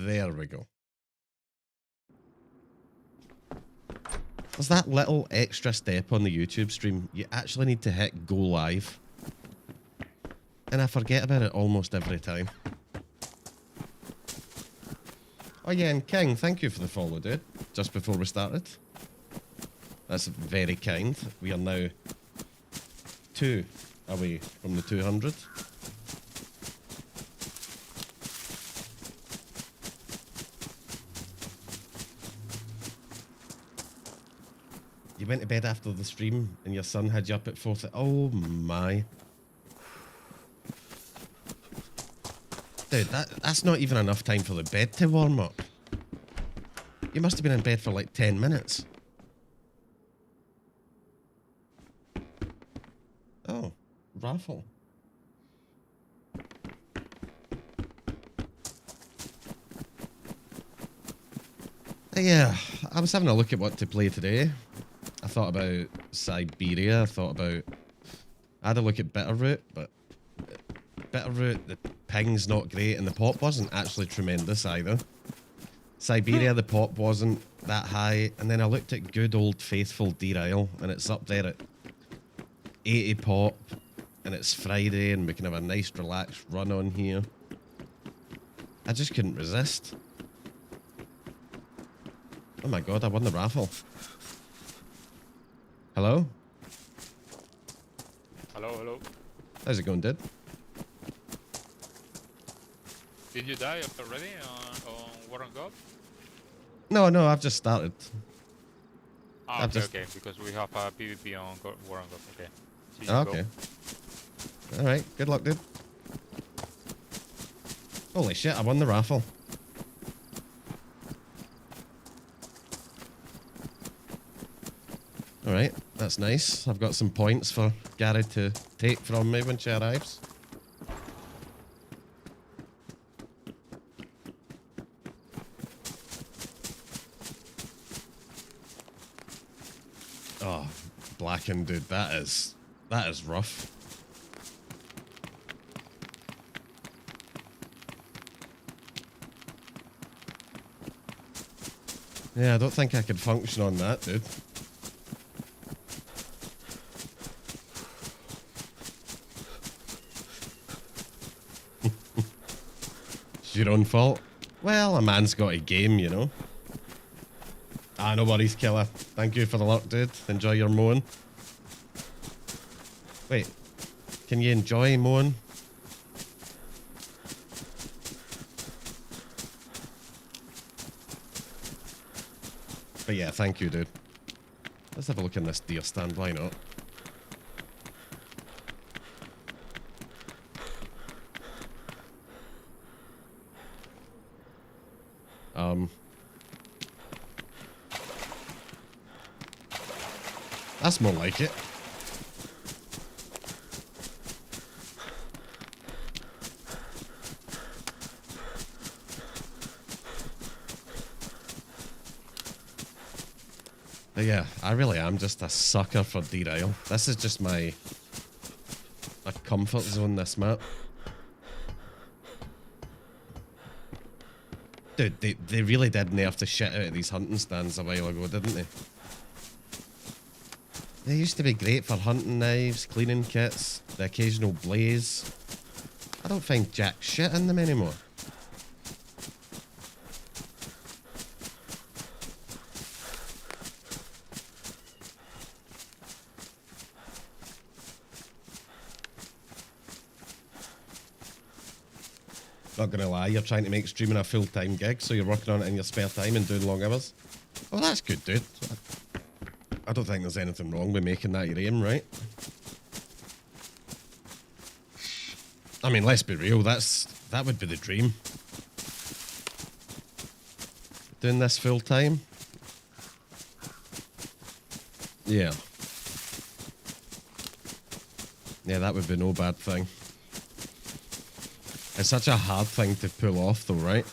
There we go. There's that little extra step on the YouTube stream. You actually need to hit go live. And I forget about it almost every time. Oh yeah, and King, thank you for the follow, dude. Just before we started. That's very kind. We are now 2 away from the 200. You went to bed after the stream and your son had you up at 4. Oh my. Dude, that's not even enough time for the bed to warm up. You must have been in bed for like 10 minutes. Oh, raffle. Yeah, I was having a look at what to play today. I thought about Siberia. I had a look at Bitterroot, but Bitterroot, the ping's not great, and the pop wasn't actually tremendous either. Siberia, the pop wasn't that high, and then I looked at good old faithful Derail, and it's up there at 80 pop, and it's Friday, and we can have a nice relaxed run on here. I just couldn't resist. Oh my god, I won the raffle. Hello? Hello, hello. How's it going, dude? Did you die already on War on God? No, I've just started. Ah, okay, because we have a PvP on War on God. Okay. See you Okay. Alright, good luck, dude. Holy shit, I won the raffle. Alright, that's nice. I've got some points for Gary to take from me when she arrives. Oh, Blackened, dude, that is rough. Yeah, I don't think I could function on that, dude. It's your own fault. Well, a man's got a game, you know. Ah, no worries, killer. Thank you for the luck, dude. Enjoy your mowing. Wait, can you enjoy mowing? But yeah, thank you, dude. Let's have a look in this deer stand, why not? That's more like it. But yeah, I really am just a sucker for Derail. This is just my comfort zone, this map. Dude, they really did nerf the shit out of these hunting stands a while ago, didn't they? They used to be great for hunting knives, cleaning kits, the occasional blaze. I don't find jack shit in them anymore. Not gonna lie, you're trying to make streaming a full-time gig, so you're working on it in your spare time and doing long hours. Well, that's good, dude. I don't think there's anything wrong with making that your aim, right? I mean, let's be real, that would be the dream. Doing this full time? Yeah. Yeah, that would be no bad thing. It's such a hard thing to pull off though, right?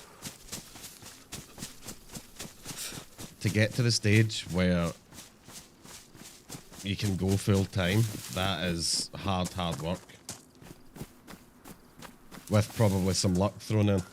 To get to the stage where you can go full time, that is hard work. With probably some luck thrown in.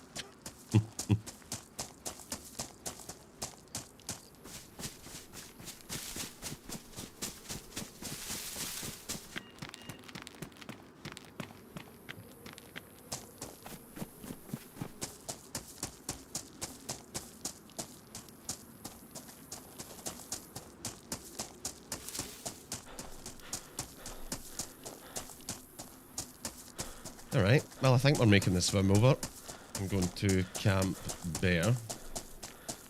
Alright, well I think we're making the swim over. I'm going to Camp Bear.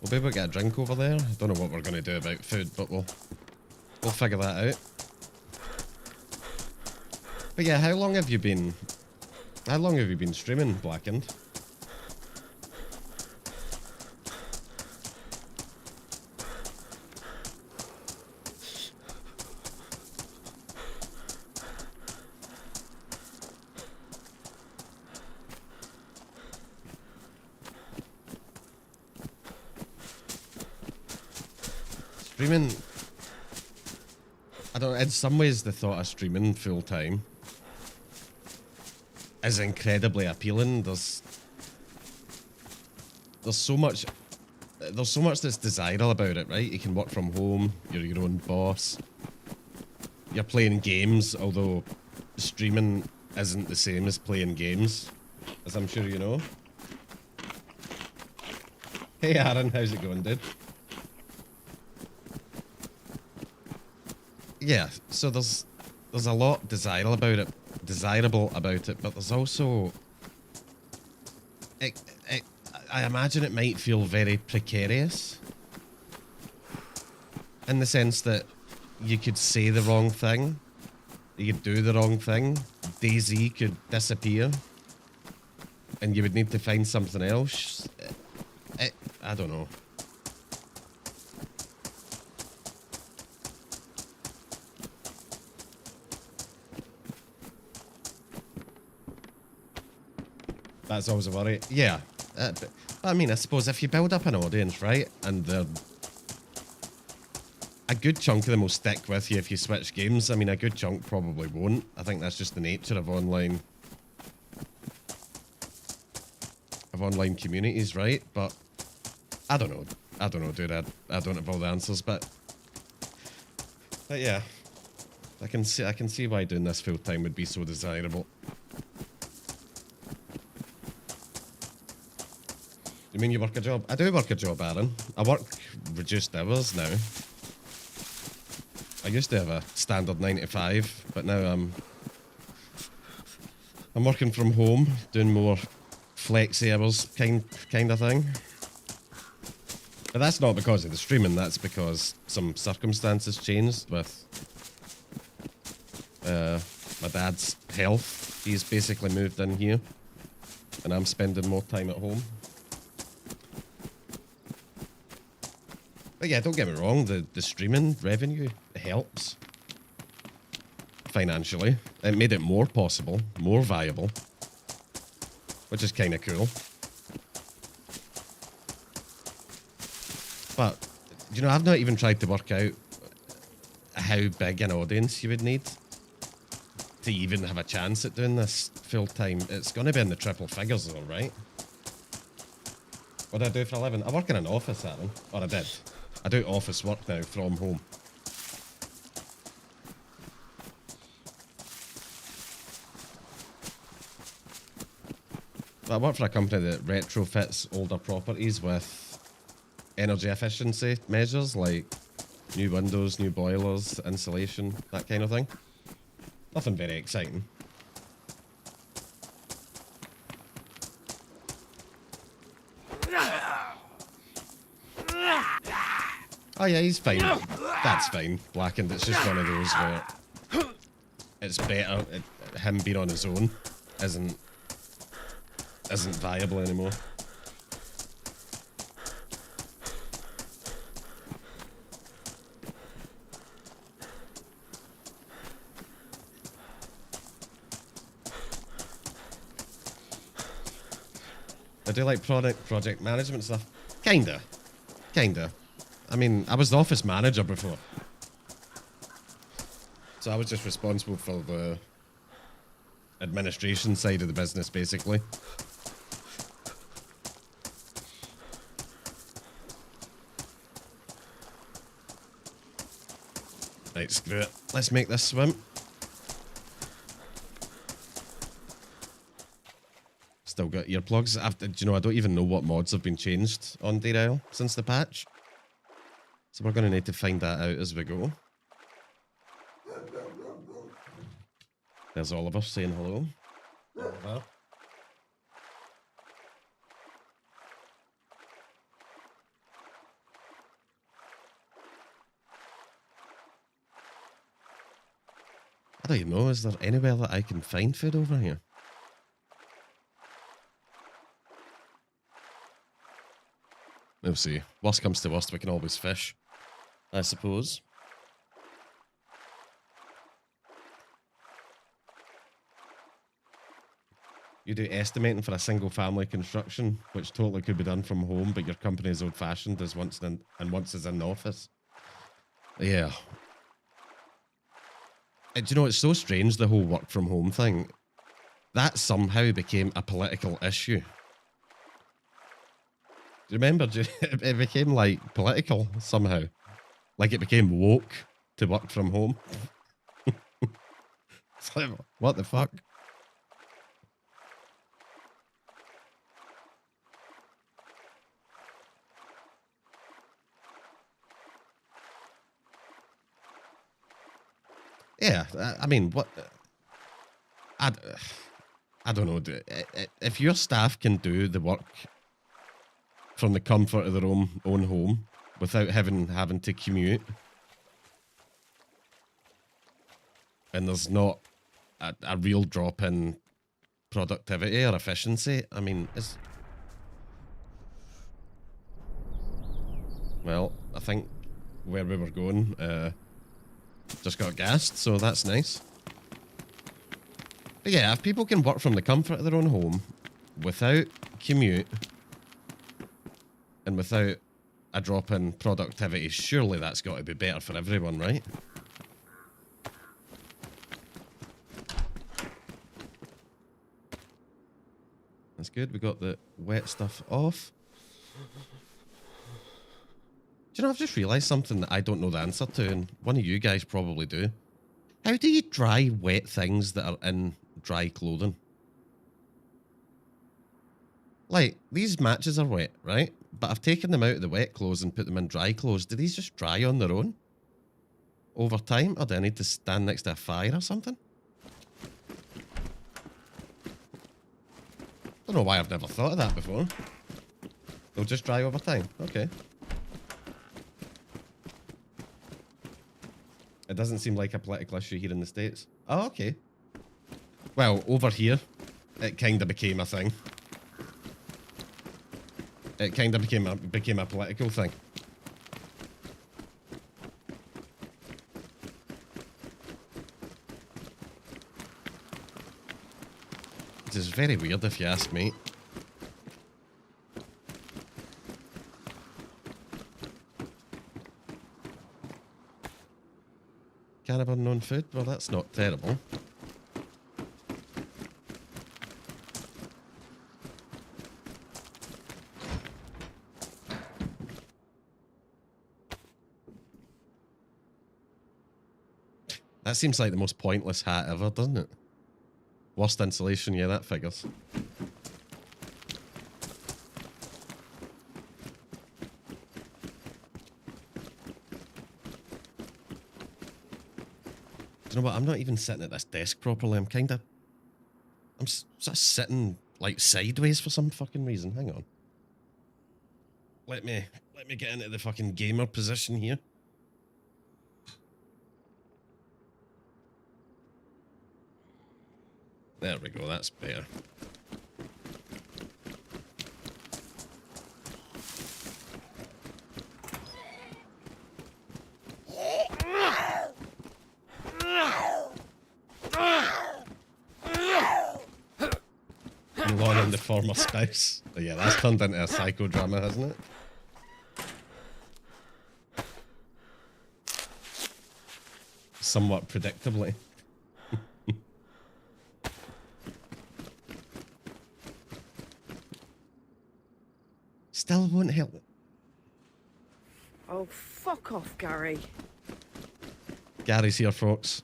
We'll be able to get a drink over there. I don't know what we're going to do about food, but we'll figure that out. But yeah, how long have you been streaming, Blackened? Streaming, I don't know, in some ways the thought of streaming full time is incredibly appealing. There's so much that's desirable about it, right? You can work from home, you're your own boss. You're playing games, although streaming isn't the same as playing games, as I'm sure you know. Hey Aaron, how's it going, dude? Yeah, so there's a lot desirable about it, but there's also I imagine it might feel very precarious in the sense that you could say the wrong thing, you could do the wrong thing, DayZ could disappear, and you would need to find something else. I don't know. That's always a worry. Yeah. But I mean, I suppose if you build up an audience, right, and a good chunk of them will stick with you if you switch games. I mean, a good chunk probably won't. I think that's just the nature of online communities, right? But I don't know. Dude. I don't have all the answers, but yeah, I can see why doing this full time would be so desirable. You mean you work a job? I do work a job, Aaron. I work reduced hours now. I used to have a standard 9 to 5, but now I'm working from home, doing more flexi hours kind of thing. But that's not because of the streaming, that's because some circumstances changed with my dad's health. He's basically moved in here, and I'm spending more time at home. But yeah, don't get me wrong, the streaming revenue helps financially. It made it more possible, more viable, which is kind of cool. But, you know, I've not even tried to work out how big an audience you would need to even have a chance at doing this full time. It's going to be in the triple figures though, right? What do I do for a living? I work in an office, Aaron. Or I did. I do office work now from home. I work for a company that retrofits older properties with energy efficiency measures like new windows, new boilers, insulation, that kind of thing. Nothing very exciting. Oh yeah, he's fine. That's fine. Blackened. It's just one of those where it's better. Him being on his own isn't viable anymore. I do like project management stuff. Kinda. I mean, I was the office manager before. So I was just responsible for the administration side of the business, basically. Right, screw it. Let's make this swim. Still got earplugs. Do you know, I don't even know what mods have been changed on Derail since the patch. So we're going to need to find that out as we go. There's Oliver saying hello. Whatever. I don't even know, is there anywhere that I can find food over here? We'll see. Worst comes to worst, we can always fish, I suppose. You do estimating for a single family construction, which totally could be done from home, but your company is old fashioned as once is in the office. Yeah. And do you know, it's so strange, the whole work from home thing. That somehow became a political issue. Do you remember? It became like political somehow. Like it became woke to work from home. It's like, what the fuck? Yeah, I mean, what? I don't know. If your staff can do the work from the comfort of their own home without having to commute, and there's not a real drop in productivity or efficiency, I mean, well, I think where we were going just got gassed, so that's nice. But yeah, if people can work from the comfort of their own home without commute and without a drop in productivity, surely that's got to be better for everyone, right? That's good. We got the wet stuff off. Do you know, I've just realised something that I don't know the answer to, and one of you guys probably do. How do you dry wet things that are in dry clothing? Like, these matches are wet, right? But I've taken them out of the wet clothes and put them in dry clothes. Do these just dry on their own over time? Or do I need to stand next to a fire or something? Don't know why I've never thought of that before. They'll just dry over time. Okay. It doesn't seem like a political issue here in the States. Oh, okay. Well, over here, it kind of became a thing. It kind of became a political thing. Which is very weird if you ask me. Can of unknown food? Well, that's not terrible. That seems like the most pointless hat ever, doesn't it? Worst insulation, yeah, that figures. Do you know what? I'm not even sitting at this desk properly. I'm just sitting like sideways for some fucking reason. Hang on. Let me get into the fucking gamer position here. There we go, that's better. Elon and the former spouse. Oh, yeah, that's turned into a psychodrama, hasn't it? Somewhat predictably. Still won't help. Oh, fuck off, Gary. Gary's here, folks.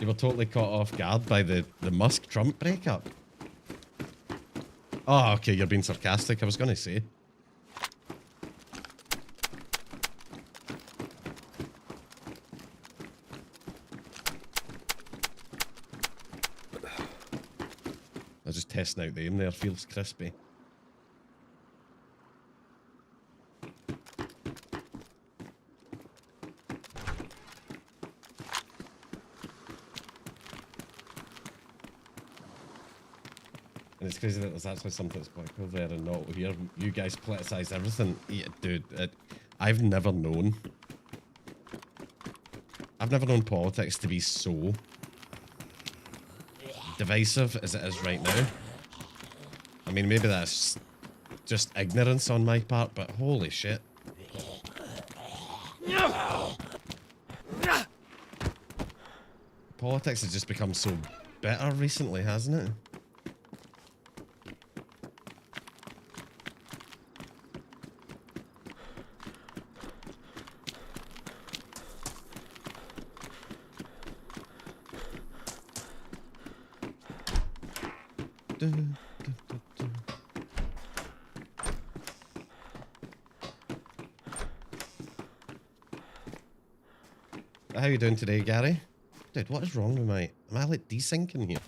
You were totally caught off guard by the Musk-Trump breakup. Oh, okay, you're being sarcastic, I was going to say. testing out the aim there. Feels crispy. And it's crazy that there's actually something that's political there and not here. You guys politicise everything. Yeah, dude, I've never known politics to be so divisive as it is right now. I mean, maybe that's just ignorance on my part, but holy shit. Politics has just become so bitter recently, hasn't it? How you doing today, Gary? Dude, what is wrong with my... Am I like desyncing here?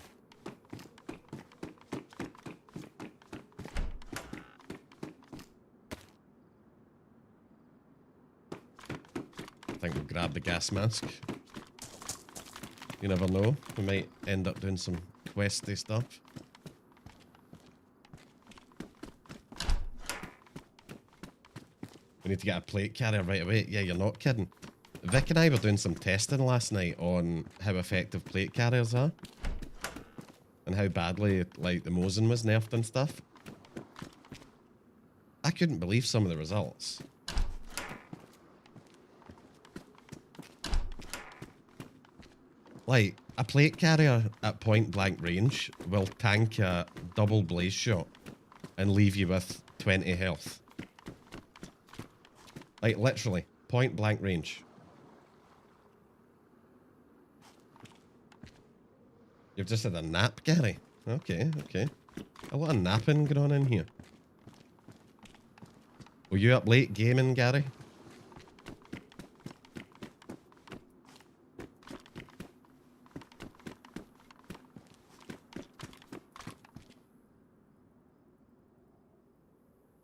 I think we'll grab the gas mask. You never know. We might end up doing some questy stuff. We need to get a plate carrier right away. Yeah, you're not kidding. Vic and I were doing some testing last night on how effective plate carriers are. And how badly, like, the Mosin was nerfed and stuff. I couldn't believe some of the results. Like, a plate carrier at point blank range will tank a double blaze shot and leave you with 20 health. Like, literally, point blank range. You've just had a nap, Gary? Okay, okay. A lot of napping going on in here. Were you up late gaming, Gary?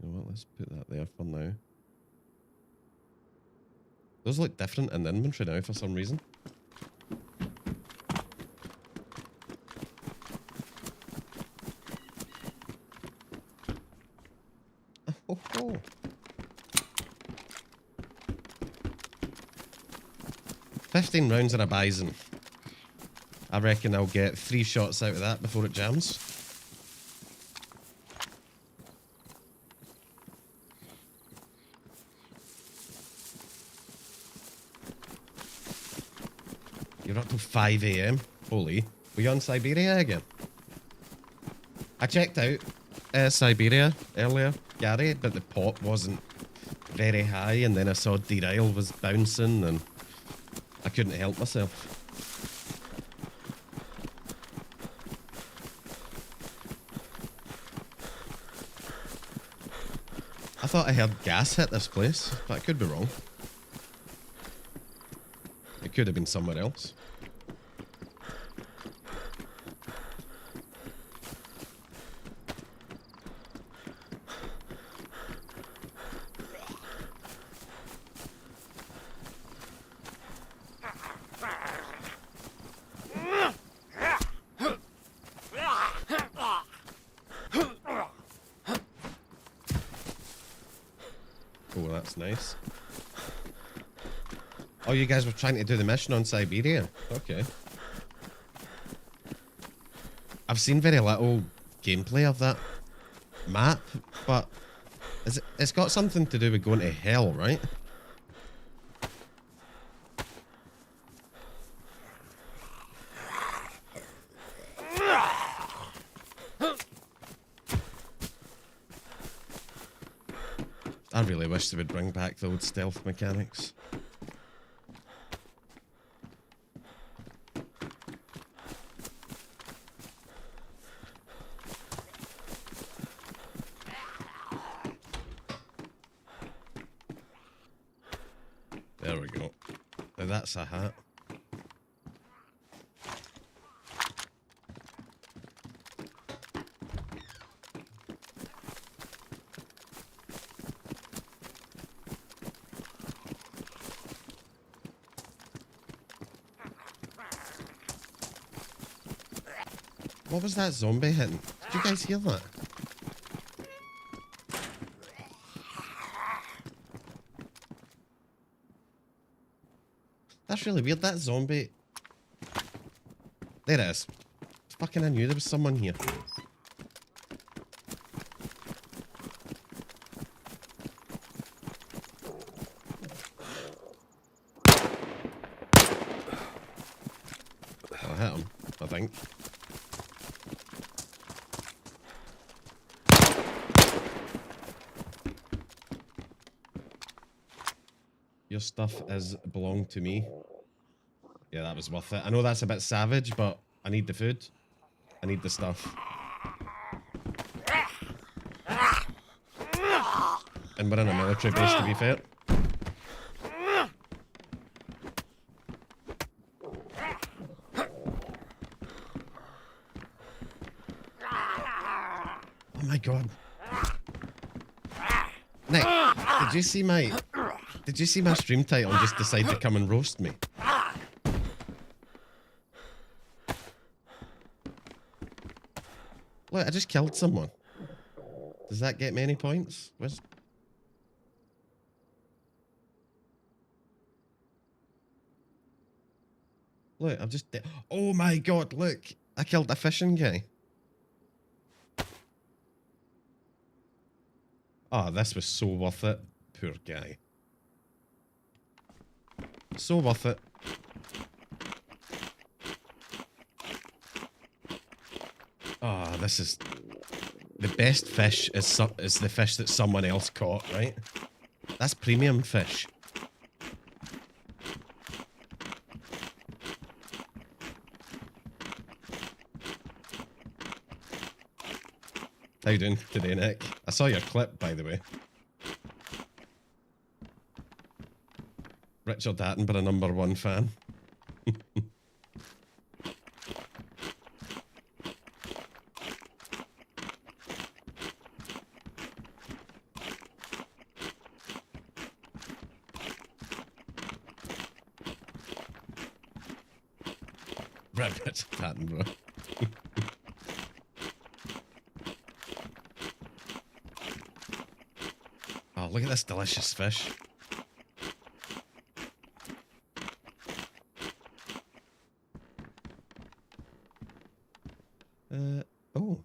You know what, let's put that there for now. Those look different in the inventory now for some reason. Oh. 15 rounds in a bison. I reckon I'll get 3 shots out of that before it jams. You're up till 5 AM? Holy. Were you on Siberia again? I checked out Siberia earlier, Gary, but the pop wasn't very high, and then I saw Derail was bouncing, and I couldn't help myself. I thought I heard gas hit this place, but I could be wrong. It could have been somewhere else. Oh, that's nice. Oh, you guys were trying to do the mission on Siberia? Okay. I've seen very little gameplay of that map, but it's got something to do with going to hell, right? I really wish they would bring back the old stealth mechanics. There we go. Now that's a hat. What was that zombie hitting? Did you guys hear that? That's really weird. That zombie... There it is. Fucking I knew there was someone here. I hit him, I think. Your stuff is belong to me. Yeah, that was worth it. I know that's a bit savage, but I need the food. I need the stuff. And we're in a military base, to be fair. Oh my god. Nick, did you see my stream title and just decide to come and roast me? Look, I just killed someone. Does that get me any points? Where's... Look, I'm just... Oh my god, look! I killed a fishing guy. Oh, this was so worth it. Poor guy. So worth it. Oh, this is... The best fish is the fish that someone else caught, right? That's premium fish. How you doing today, Nick? I saw your clip, by the way. Richard Attenborough, #1 fan. Richard Attenborough. Oh, look at this delicious fish. Oh.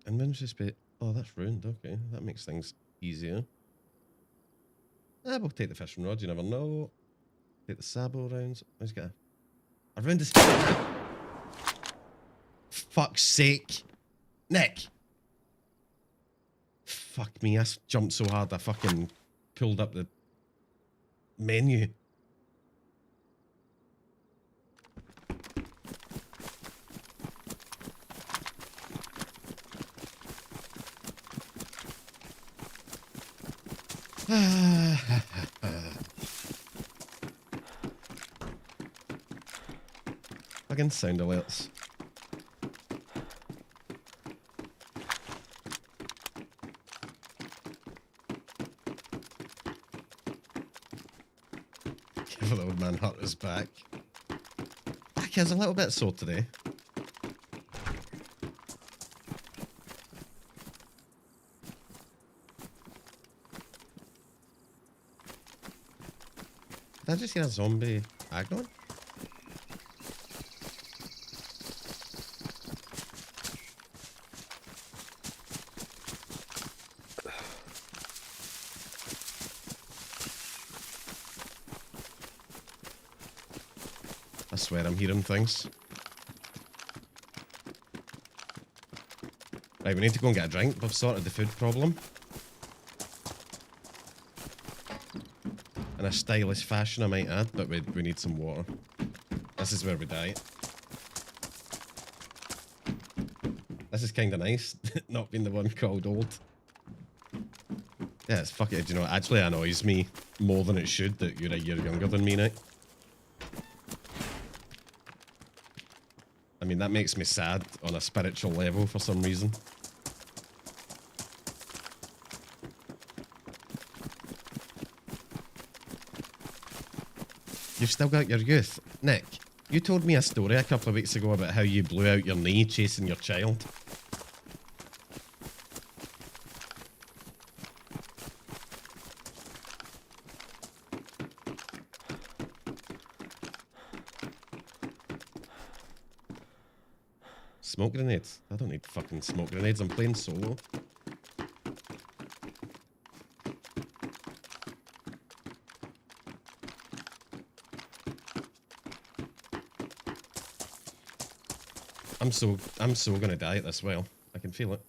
Inventory space. Oh, that's ruined. Okay, that makes things easier. We'll take the fishing rod, you never know. Take the sabo rounds. Let's get a ruined this. Fuck's sake. Nick! Fuck me, I jumped so hard I fucking pulled up the menu. Fucking sound alerts. Give the old man hurt his back. Back is a little bit sore today. Did I just hear a zombie Agnon? I swear I'm hearing things. Right, we need to go and get a drink. We've sorted the food problem. In a stylish fashion, I might add, but we need some water. This is where we die. This is kind of nice, not being the one called old. Yeah, it's fuck it. You know, it actually annoys me more than it should that you're a year younger than me now. I mean, that makes me sad on a spiritual level for some reason. You've still got your youth. Nick, you told me a story a couple of weeks ago about how you blew out your knee chasing your child. Smoke grenades? I don't need fucking smoke grenades. I'm playing solo. I'm so gonna die at this well. I can feel it.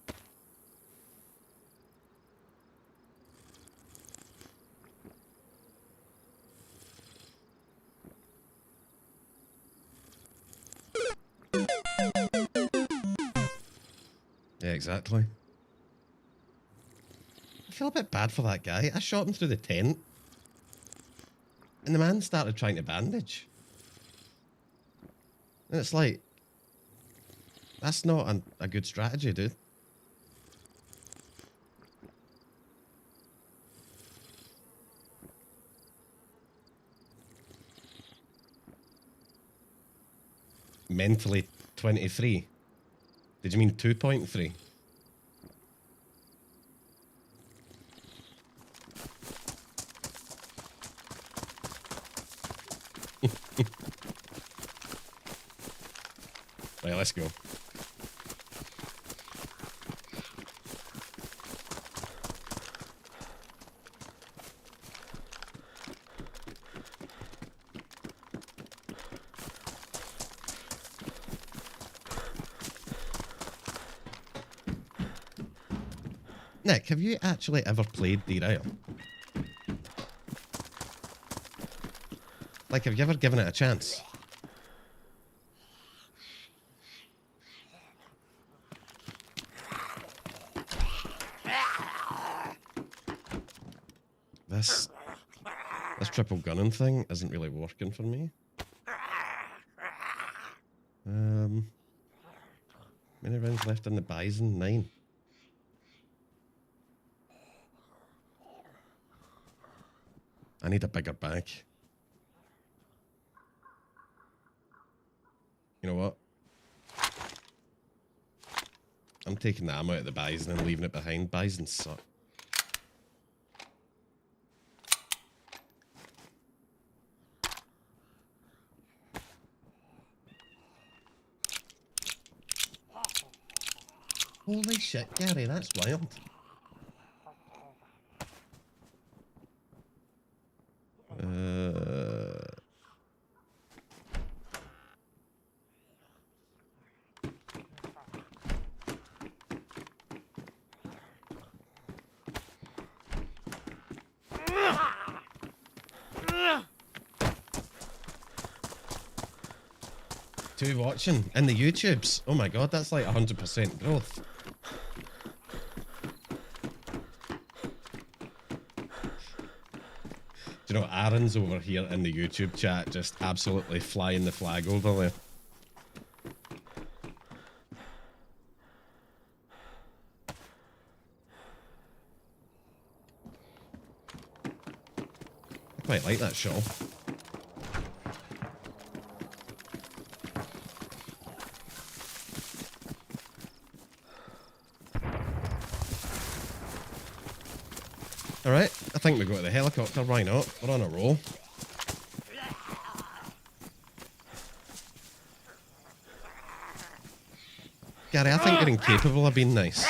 Yeah, exactly. I feel a bit bad for that guy. I shot him through the tent. And the man started trying to bandage. And it's like, that's not a good strategy, dude. Mentally 23. Did you mean 2.3? Right, let's go. Nick, have you actually ever played Derail? Like, have you ever given it a chance? This triple gunning thing isn't really working for me. Many rounds left in the Bison? 9. I need a bigger bag. You know what? I'm taking the ammo out of the Bison and leaving it behind. Bison suck. Holy shit, Gary, that's wild. Two watching in the YouTubes. Oh my god, that's like 100% growth. Do you know, Aaron's over here in the YouTube chat just absolutely flying the flag over there. I quite like that show. Alright, I think we go to the helicopter, why not? We're on a roll. Gary, I think you're incapable of being nice.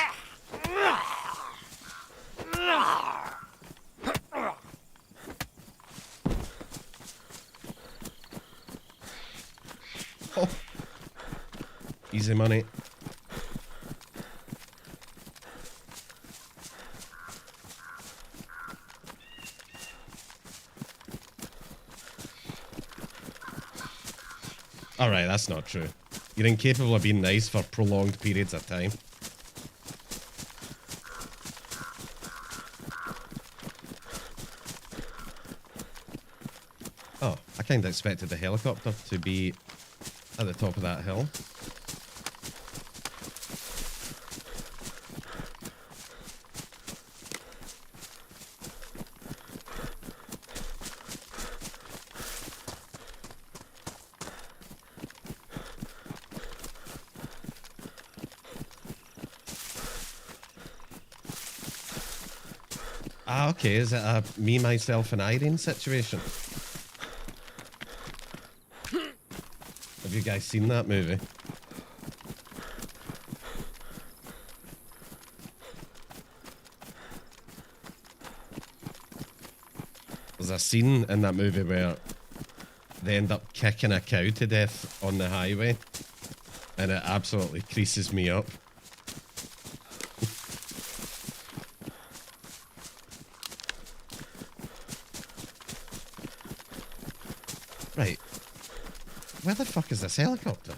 Oh. Easy money. Alright, that's not true. You're incapable of being nice for prolonged periods of time. Oh, I kind of expected the helicopter to be at the top of that hill. Ah, okay. Is it a me, myself, and Irene situation? Have you guys seen that movie? There's a scene in that movie where they end up kicking a cow to death on the highway, and it absolutely creases me up. Right. Where the fuck is this helicopter?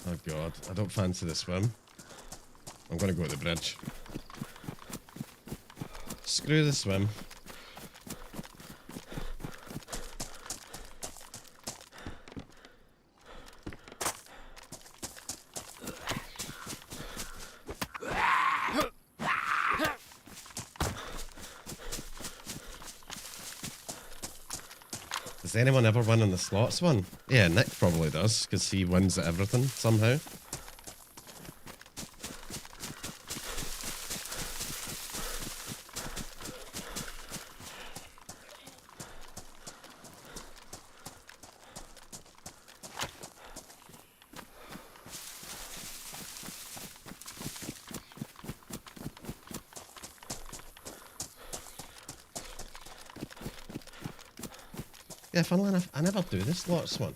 Oh god, I don't fancy the swim. I'm gonna go to the bridge. Screw the swim. Does anyone ever win in the slots one? Yeah, Nick probably does, because he wins at everything, somehow. Yeah, funnily enough, I never do the slots one.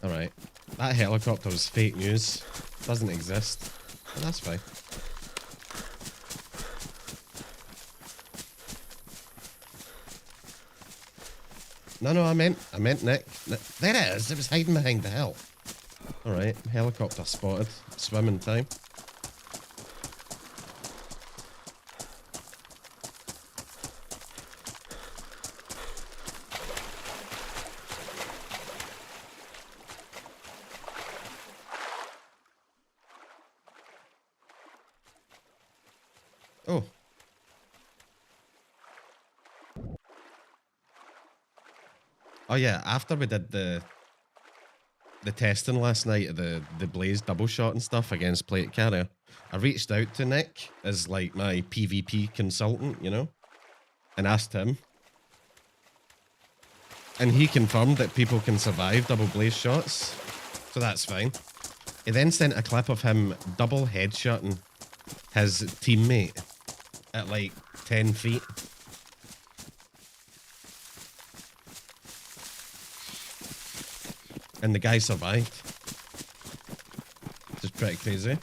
Alright. That helicopter was fake news. Doesn't exist. But that's fine. No, I meant Nick. There it is. It was hiding behind the hill. Alright, helicopter spotted. Swimming time. Oh. Oh yeah, after we did the testing last night of the Blaze double shot and stuff against Plate Carrier, I reached out to Nick as like my PvP consultant, you know, and asked him. And he confirmed that people can survive double Blaze shots, so that's fine. He then sent a clip of him double headshotting his teammate at like 10 feet. And the guy survived. Just pretty crazy.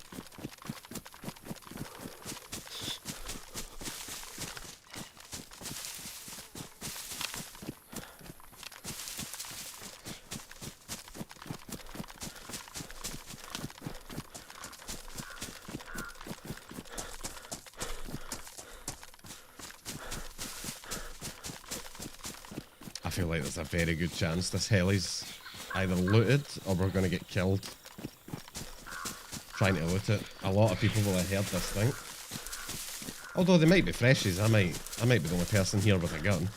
I feel like there's a very good chance this heli's either looted or we're going to get killed trying to loot it. A lot of people will have heard this thing. Although they might be freshies, I might be the only person here with a gun.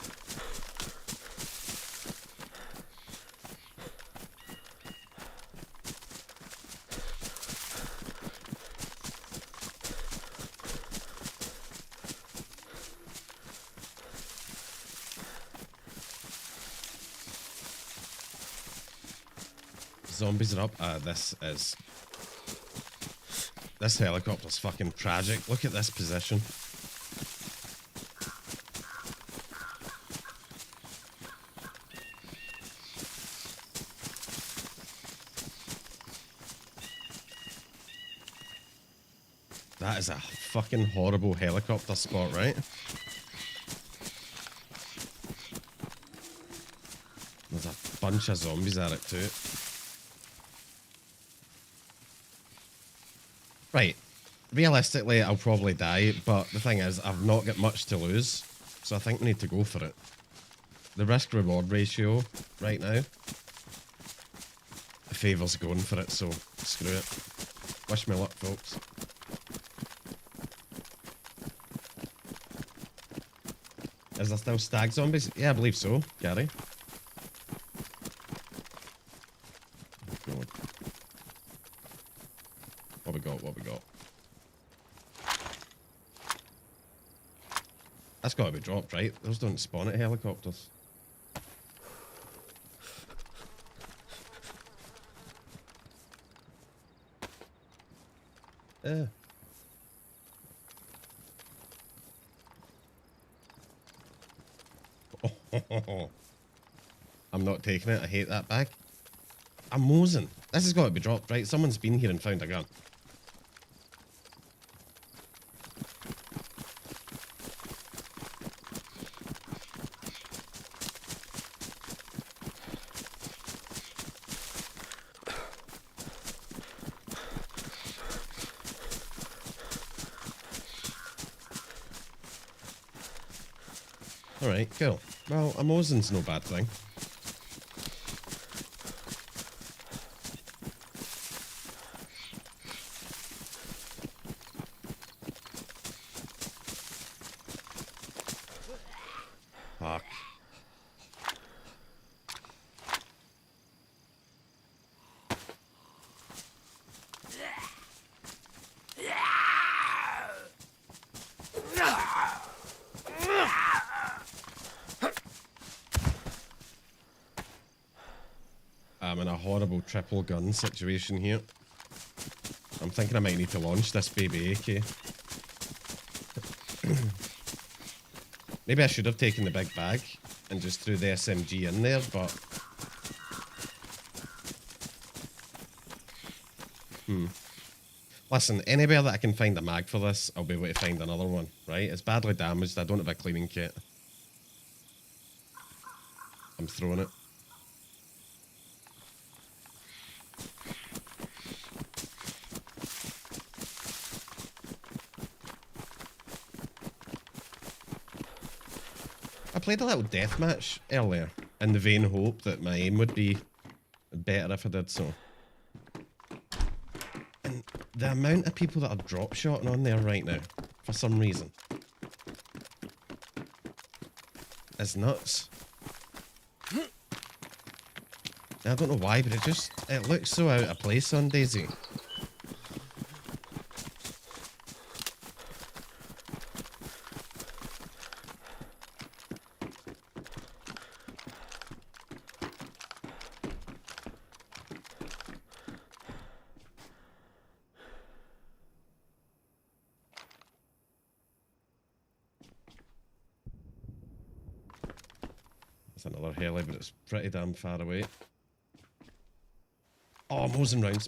Zombies are up. This helicopter's fucking tragic. Look at this position. That is a fucking horrible helicopter spot, right? There's a bunch of zombies at it too. Right. Realistically, I'll probably die, but the thing is, I've not got much to lose, so I think we need to go for it. The risk-reward ratio right now favours going for it, so screw it. Wish me luck, folks. Is there still stag zombies? Yeah, I believe so, Gary. God. What we got? What we got? That's got to be dropped, right? Those don't spawn at helicopters. Yeah. I'm not taking it. I hate that bag. I'm mosing. This has got to be dropped, right? Someone's been here and found a gun. Alright, cool. Well, a mosing's no bad thing. Fuck. I'm in a horrible triple gun situation here. I'm thinking I might need to launch this baby AK. Maybe I should have taken the big bag and just threw the SMG in there, but... Listen, anywhere that I can find a mag for this, I'll be able to find another one, right? It's badly damaged, I don't have a cleaning kit. I'm throwing it. I played a little deathmatch earlier in the vain hope that my aim would be better if I did so. And the amount of people that are drop shotting on there right now, for some reason, is nuts. I don't know why, but it looks so out of place on Daisy. That's another heli, but it's pretty damn far away. Oh, mosing rounds,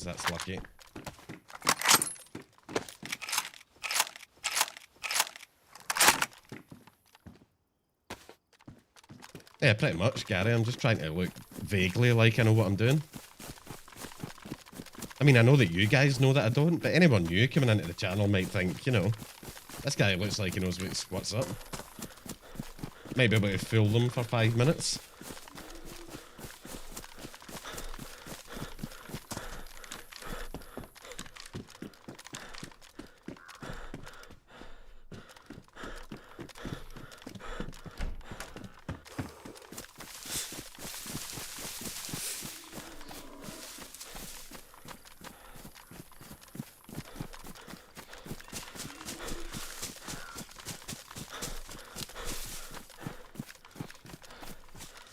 that's lucky. Yeah, pretty much, Gary. I'm just trying to look vaguely like I know what I'm doing. I mean, I know that you guys know that I don't, but anyone new coming into the channel might think, you know, this guy looks like he knows what's up. Might be able to fool them for 5 minutes.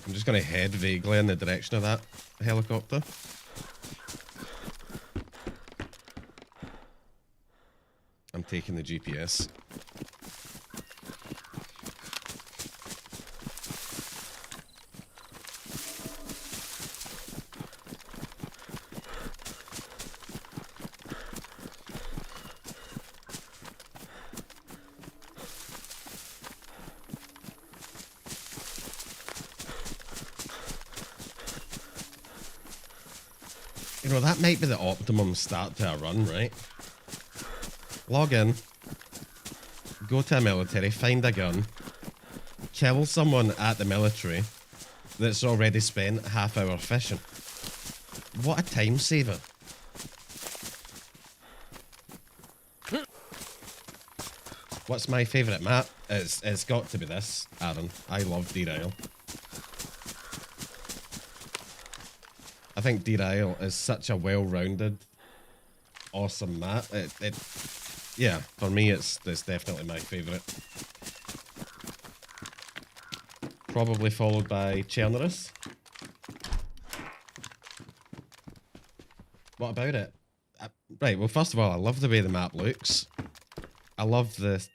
I'm just going to head vaguely in the direction of that helicopter. taking the GPS. You know, that might be the optimum start to a run, right? Log in, go to a military, find a gun, kill someone at the military that's already spent a half hour fishing. What a time saver. What's my favourite map? It's got to be this, Aaron. I love Derail. I think Derail is such a well-rounded, awesome map. Yeah, for me, it's definitely my favourite. Probably followed by Chernerus. What about it? Right, well, first of all, I love the way the map looks. I love the...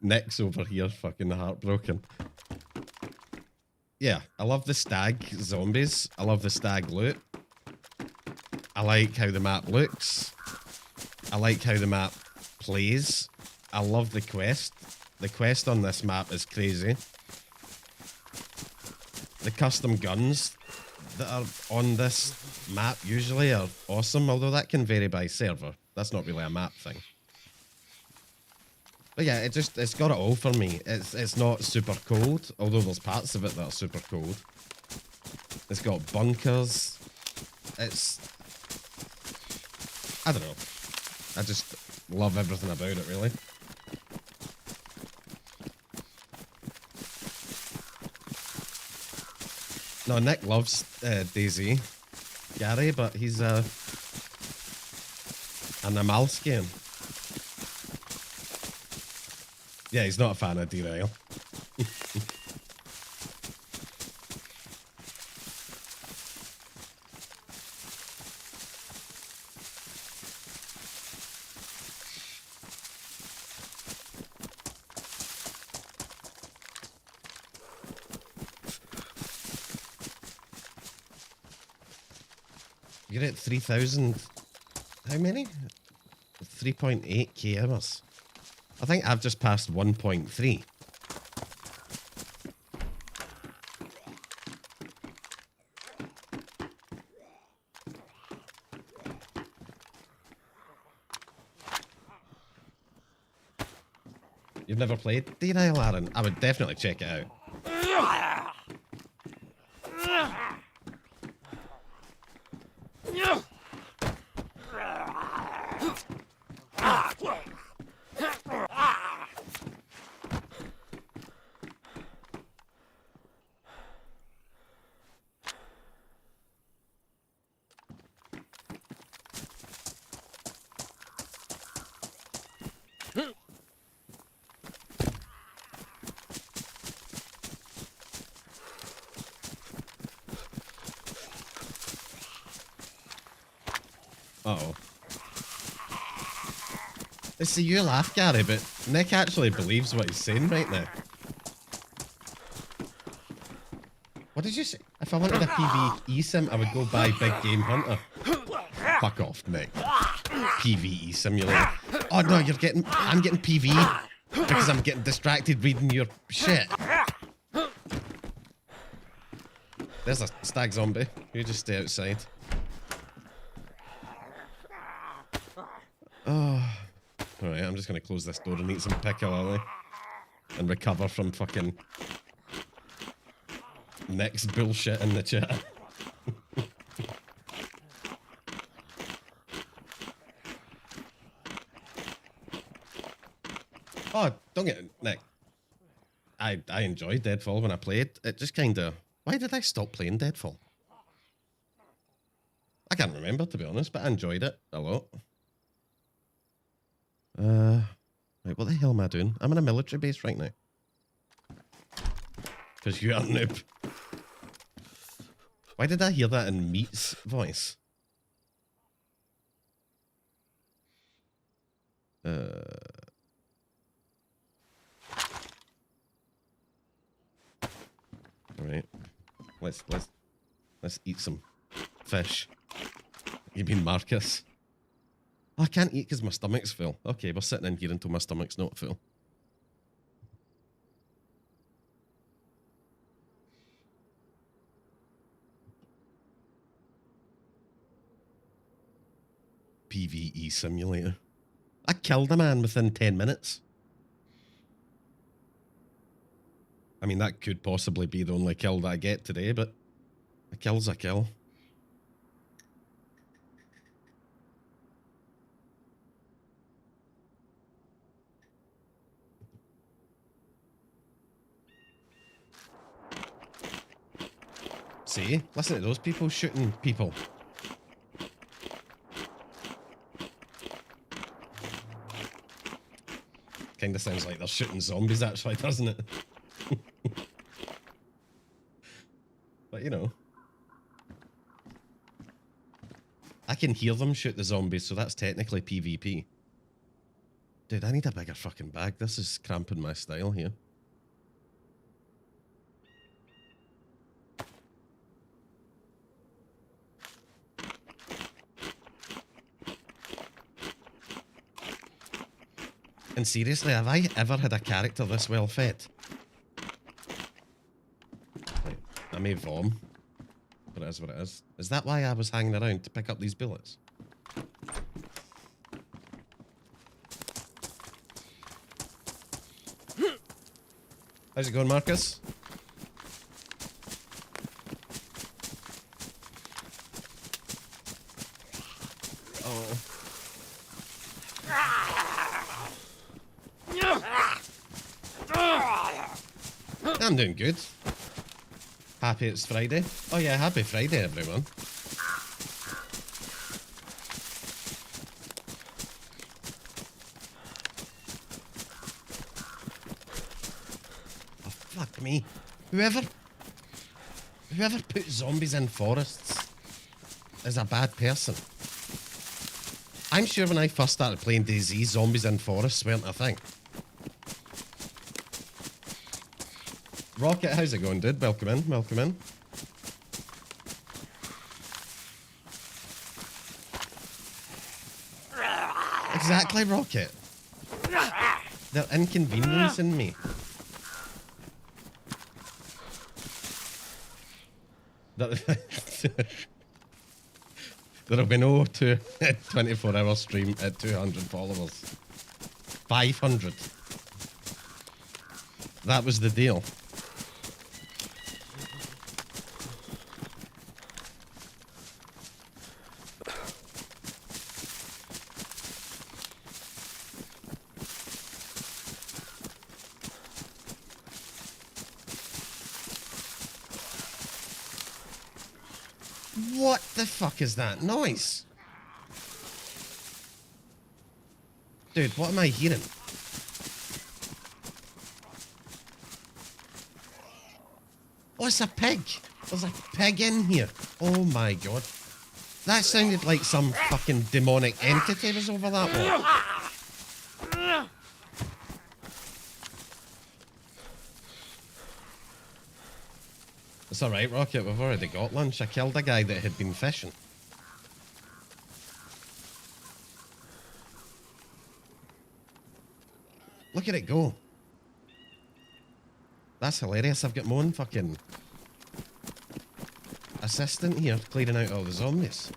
Nick's over here fucking heartbroken. Yeah, I love the stag zombies. I love the stag loot. I like how the map looks. I like how the map plays. I love the quest. The quest on this map is crazy. The custom guns that are on this map usually are awesome, although that can vary by server. That's not really a map thing. But yeah, it's got it all for me. It's not super cold, although there's parts of it that are super cold. It's got bunkers. I don't know. I just love everything about it, really. No, Nick loves DayZ, Gary, but he's an Amalskian. Yeah, he's not a fan of Derail. You're at 3,000. How many? 3.8k hours. I think I've just passed 1.3. You've never played Derail, Aaron? I would definitely check it out. Uh-oh. See, you laugh, Gary, but Nick actually believes what he's saying right now. What did you say? If I wanted a PvE sim, I would go buy Big Game Hunter. Fuck off, Nick. PvE simulator. Oh no, I'm getting PvE because I'm getting distracted reading your shit. There's a stag zombie. You just stay outside. Oh. Alright, I'm just gonna close this door and eat some piccalilli. And recover from fucking Nick's bullshit in the chat. Oh, don't get it, Nick. I enjoyed Deadfall when I played. It just kinda... Why did I stop playing Deadfall? I can't remember, to be honest, but I enjoyed it a lot. Right, what the hell am I doing? I'm in a military base right now. Because you are a noob. Why did I hear that in Meat's voice? All right. Let's eat some fish. You mean Marcus? Oh, I can't eat because my stomach's full. Okay, we're sitting in here until my stomach's not full. PvE simulator. I killed a man within 10 minutes. I mean, that could possibly be the only kill that I get today, but a kill's a kill. See? Listen to those people shooting people. Kinda sounds like they're shooting zombies actually, doesn't it? But you know. I can hear them shoot the zombies, so that's technically PvP. Dude, I need a bigger fucking bag. This is cramping my style here. And seriously, have I ever had a character this well fed? Right, I may vom, but it is what it is. Is that why I was hanging around to pick up these bullets? How's it going, Marcus? Oh. I'm doing good. Happy it's Friday. Oh yeah, happy Friday, everyone. Oh, fuck me. Whoever put zombies in forests is a bad person. I'm sure when I first started playing DayZ, zombies in forests weren't a thing. Rocket, how's it going, dude? Welcome in, welcome in. Exactly, Rocket. They're inconveniencing me. There'll be no 24-hour stream at 200 followers. 500. That was the deal. What the fuck is that noise? Dude, what am I hearing? Oh, it's a pig. There's a pig in here. Oh my god. That sounded like some fucking demonic entity was over that wall. It's alright, Rocket, we've already got lunch. I killed a guy that had been fishing. Look at it go. That's hilarious. I've got my own fucking assistant here clearing out all the zombies.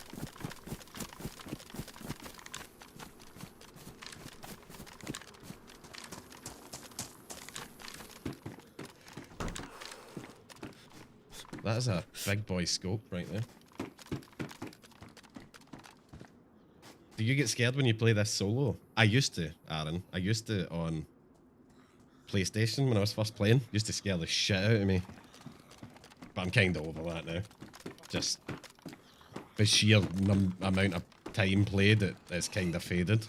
That is a big boy scope right there. Do you get scared when you play this solo? I used to, Aaron. I used to on PlayStation when I was first playing. Used to scare the shit out of me. But I'm kind of over that now. Just the sheer amount of time played, it's kind of faded.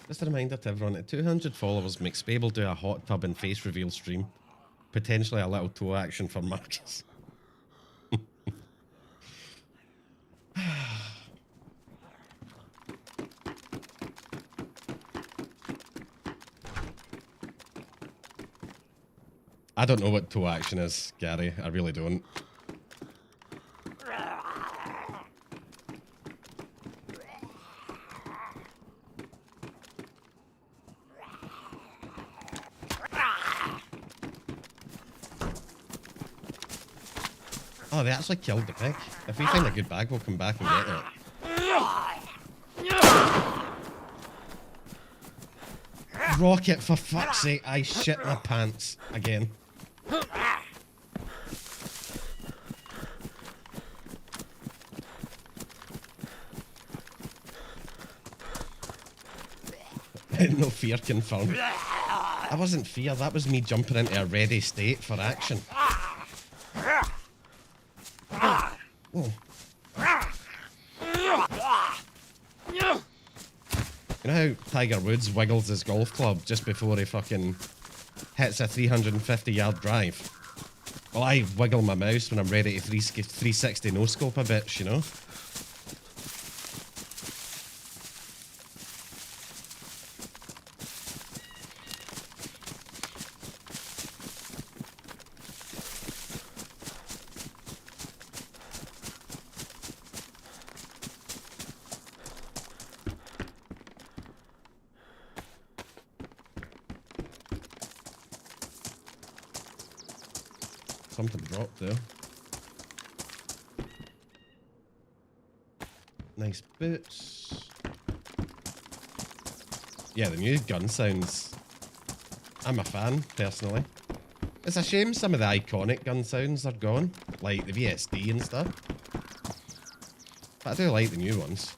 Just a reminder to everyone, at 200 followers, McSpabe will do a hot tub and face reveal stream. Potentially a little toe action for Marcus. I don't know what toe action is, Gary. I really don't. Oh, they actually killed the pig. If we find a good bag, we'll come back and get it. Rocket, for fuck's sake, I shit my pants again. No fear confirmed. That wasn't fear, that was me jumping into a ready state for action. Oh. You know how Tiger Woods wiggles his golf club just before he fucking hits a 350-yard drive? Well, I wiggle my mouse when I'm ready to 360 no-scope a bitch, you know? Something dropped there. Nice boots. Yeah, the new gun sounds. I'm a fan, personally. It's a shame some of the iconic gun sounds are gone, like the VSD and stuff. But I do like the new ones.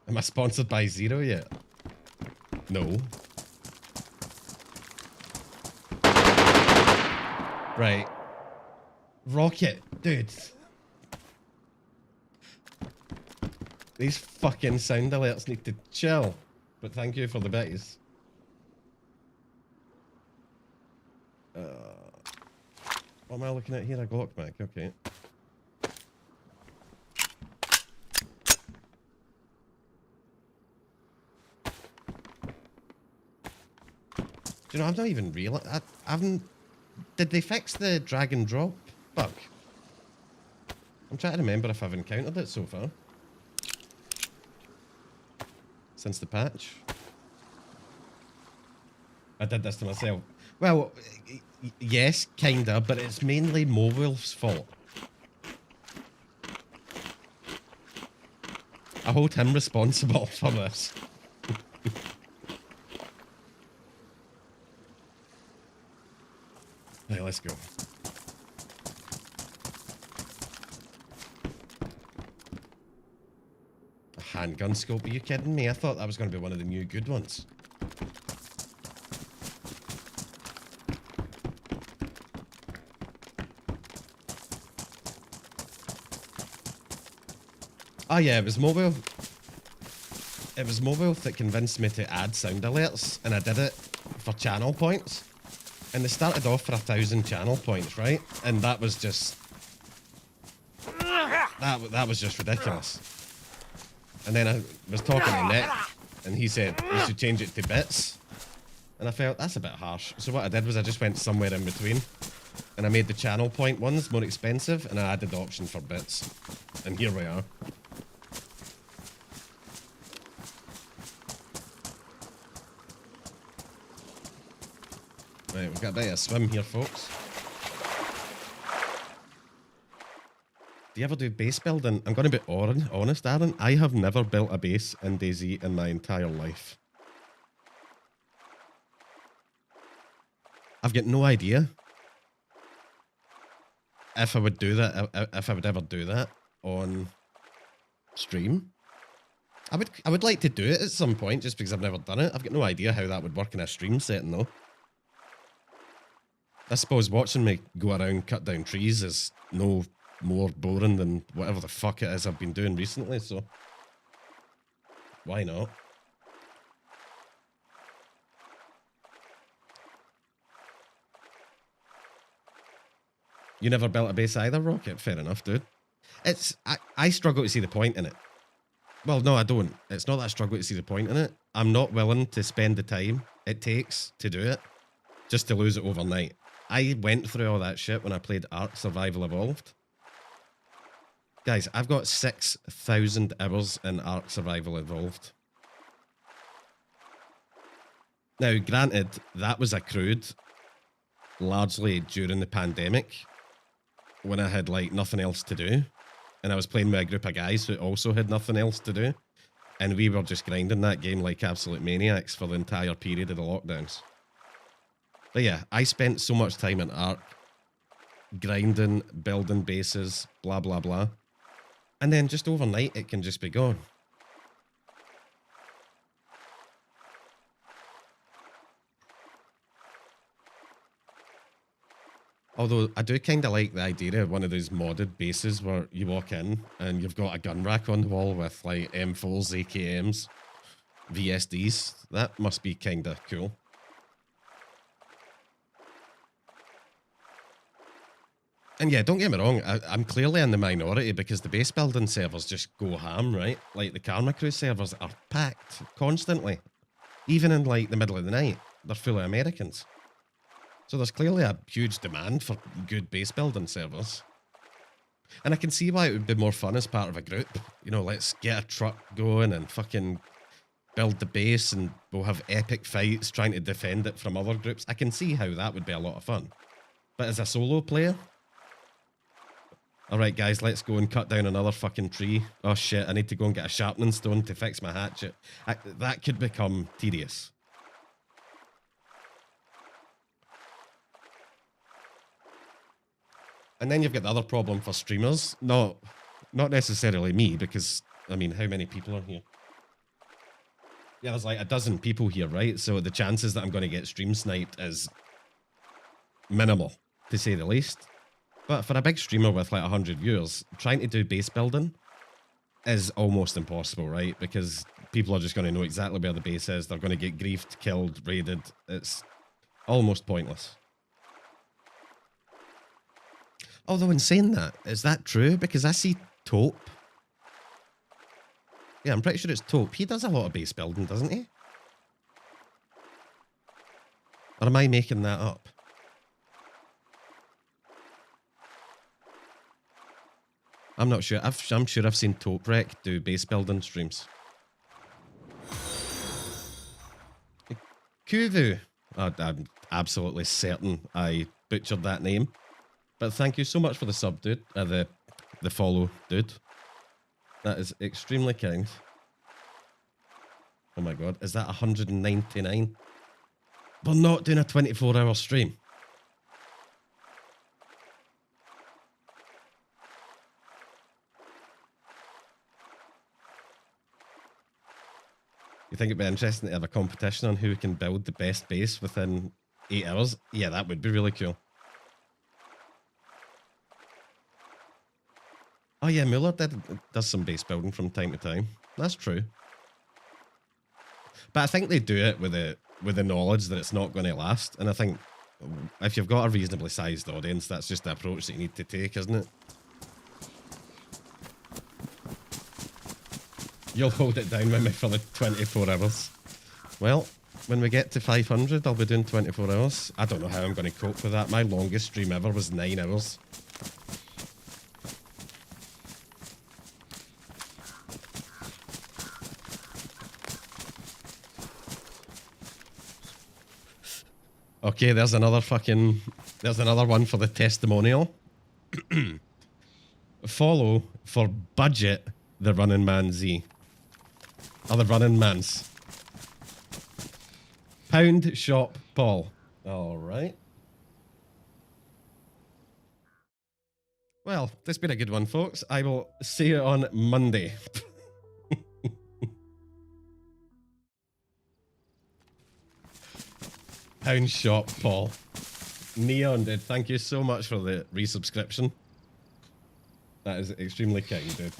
Am I sponsored by Zero yet? No. Right. Rocket, dude. These fucking sound alerts need to chill. But thank you for the bitties. What am I looking at here? A Glock mag, okay. Do you know, I've not even realized. I haven't. Did they fix the drag and drop bug? I'm trying to remember if I've encountered it so far. Since the patch. I did this to myself. Well, yes, kinda, but it's mainly Mowolf's fault. I hold him responsible for this. Right, let's go. A handgun scope? Are you kidding me? I thought that was going to be one of the new good ones. Oh yeah, it was Mowolf. It was Mowolf that convinced me to add sound alerts, and I did it for channel points. And they started off for 1,000 channel points, right? And that was just... That was just ridiculous. And then I was talking to Nick, and he said you should change it to bits. And I felt, that's a bit harsh. So what I did was I just went somewhere in between. And I made the channel point ones more expensive, and I added the option for bits. And here we are. Right, we've got a bit of a swim here, folks. Do you ever do base building? I'm going to be honest, Aaron. I have never built a base in DayZ in my entire life. I've got no idea if I would do that, if I would ever do that on stream. I would like to do it at some point, just because I've never done it. I've got no idea how that would work in a stream setting, though. I suppose watching me go around, cut down trees is no more boring than whatever the fuck it is I've been doing recently, so why not? You never built a base either, Rocket? Fair enough, dude. I struggle to see the point in it. Well, no, I don't. It's not that I struggle to see the point in it. I'm not willing to spend the time it takes to do it just to lose it overnight. I went through all that shit when I played Ark Survival Evolved. Guys, I've got 6,000 hours in Ark Survival Evolved. Now, granted, that was accrued largely during the pandemic when I had like nothing else to do. And I was playing with a group of guys who also had nothing else to do. And we were just grinding that game like absolute maniacs for the entire period of the lockdowns. But yeah, I spent so much time in Ark grinding, building bases, blah, blah, blah. And then just overnight, it can just be gone. Although I do kind of like the idea of one of those modded bases where you walk in and you've got a gun rack on the wall with like M4s, AKMs, VSDs. That must be kind of cool. And yeah, don't get me wrong, I'm clearly in the minority because the base building servers just go ham, right? Like the Karma Crew servers are packed constantly. Even in like the middle of the night, they're full of Americans. So there's clearly a huge demand for good base building servers. And I can see why it would be more fun as part of a group. You know, let's get a truck going and fucking build the base and we'll have epic fights trying to defend it from other groups. I can see how that would be a lot of fun. But as a solo player... Alright guys, let's go and cut down another fucking tree. Oh shit, I need to go and get a sharpening stone to fix my hatchet. That could become tedious. And then you've got the other problem for streamers. Not necessarily me, because, I mean, how many people are here? Yeah, there's like a dozen people here, right? So the chances that I'm going to get stream sniped is minimal, to say the least. But for a big streamer with like 100 viewers, trying to do base building is almost impossible, right? Because people are just going to know exactly where the base is. They're going to get griefed, killed, raided. It's almost pointless. Although in saying that, is that true? Because I see Taupe. Yeah, I'm pretty sure it's Taupe. He does a lot of base building, doesn't he? Or am I making that up? I'm not sure. I'm sure I've seen Taupe Rec do base building streams. Kuvu. Oh, I'm absolutely certain I butchered that name. But thank you so much for the sub, dude. The follow, dude. That is extremely kind. Oh my god, is that 199? We're not doing a 24-hour stream. You think it'd be interesting to have a competition on who can build the best base within 8 hours? Yeah, that would be really cool. Oh yeah, Muller does some base building from time to time. That's true. But I think they do it with the knowledge that it's not going to last. And I think if you've got a reasonably sized audience, that's just the approach that you need to take, isn't it? You'll hold it down with me for the 24 hours. Well, when we get to 500, I'll be doing 24 hours. I don't know how I'm going to cope with that. My longest stream ever was 9 hours. Okay, there's another one for the testimonial. Follow for budget the Running Man Z. Or the Running Mans. Pound Shop Paul. Alright. Well, this has been a good one, folks. I will see you on Monday. Pound Shop Paul. Neon did. Thank you so much for the resubscription. That is extremely kind, dude.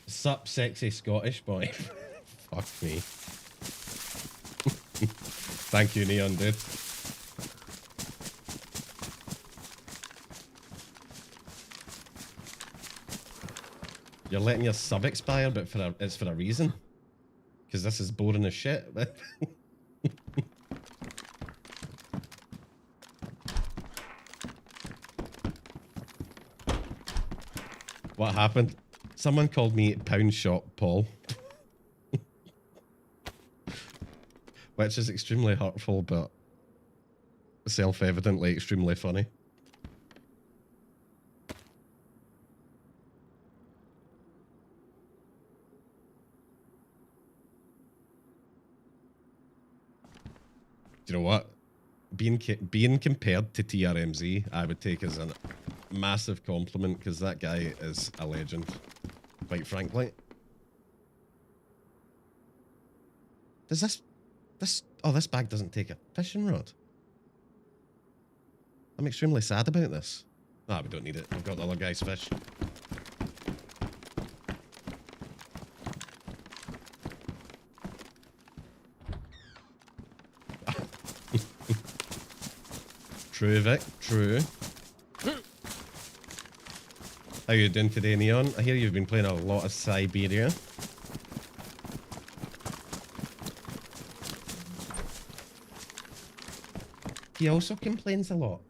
Sup, sexy Scottish boy. Fuck me. Thank you, Neon, dude. You're letting your sub expire, but it's for a reason. Because this is boring as shit. What happened? Someone called me Pound Shop Paul. Which is extremely hurtful, but self-evidently extremely funny. Do you know what? Being compared to TRMZ, I would take as a massive compliment because that guy is a legend, quite frankly. Does this bag doesn't take a fishing rod? I'm extremely sad about this. Ah, we don't need it. We've got the other guy's fish. True, Vic. True. How you doing today, Neon? I hear you've been playing a lot of Siberia. He also complains a lot.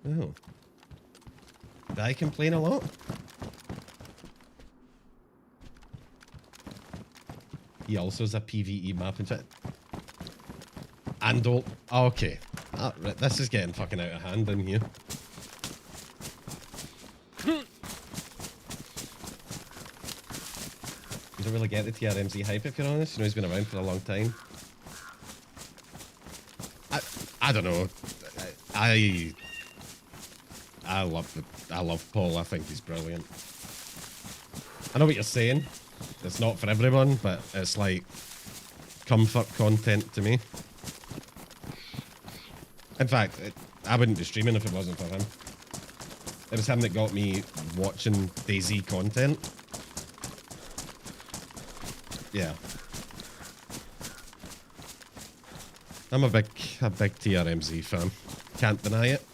Oh. Did I complain a lot? He also has a PvE map in chat. And oh, okay. Right, this is getting fucking out of hand in here. You don't really get the TRMZ hype, if you're honest. You know, he's been around for a long time. I don't know. I love Paul. I think he's brilliant. I know what you're saying. It's not for everyone, but it's like comfort content to me. In fact, I wouldn't be streaming if it wasn't for him. It was him that got me watching DayZ content. Yeah. I'm a big TRMZ fan. Can't deny it.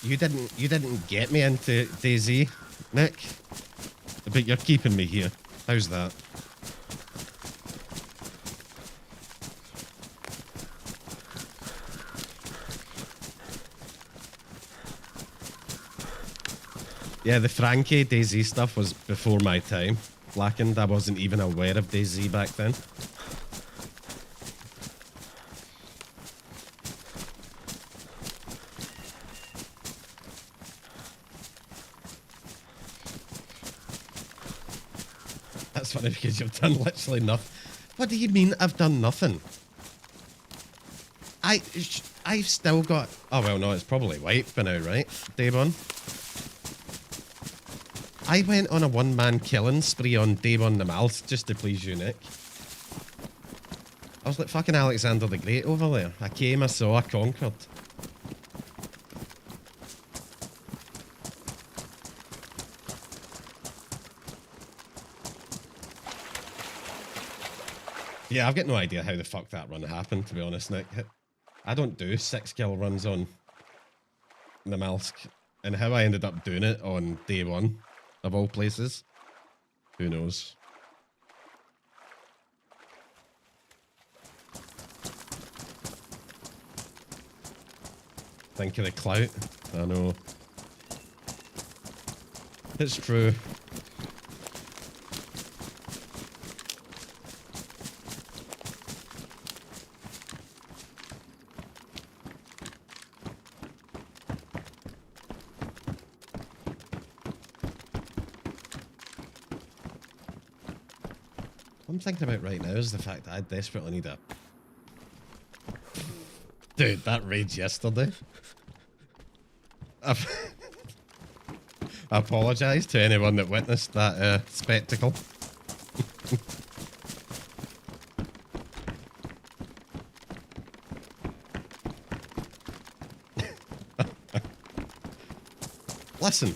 You didn't get me into DayZ, Nick. But you're keeping me here. How's that? Yeah, the Frankie DayZ stuff was before my time. Blackened, I wasn't even aware of DayZ back then. That's funny because you've done literally nothing. What do you mean I've done nothing? I've still got... Oh, well, no, it's probably wiped by now, right? Day one. I went on a one-man killing spree on Day One the Mouth just to please you, Nick. I was like fucking Alexander the Great over there. I came, I saw, I conquered. Yeah, I've got no idea how the fuck that run happened, to be honest, Nick. I don't do 6-kill runs on Namalsk. And how I ended up doing it on Day One, of all places, who knows? Think of the clout. I know. It's true. What I'm thinking about right now is the fact that I desperately need a... Dude, that rage yesterday. I apologise to anyone that witnessed that spectacle. Listen,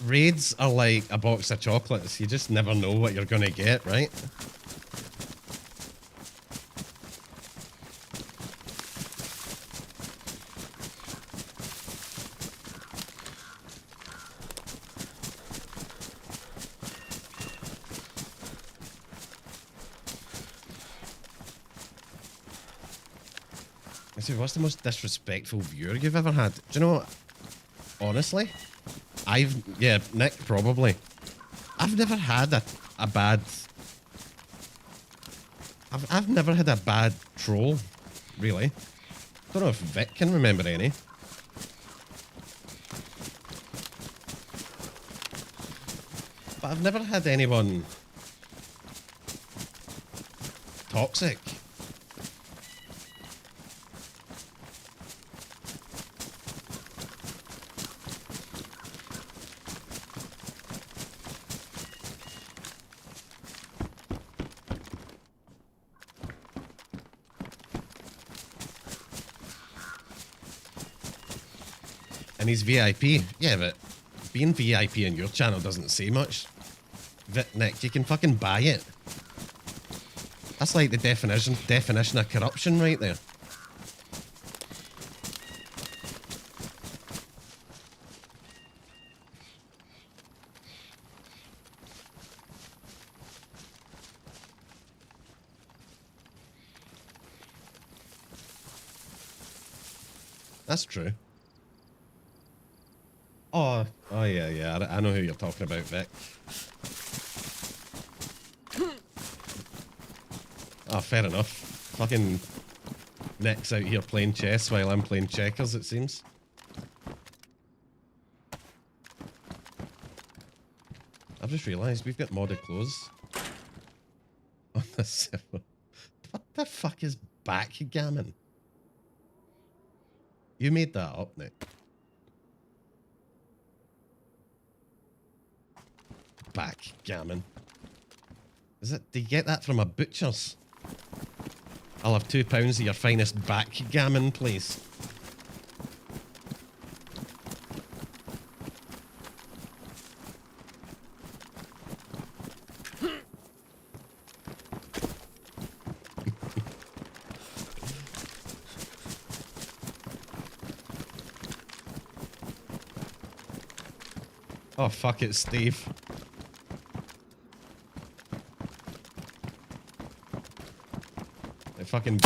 Raids are like a box of chocolates. You just never know what you're gonna get, right? I say, what's the most disrespectful viewer you've ever had? Do you know what? Honestly, yeah, Nick, probably. I've never had a bad... I've never had a bad troll, really. Don't know if Vic can remember any. But I've never had anyone toxic. And he's VIP. Yeah, but being VIP on your channel doesn't say much. Nick, you can fucking buy it. That's like the definition of corruption right there. That's true. Oh yeah. I know who you're talking about, Vic. Oh, fair enough. Fucking Nick's out here playing chess while I'm playing checkers, it seems. I've just realised we've got modded clothes on the server. What the fuck is backgammon? You made that up, Nick. Backgammon. Is it? Do you get that from a butcher's? I'll have £2 of your finest backgammon, please. Oh, fuck it, Steve. Fucking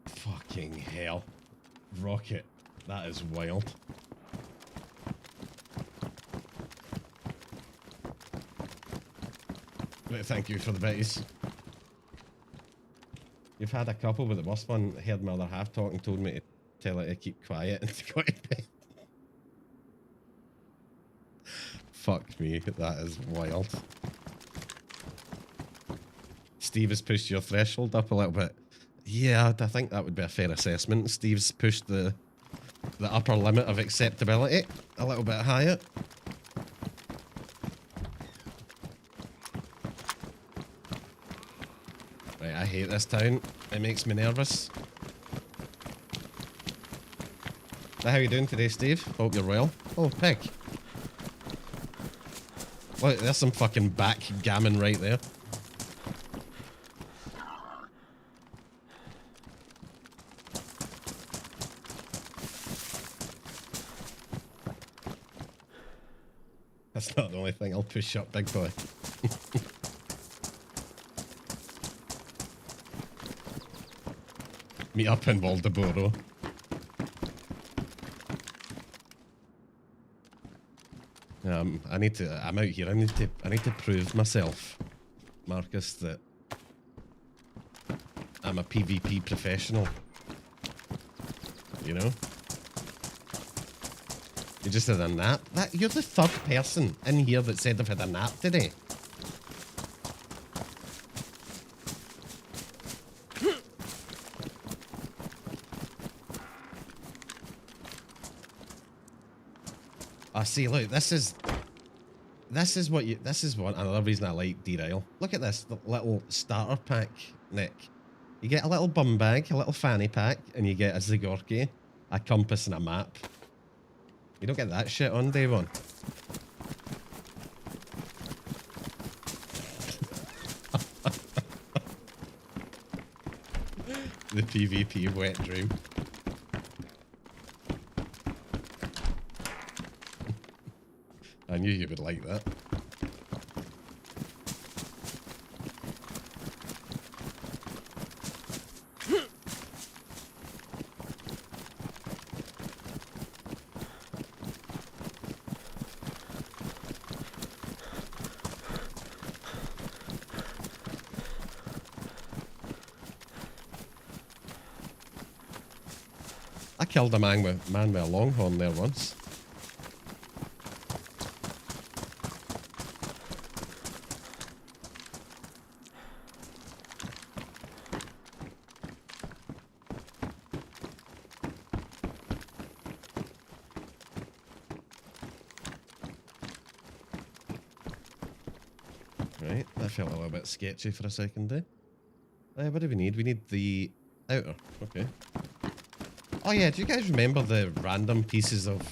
fucking hell. Rocket. That is wild. But thank you for the bitties. You've had a couple, but the worst one, heard my other half talking, told me to tell her to keep quiet and to go to bed. Fuck me, that is wild. Steve has pushed your threshold up a little bit. Yeah, I think that would be a fair assessment. Steve's pushed the upper limit of acceptability a little bit higher. Right, I hate this town. It makes me nervous. So how you doing today, Steve? Hope you're well. Oh, pig. Look, there's some fucking backgammon right there. That's not the only thing I'll push up, big boy. Meet up in Waldoboro. I'm out here, I need to prove myself, Marcus, that I'm a PvP professional. You know? You just had a nap? You're the third person in here that said they've had a nap today. See, look, this is another reason I like Derail. Look at this, the little starter pack, Nick. You get a little bum bag, a little fanny pack, and you get a Zagorki, a compass, and a map. You don't get that shit on day one. The PvP wet dream. I knew you would like that. I killed a man with a longhorn there once. Right, that felt a little bit sketchy for a second there. What do we need? We need the outer. Okay. Oh yeah, do you guys remember the random pieces of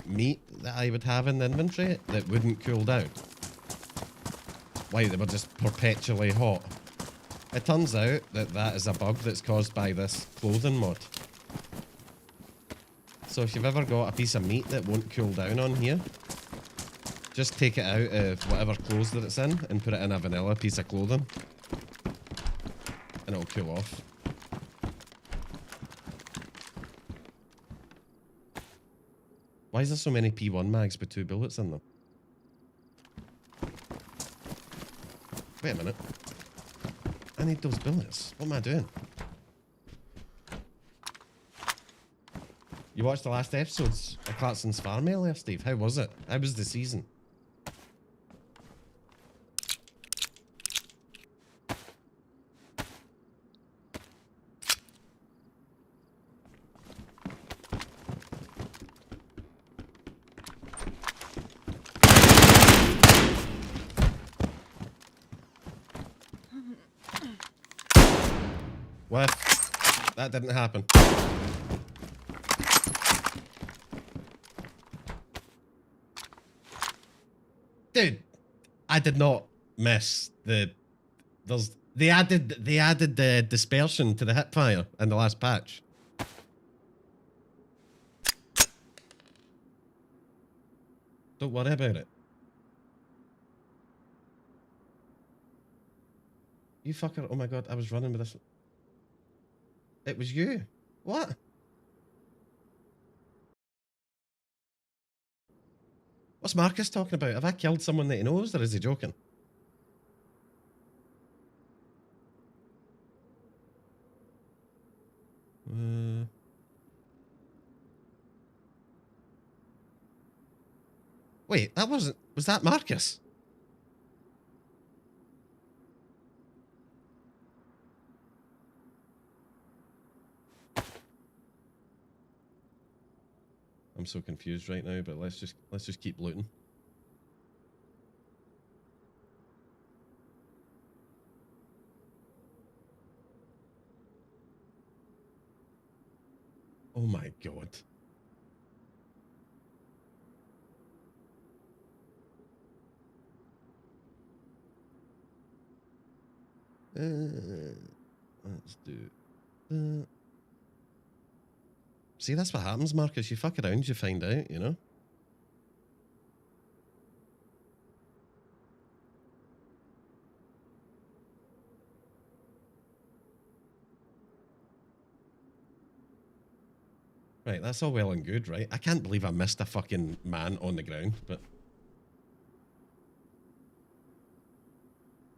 meat that I would have in the inventory that wouldn't cool down? Like they were just perpetually hot. It turns out that that is a bug that's caused by this clothing mod. So if you've ever got a piece of meat that won't cool down on here, just take it out of whatever clothes that it's in and put it in a vanilla piece of clothing. And it'll cool off. Why is there so many P1 mags with 2 bullets in them? Wait a minute. I need those bullets. What am I doing? You watched the last episodes of Clarkson's Farm earlier, Steve. How was it? How was the season? What? That didn't happen. Dude, I did not miss the... They added the dispersion to the hip fire in the last patch. Don't worry about it. You fucker. Oh my god, I was running with this. It was you. What? What's Marcus talking about? Have I killed someone that he knows, or is he joking? Wait, that wasn't... Was that Marcus? I'm so confused right now, but let's just keep looting. Oh my god. Let's do that. See, that's what happens, Marcus. You fuck around, you find out, you know? Right, that's all well and good, right? I can't believe I missed a fucking man on the ground, but...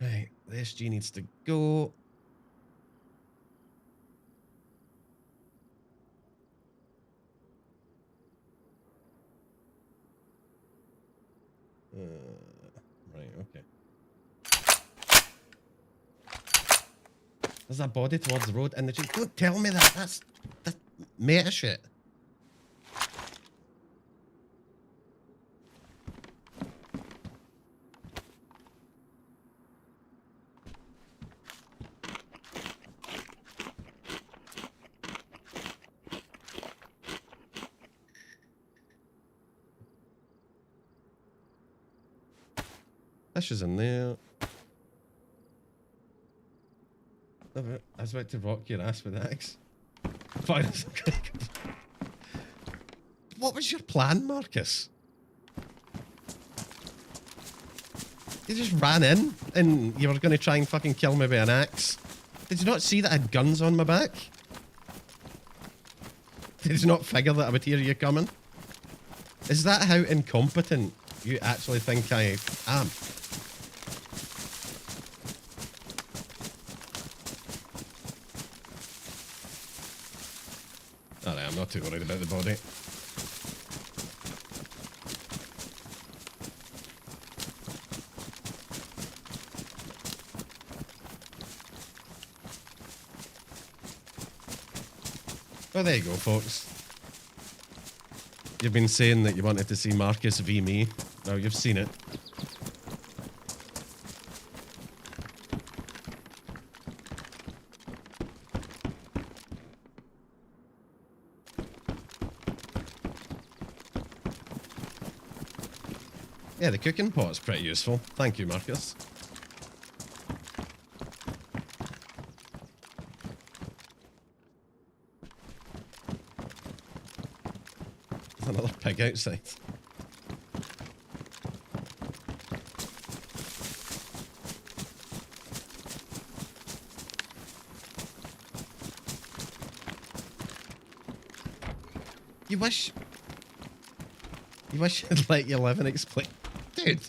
Right, the SG needs to go. Right, okay. There's a body towards the road, and don't tell me that. That's meta shit. Fish is in there. I was about to rock your ass with the axe. Fine. What was your plan, Marcus? You just ran in and you were going to try and fucking kill me with an axe. Did you not see that I had guns on my back? Did you not figure that I would hear you coming? Is that how incompetent you actually think I am? Alright, I'm not too worried about the body. Well, there you go, folks. You've been saying that you wanted to see Marcus v me. Now you've seen it. Yeah, the cooking pot's pretty useful. Thank you, Marcus. There's another pig outside. You wish you'd let you live and explain. Dude,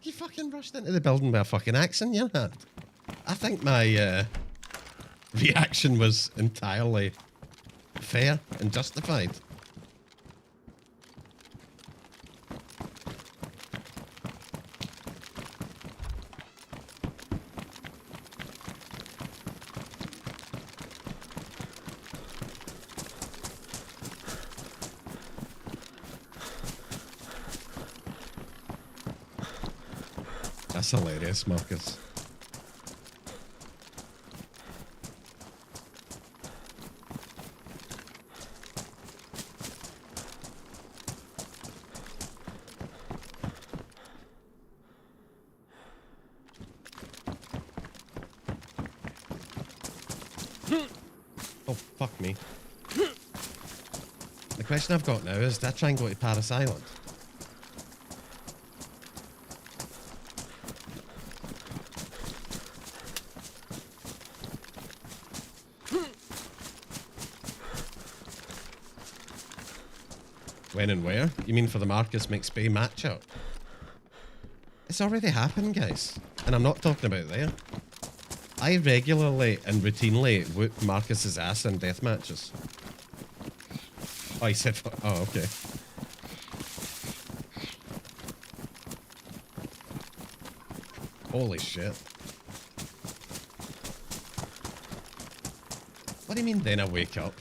you fucking rushed into the building with a fucking axe in your hand. I think my reaction was entirely fair and justified. That's hilarious, Marcus. Oh, fuck me. The question I've got now is, did I try and go to Paris Island? When and where? You mean for the Marcus McSpay matchup? It's already happened, guys. And I'm not talking about there. I regularly and routinely whoop Marcus's ass in death matches. Oh, he said... Oh, okay. Holy shit. What do you mean, then I wake up?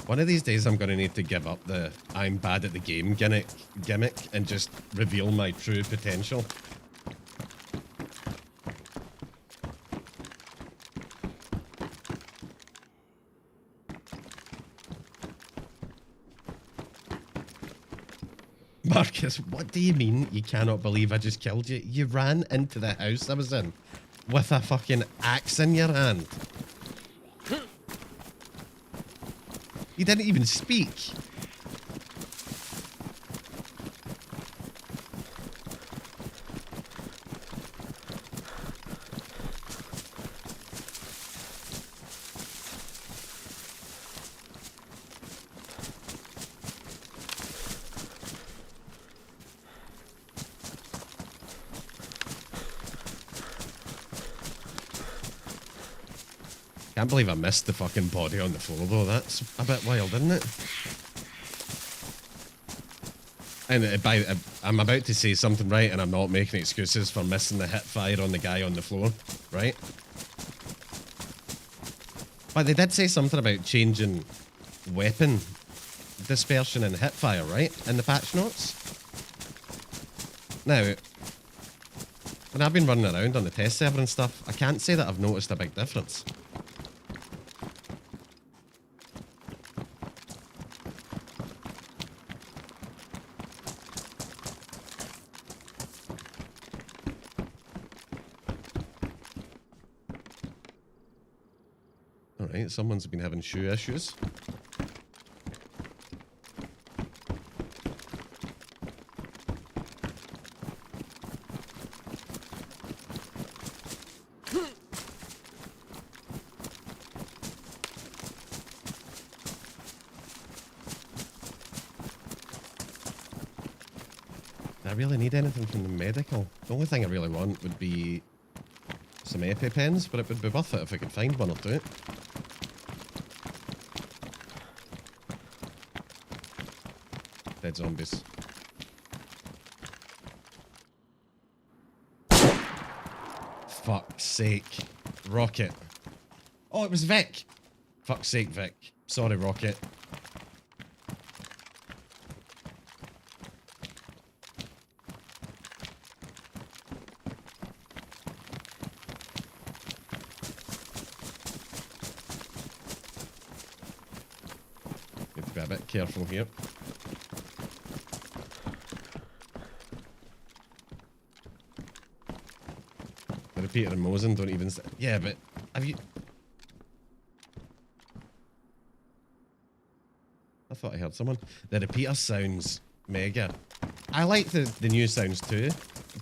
One of these days I'm going to need to give up the I'm bad at the game gimmick and just reveal my true potential. Marcus, what do you mean you cannot believe I just killed you? You ran into the house I was in with a fucking axe in your hand. You didn't even speak. Can't believe I missed the fucking body on the floor though. That's a bit wild, isn't it? And I'm about to say something right, and I'm not making excuses for missing the hip fire on the guy on the floor, right? But they did say something about changing weapon dispersion and hip fire, right? In the patch notes. Now, When I've been running around on the test server and stuff, I can't say that I've noticed a big difference. Alright, someone's been having shoe issues. Do I really need anything from the medical? The only thing I really want would be some EpiPens, but it would be worth it if I could find one or two. Dead zombies. Fuck's sake. Rocket. Oh, it was Vic. Fuck's sake, Vic. Sorry, Rocket. Need to be a bit careful here. The repeater and Mosin don't even... Yeah, but have you... I thought I heard someone. The repeater sounds mega. I like the new sounds too,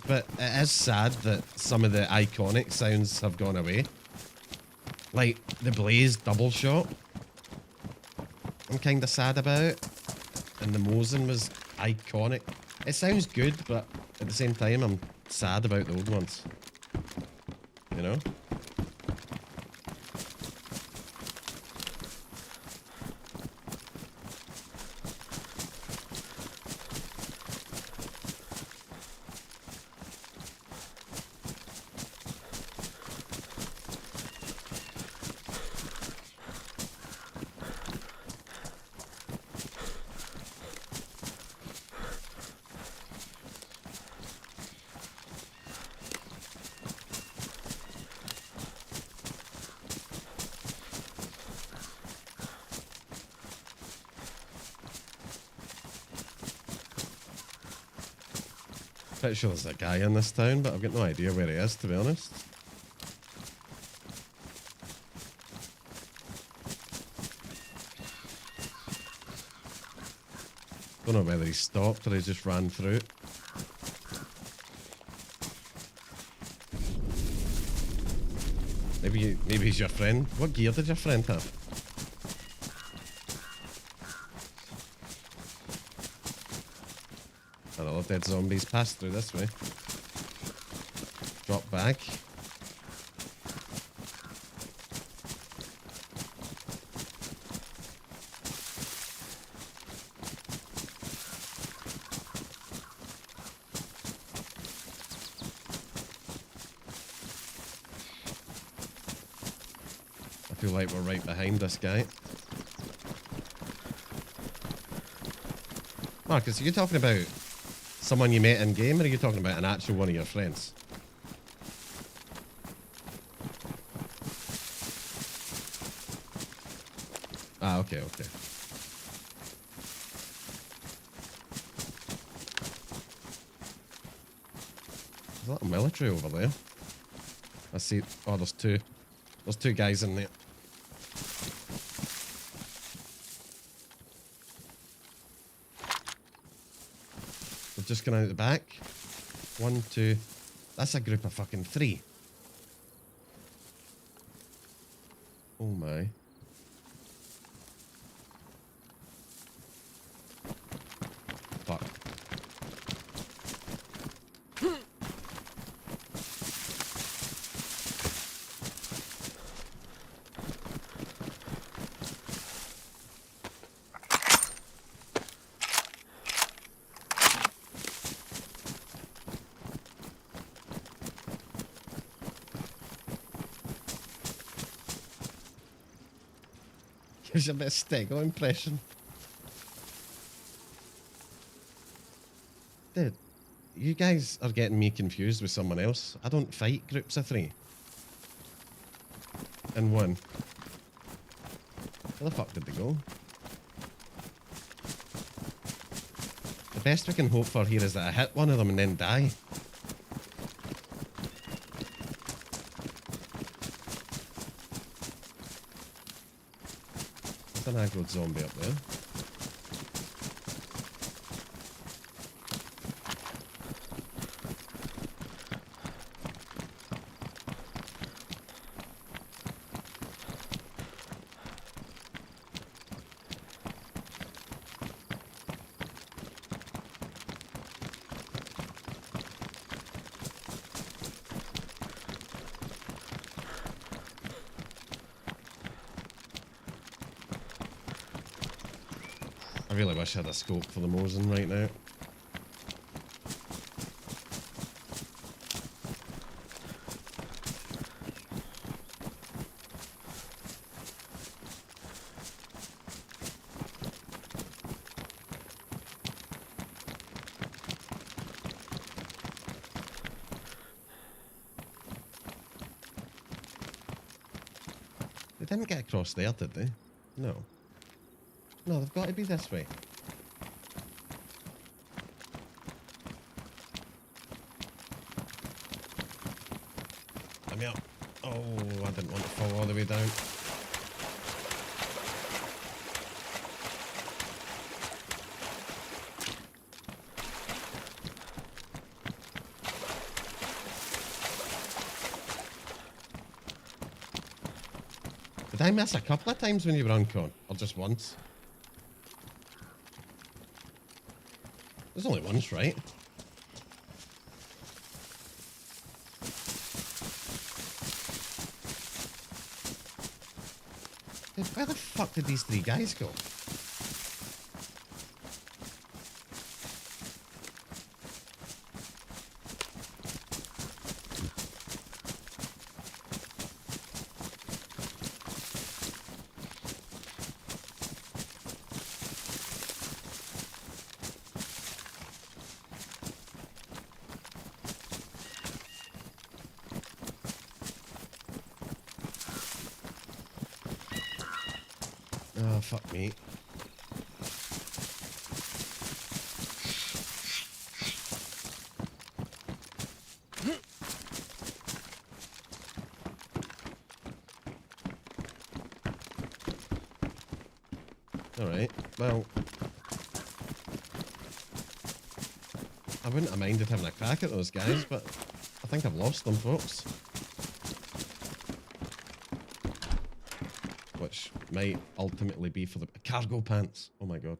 but it is sad that some of the iconic sounds have gone away. Like the Blaze double shot. I'm kind of sad about. And the Mosin was iconic. It sounds good, but at the same time, I'm sad about the old ones. You know? Pretty sure there's a guy in this town, but I've got no idea where he is, to be honest. Don't know whether he stopped or he just ran through. Maybe he's your friend. What gear did your friend have? I don't know, dead zombies pass through this way. Drop back. I feel like we're right behind this guy. Marcus, are you talking about someone you met in game, or are you talking about an actual one of your friends? Ah, okay, okay. There's a lot of military over there. I see. Oh, there's two. There's two guys in there. They've just gone out the back. 1, 2. That's a group of fucking 3. Oh my. Fuck. Gives you a bit of Stego impression. Dude, You guys are getting me confused with someone else. I don't fight groups of 3. And 1. Where the fuck did they go? The best we can hope for here is that I hit one of them and then die. There's an aggroed zombie up there. I really wish I had a scope for the Mosin right now. They didn't get across there, did they? No. No, they've got to be this way. Let me up. Oh, I didn't want to fall all the way down. Did I miss a couple of times when you were on con? Or just once? There's only once, right? Dude, where the fuck did these 3 guys go? Oh, fuck me. Alright, well... I wouldn't have minded having a crack at those guys, but I think I've lost them, folks. Which might ultimately be for the cargo pants. Oh my god.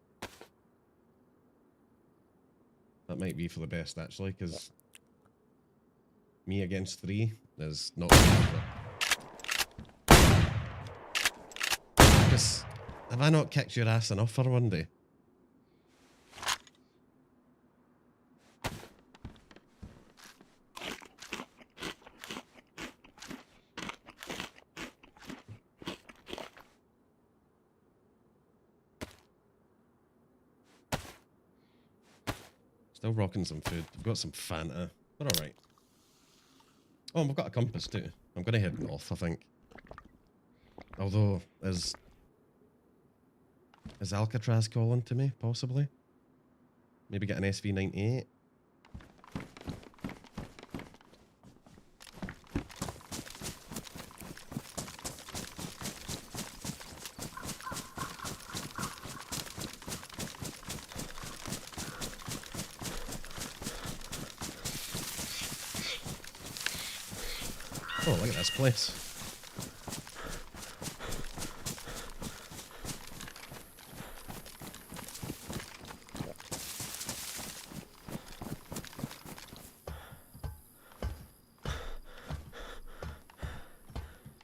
That might be for the best, actually, because me against 3 is not good. Because have I not kicked your ass enough for one day? Still rocking some food. We've got some Fanta. We're alright. Oh, and we've got a compass too. I'm going to head north, I think. Although, is Alcatraz calling to me, possibly? Maybe get an SV98? Oh, look at this place.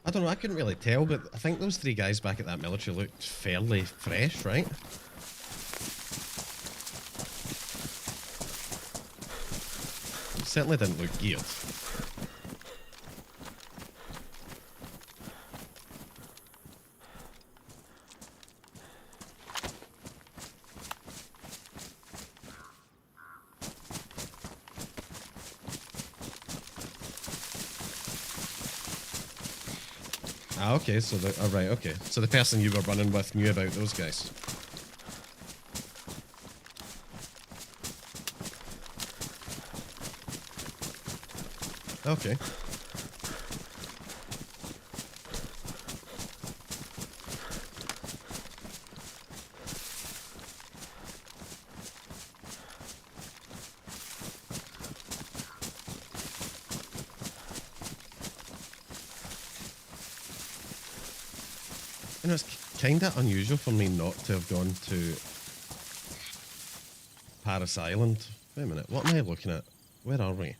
I don't know, I couldn't really tell, but I think those 3 guys back at that military looked fairly fresh, right? Certainly didn't look geared. Ah, okay, so the... Oh, right, okay. So the person you were running with knew about those guys. Okay. You know, it's kind of unusual for me not to have gone to Paris Island. Wait a minute, what am I looking at? Where are we?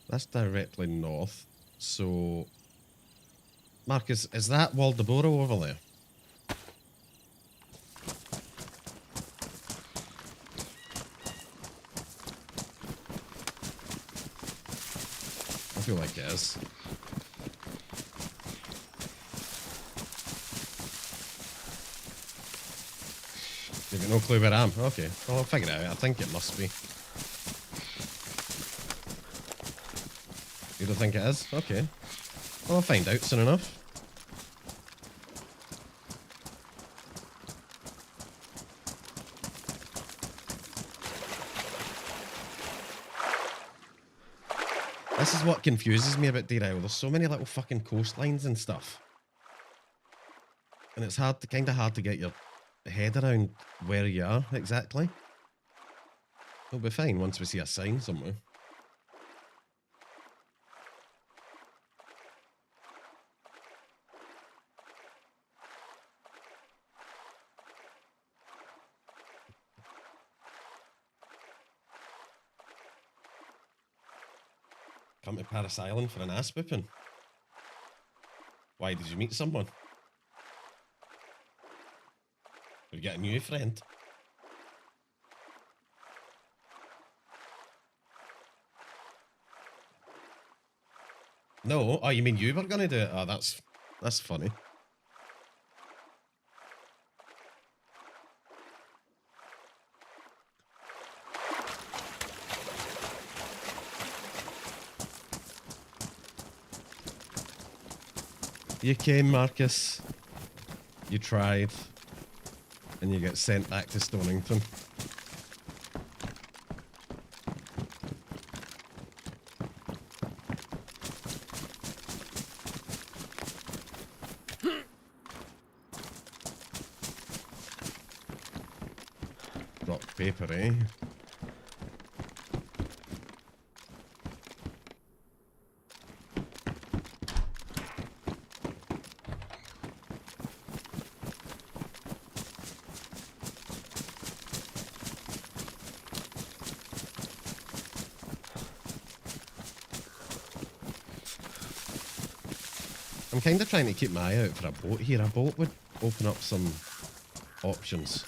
That's directly north. So, Marcus, is that Waldoboro over there? I feel like it is. You've got no clue where I am? Okay, well, I'll figure it out. I think it must be. You don't think it is? Okay. Well, I'll find out soon enough. This is what confuses me about Deer Isle. There's so many little fucking coastlines and stuff. And it's kind of hard to get your head around where you are exactly. We'll be fine once we see a sign somewhere. Come to Paris Island for an ass whipping. Why, did you meet someone? Did you get a new friend? No? Oh, you mean you were gonna do it? Oh, that's funny. You came, Marcus. You tried. And you get sent back to Stonington. Rock, paper, eh? I'm kind of trying to keep my eye out for a boat here. A boat would open up some options.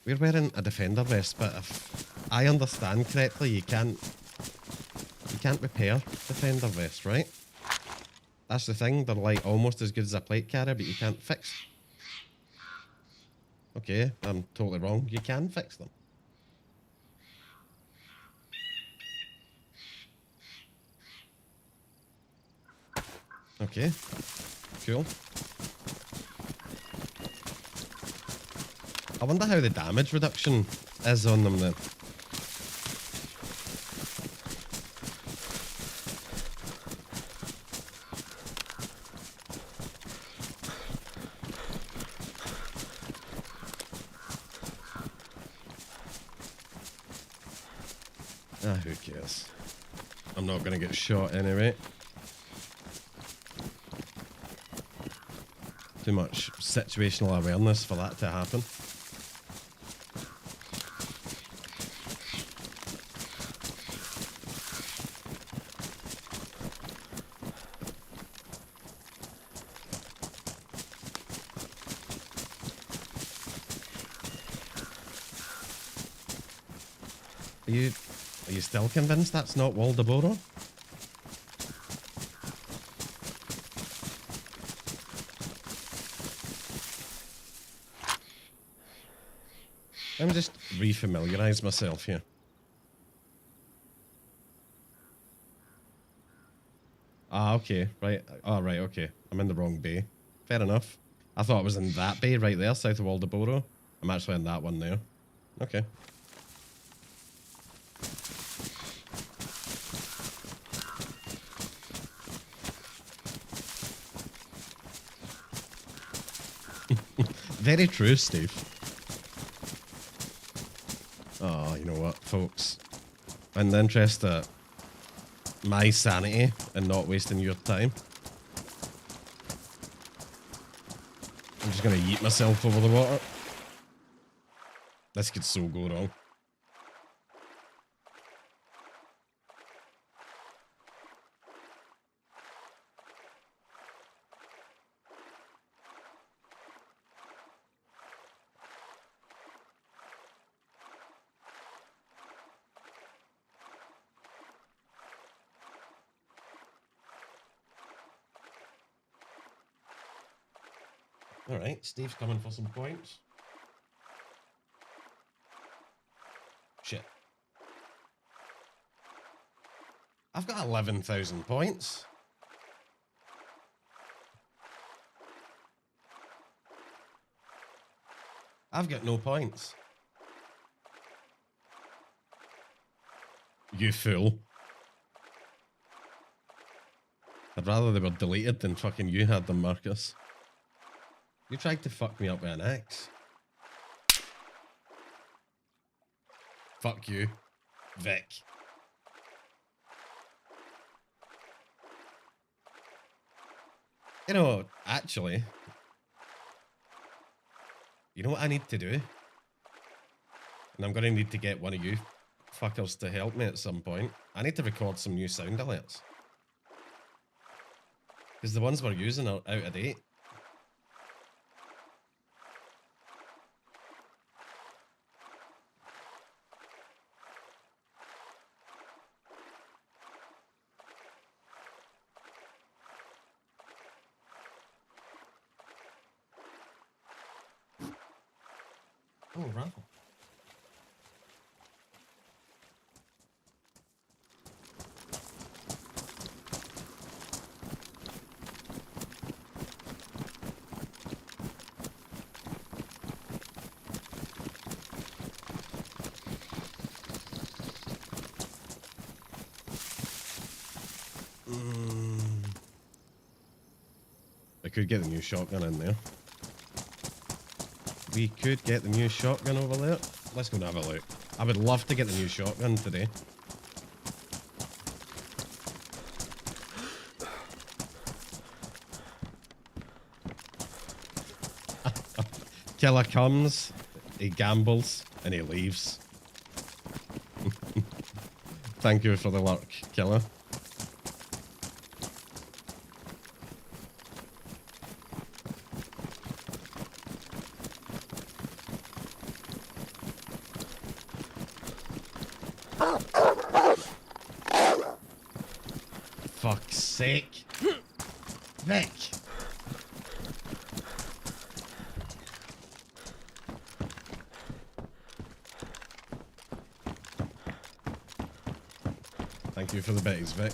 We're wearing a defender vest, but if I understand correctly, you can't repair defender vests, right? That's the thing. They're like almost as good as a plate carrier, but you can't fix. Okay, I'm totally wrong. You can fix them. Okay, cool. I wonder how the damage reduction is on them then. Ah, who cares? I'm not gonna get shot anyway. Too much situational awareness for that to happen. Are you still convinced that's not Waldoboro? Let me just refamiliarize myself here. Ah, okay, right. Oh, right, okay. I'm in the wrong bay. Fair enough. I thought I was in that bay right there, south of Waldoboro. I'm actually in that one there. Okay. Very true, Steve. Oh, you know what, folks? In the interest of my sanity and not wasting your time, I'm just gonna yeet myself over the water. This could so go wrong. Alright, Steve's coming for some points. Shit. I've got 11,000 points. I've got no points. You fool. I'd rather they were deleted than fucking you had them, Marcus. You tried to fuck me up with an axe. Fuck you, Vic. You know, actually, you know what I need to do? And I'm going to need to get one of you fuckers to help me at some point. I need to record some new sound alerts. Because the ones we're using are out of date. Oh, raffle. I could get the new shotgun in there. We could get the new shotgun over there. Let's go and have a look. I would love to get the new shotgun today. Killer comes, he gambles, and he leaves. Thank you for the lurk, Killer. Fuck's sake. Vic. Thank you for the bits, Vic.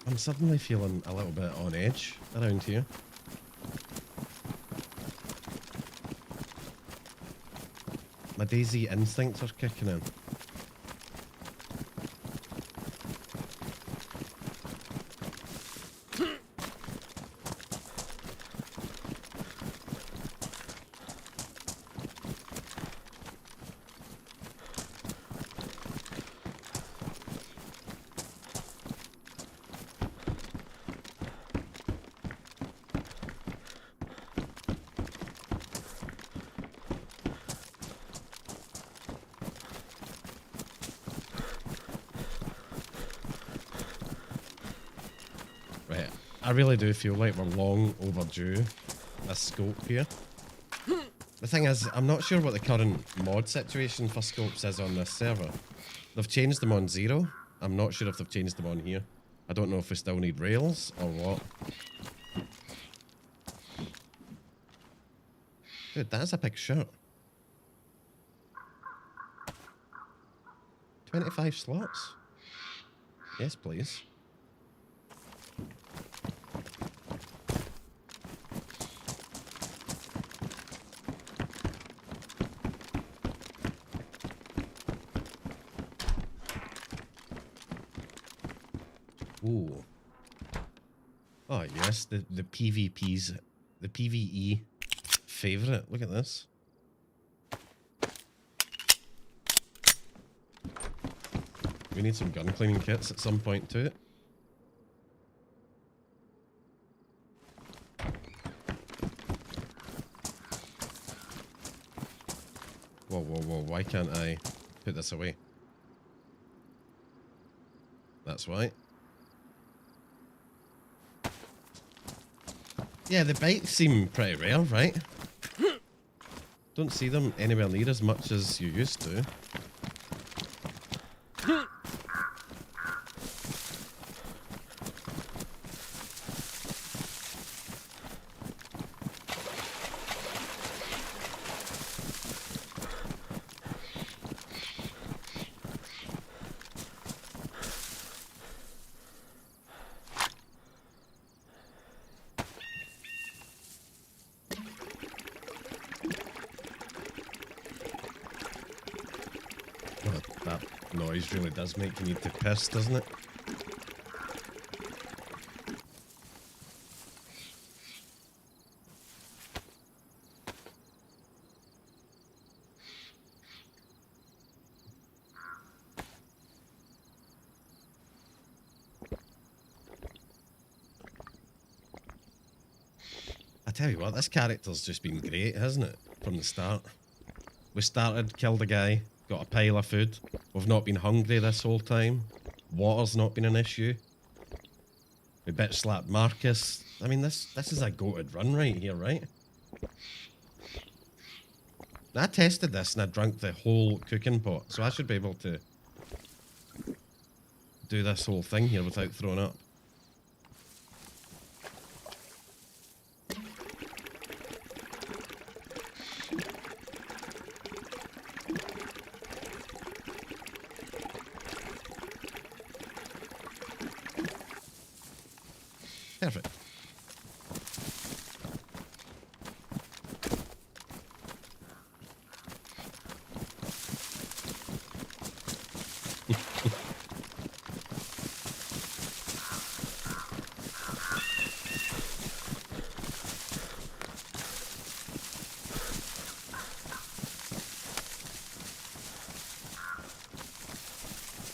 I'm suddenly feeling a little bit on edge around here. My Daisy instincts are kicking in. I really do feel like we're long overdue a scope here. The thing is, I'm not sure what the current mod situation for scopes is on this server. They've changed them on Zero. I'm not sure if they've changed them on here. I don't know if we still need rails or what. Dude, that's a big shirt. 25 slots? Yes, please. Ooh. Oh yes, the PvP's, the PvE favorite. Look at this. We need some gun cleaning kits at some point too. Whoa, whoa, whoa, why can't I put this away? That's why. Yeah, the bites seem pretty rare, right? Don't see them anywhere near as much as you used to. That noise really does make you need to piss, doesn't it? I tell you what, this character's just been great, hasn't it? From the start. We started, killed a guy, got a pile of food. We've not been hungry this whole time. Water's not been an issue. We bitch slapped Marcus. I mean, this is a goated run right here, right? I tested this and I drank the whole cooking pot, so I should be able to do this whole thing here without throwing up. Perfect.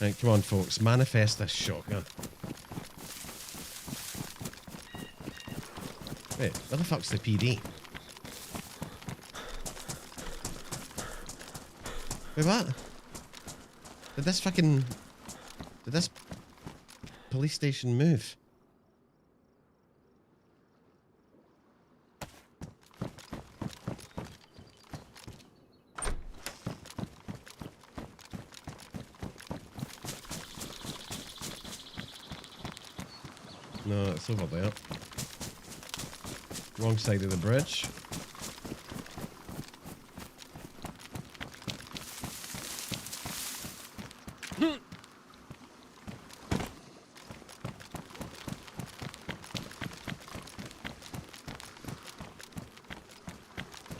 Right, come on, folks. Manifest this shotgun. Wait, where the fuck's the PD? Wait, what? Did this police station move? No, it's over there. Wrong side of the bridge.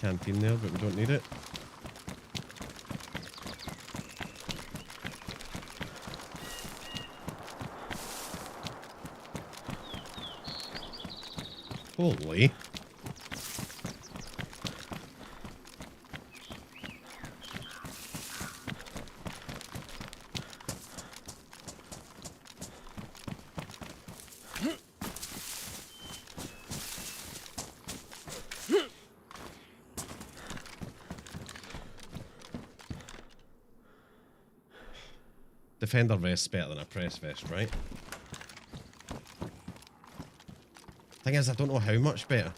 Canteen there, but we don't need it. Holy. Defender vest's better than a press vest, right? Thing is, I don't know how much better.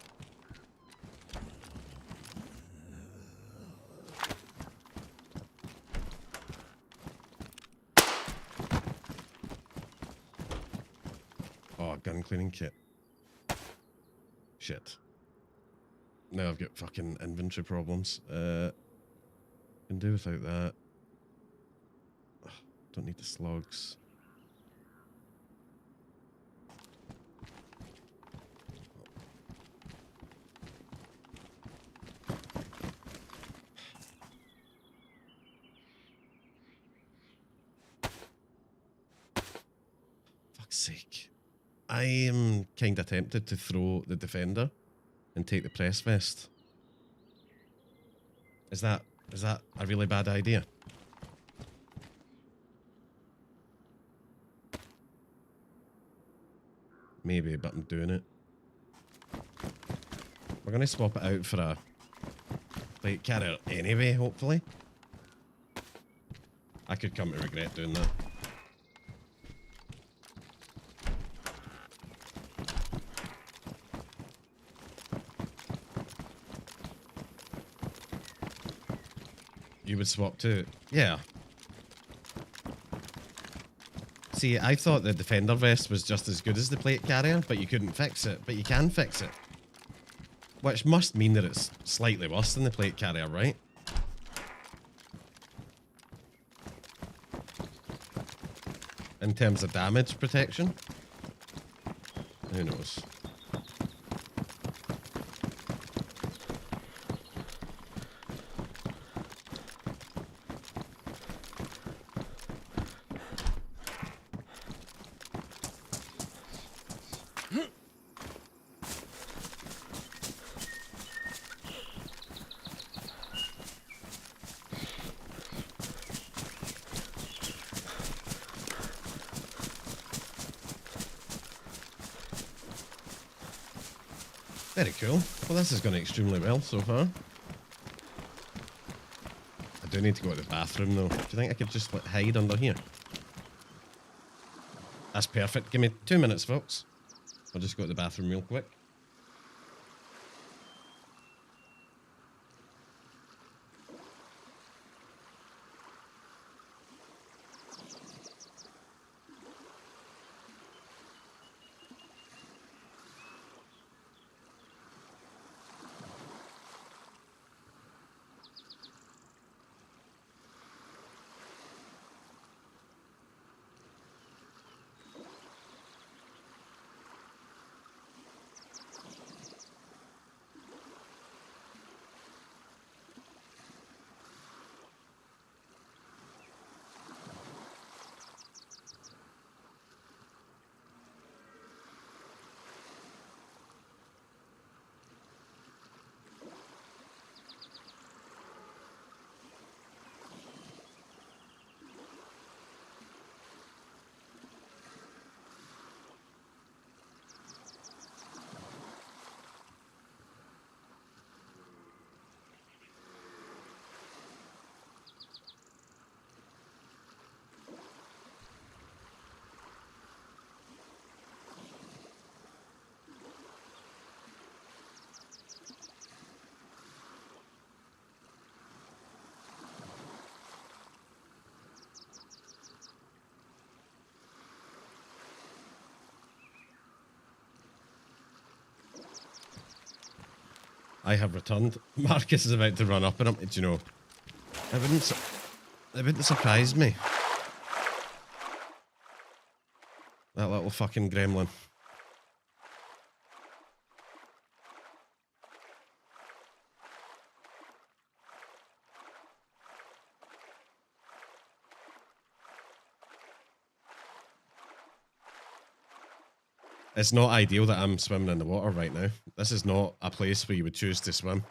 Oh, gun cleaning kit. Shit. Now I've got fucking inventory problems. Can do without that. Ugh, don't need the slugs. Fuck's sake. I am kind of tempted to throw the defender and take the press vest. Is that a really bad idea? Maybe, but I'm doing it. We're going to swap it out for a plate carrier anyway, hopefully. I could come to regret doing that. You would swap too? Yeah. See, I thought the defender vest was just as good as the plate carrier, but you couldn't fix it. But you can fix it. Which must mean that it's slightly worse than the plate carrier, right? In terms of damage protection? Who knows? Very cool. Well, this is going extremely well so far. I do need to go to the bathroom though. Do you think I could just like, hide under here? That's perfect. Give me 2 minutes, folks. I'll just go to the bathroom real quick. I have returned. Marcus is about to run up on him. Do you know? It wouldn't surprise me. That little fucking gremlin. It's not ideal that I'm swimming in the water right now. This is not a place where you would choose to swim.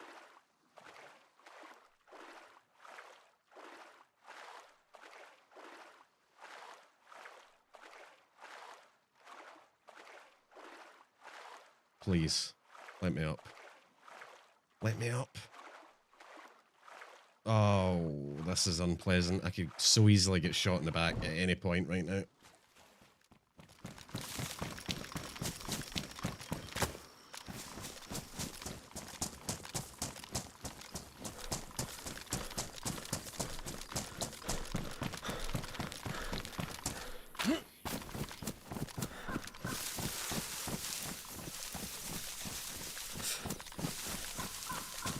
Please, let me up. Let me up. Oh, this is unpleasant. I could so easily get shot in the back at any point right now.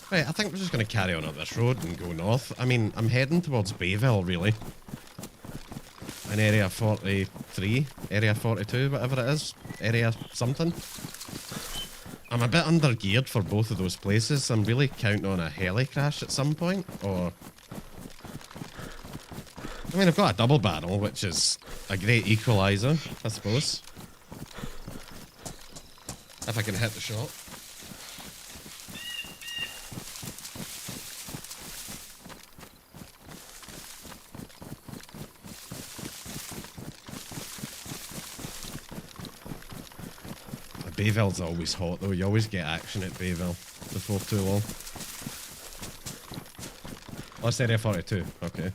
Right, I think we're just going to carry on up this road and go north. I mean, I'm heading towards Bayville, really. In Area 43, Area 42, whatever it is. Area something. I'm a bit under-geared for both of those places. I'm really counting on a heli crash at some point, or... I mean, I've got a double barrel, which is a great equaliser, I suppose. If I can hit the shot. Bayville's always hot though, you always get action at Bayville before too long. Oh, it's Area 42, okay.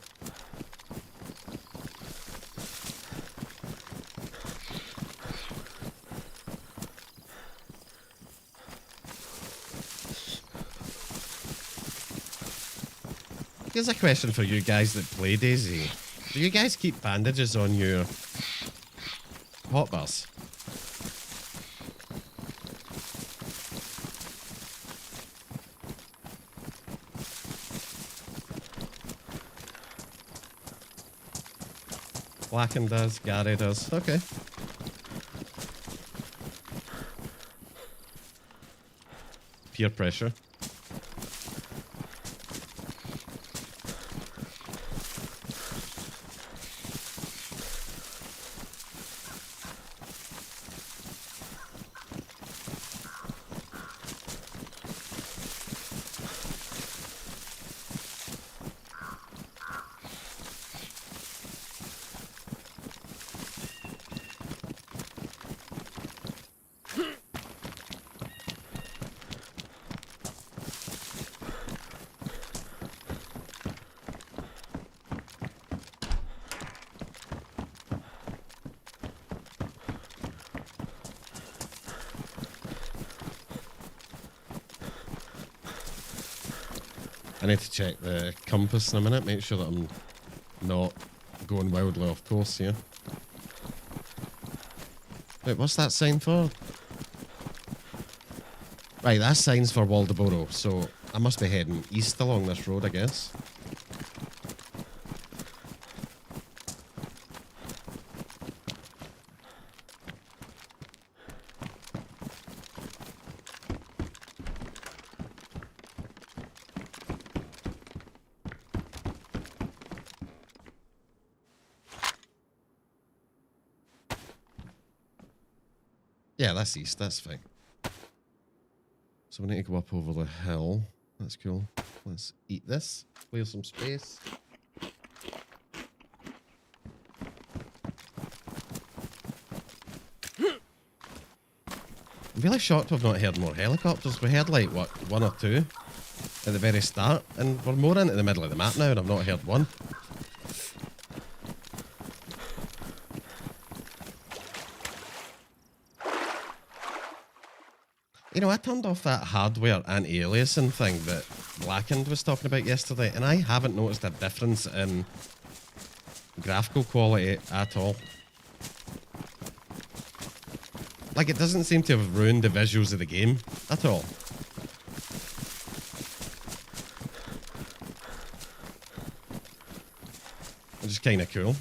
Here's a question for you guys that play DayZ. Do you guys keep bandages on your hotbars? Blacken does, Gary does. Okay. Peer pressure. I need to check the compass in a minute, make sure that I'm not going wildly off course here. Wait, what's that sign for? Right, that sign's for Waldoboro, so I must be heading east along this road, I guess. Yeah, that's east, that's fine. So we need to go up over the hill. That's cool. Let's eat this. Clear some space. I'm really shocked we've not heard more helicopters. We heard like, what, one or two at the very start, and we're more into the middle of the map now and I've not heard one. You know, I turned off that hardware anti-aliasing thing that Blackened was talking about yesterday, and I haven't noticed a difference in graphical quality at all. Like, it doesn't seem to have ruined the visuals of the game at all. Which is kind of cool.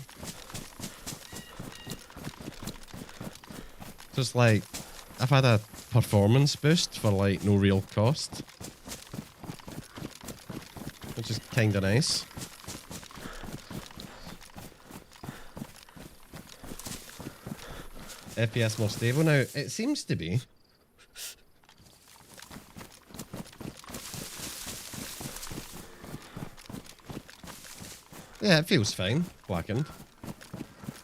Just like, I've had a performance boost for like no real cost, which is kind of nice. FPS more stable now. It seems to be. Yeah, it feels fine. Blackened.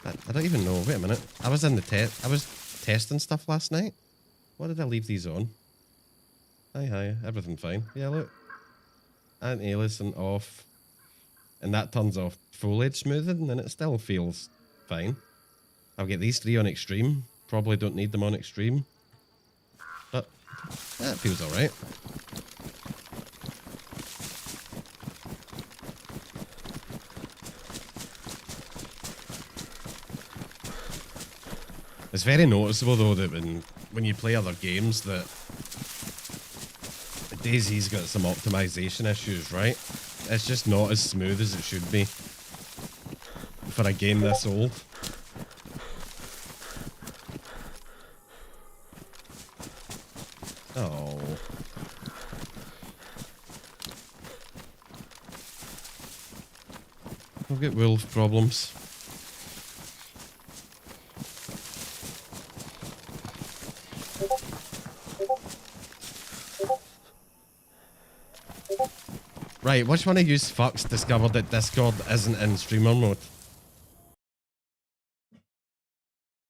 I don't even know. Wait a minute. I was in the test. I was testing stuff last night. Why did I leave these on? Hi, everything fine. Yeah, look. Anti-aliasing off. And that turns off foliage smoothing, and it still feels fine. I'll get these three on extreme. Probably don't need them on extreme. But, yeah, it feels alright. It's very noticeable though that when you play other games that DayZ's got some optimization issues, right? It's just not as smooth as it should be for a game this old. Oh. We'll get wolf problems. Right, which one of you fucks discovered that Discord isn't in streamer mode?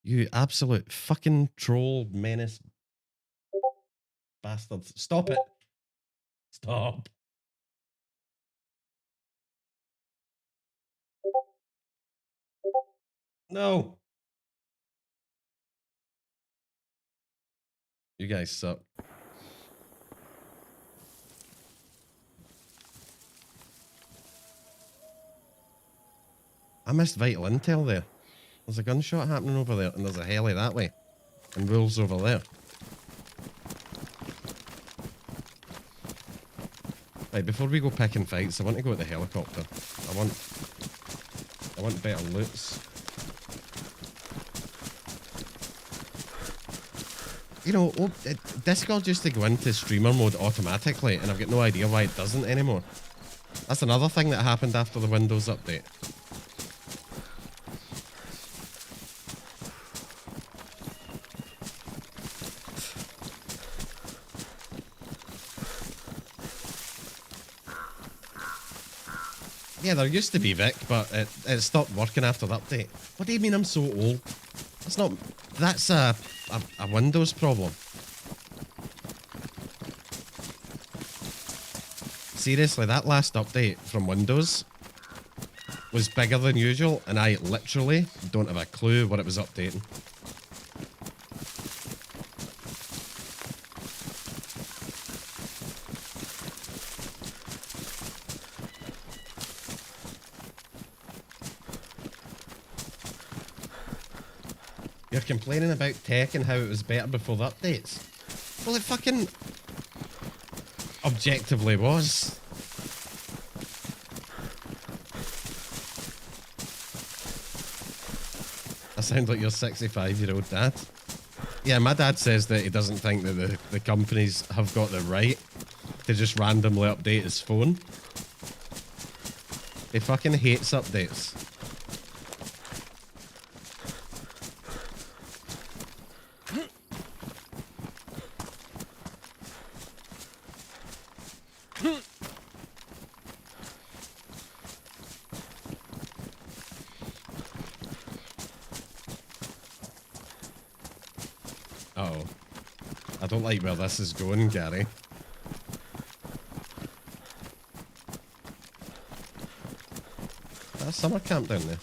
You absolute fucking troll menace bastard. Stop it. Stop. No. You guys suck. I missed vital intel there. There's a gunshot happening over there, and there's a heli that way. And wolves over there. Right, before we go picking fights, I want to go at the helicopter. I want better loots. You know, Discord used to go into streamer mode automatically, and I've got no idea why it doesn't anymore. That's another thing that happened after the Windows update. Yeah, there used to be Vic, but it stopped working after the update. What do you mean I'm so old? That's a Windows problem. Seriously, that last update from Windows was bigger than usual, and I literally don't have a clue what it was updating. You're complaining about tech and how it was better before the updates. Well, it fucking objectively was. I sound like your 65-year-old dad. Yeah, my dad says that he doesn't think that the companies have got the right to just randomly update his phone. He fucking hates updates. Uh-oh. I don't like where this is going, Gary. That's summer camp down there.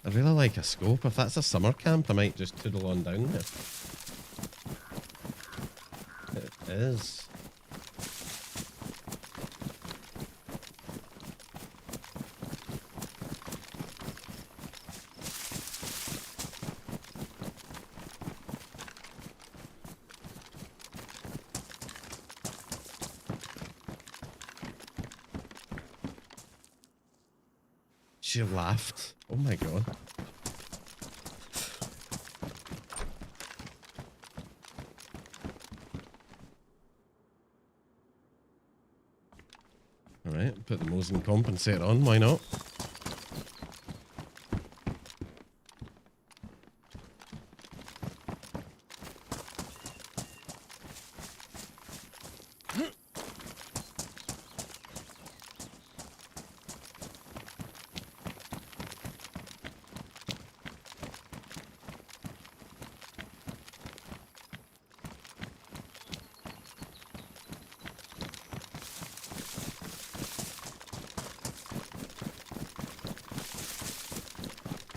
I really like a scope. If that's a summer camp, I might just toodle on down there. It is. She laughed. Oh my god. Alright, put the Mosin compensator on, why not?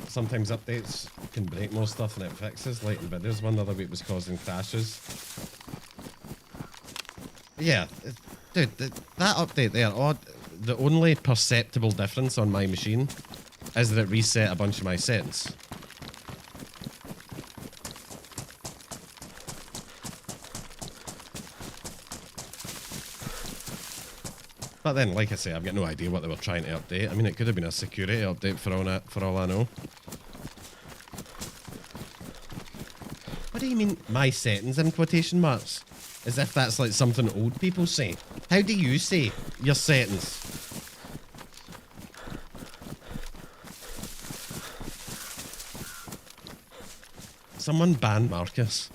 Sometimes updates can break more stuff than it fixes, like Nvidia's one the other week was causing crashes. Yeah, dude, that update there, the only perceptible difference on my machine is that it reset a bunch of my settings. But then, like I say, I've got no idea what they were trying to update. I mean, it could have been a security update for all I know. What do you mean, my settings in quotation marks? As if that's like something old people say. How do you say your settings? Someone ban Marcus.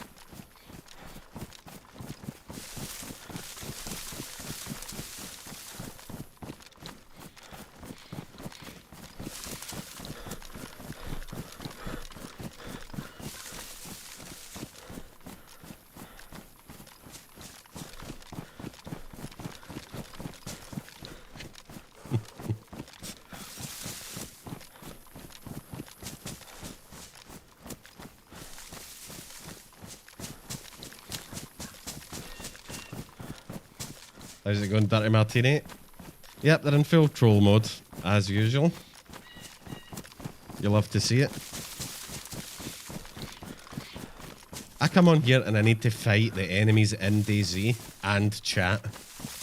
How's it going, Dirty Martini? Yep, they're in full troll mode, as usual. You love to see it. I come on here and I need to fight the enemies in DayZ and chat.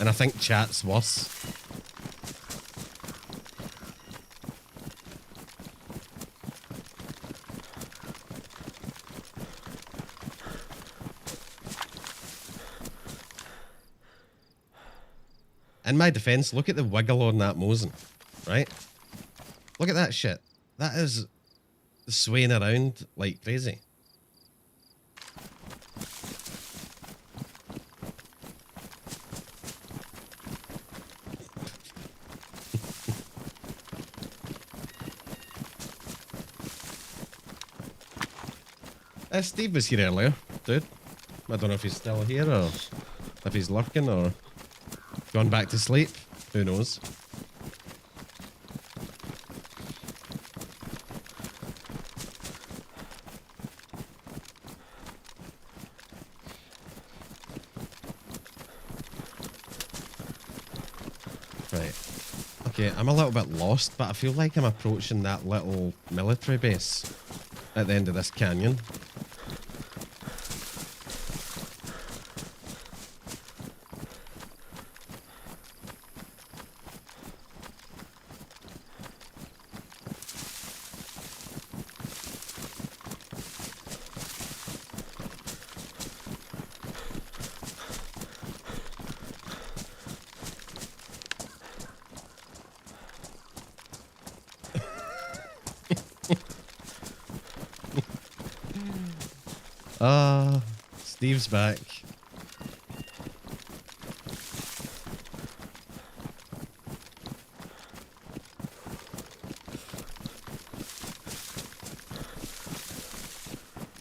And I think chat's worse. In my defense, look at the wiggle on that Mosin, right? Look at that shit. That is swaying around like crazy. Steve was here earlier, dude. I don't know if he's still here or if he's lurking or gone back to sleep. Who knows? Right. Okay, I'm a little bit lost, but I feel like I'm approaching that little military base at the end of this canyon. Steve's back.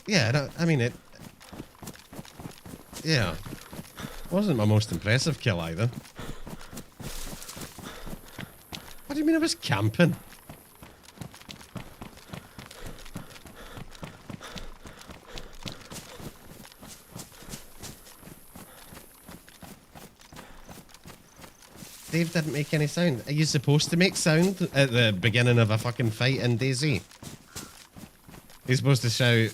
Yeah, I mean it. Yeah, wasn't my most impressive kill either. What do you mean I was camping? Dave didn't make any sound. Are you supposed to make sound at the beginning of a fucking fight in DayZ? You're supposed to shout,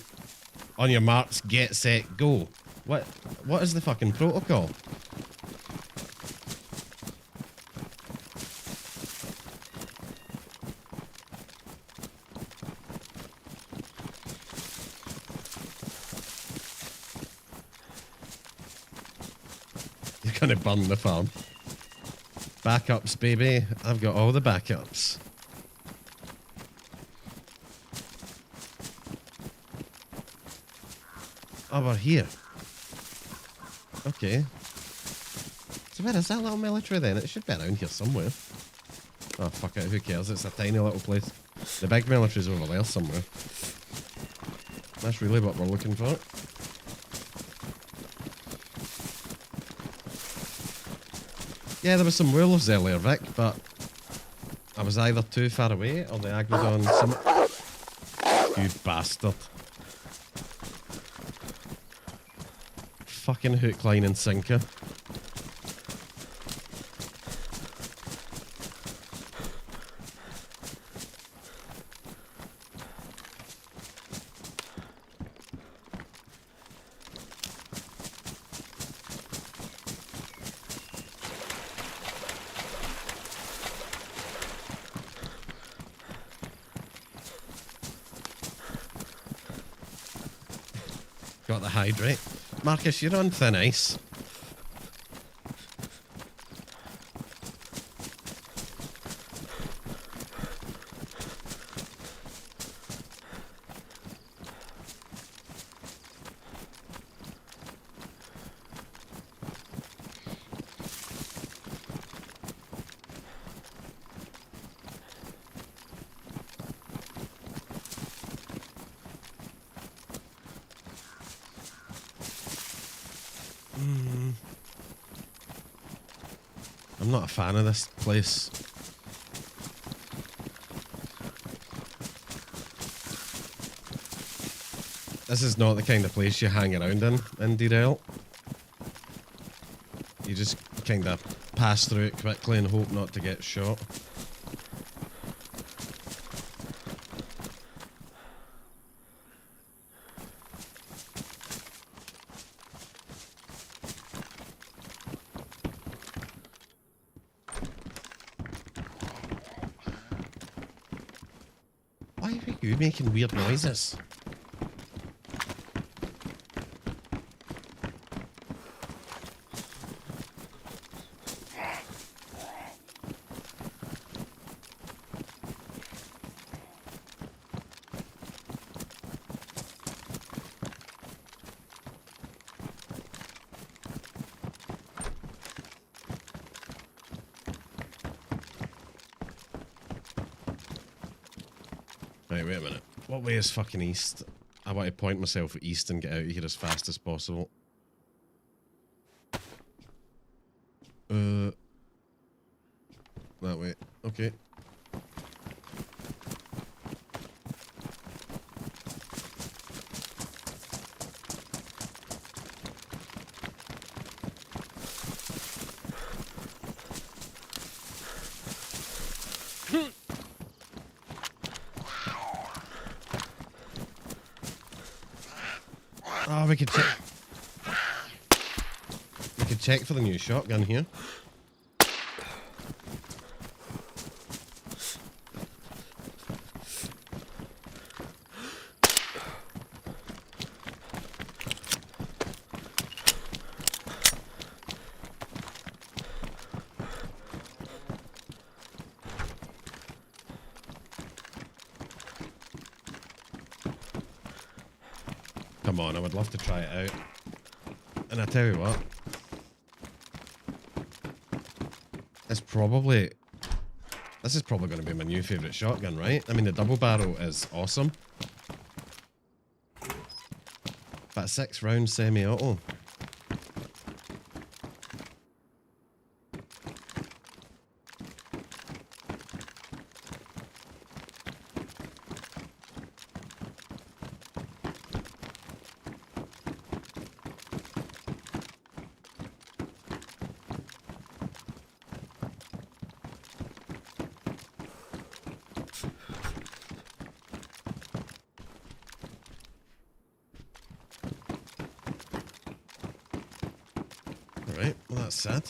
on your marks, get set, go. What is the fucking protocol? You're gonna burn the farm. Backups, baby. I've got all the backups. Oh, we're here. Okay. So where is that little military then? It should be around here somewhere. Oh, fuck it. Who cares? It's a tiny little place. The big military's over there somewhere. That's really what we're looking for. Yeah, there was some wolves earlier, Vic, but I was either too far away or they aggroed on some... You bastard. Fucking hook, line and sinker. Got the hydrate. Marcus, you're on thin ice. I'm not a fan of this place. This is not the kind of place you hang around in Derail. You just kind of pass through it quickly and hope not to get shot. Why are you making weird noises? Right, wait a minute. What way is fucking east? I want to point myself east and get out of here as fast as possible. That way. Okay. Oh, we could check. We could check for the new shotgun here. Come on, I would love to try it out. And I tell you what, this is probably going to be my new favourite shotgun, right? I mean, the double barrel is awesome. But 6-round semi-auto. Alright, well that's sad.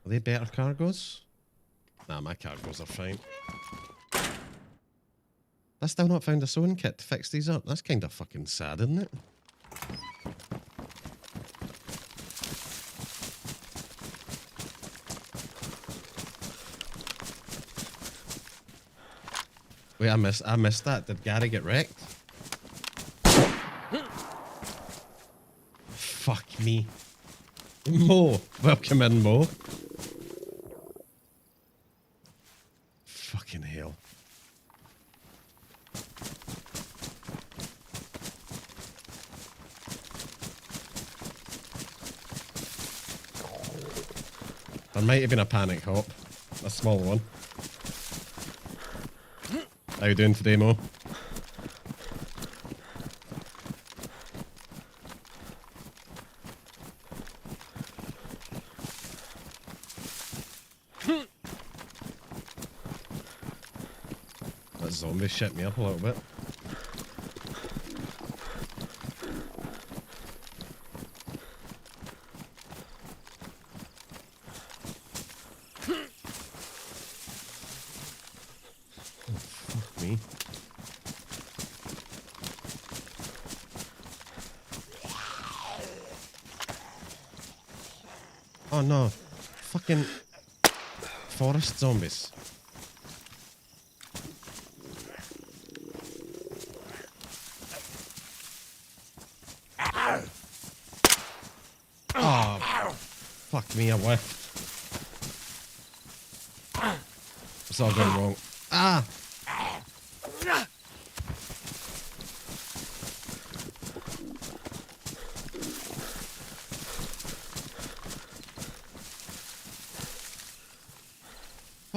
Are they better cargoes? Nah, my cargoes are fine. I still not found a sewing kit to fix these up. That's kind of fucking sad, isn't it? Wait, I missed that. Did Gary get wrecked? Fuck me. Mo. Welcome in, Mo. Fucking hell. There might have been a panic hop. A small one. How you doing today, Mo? zombie shit me up a little bit. Oh, fuck me. Oh no. Fucking forest zombies. Oh, fuck me, I whiffed. It's all going wrong. Ah!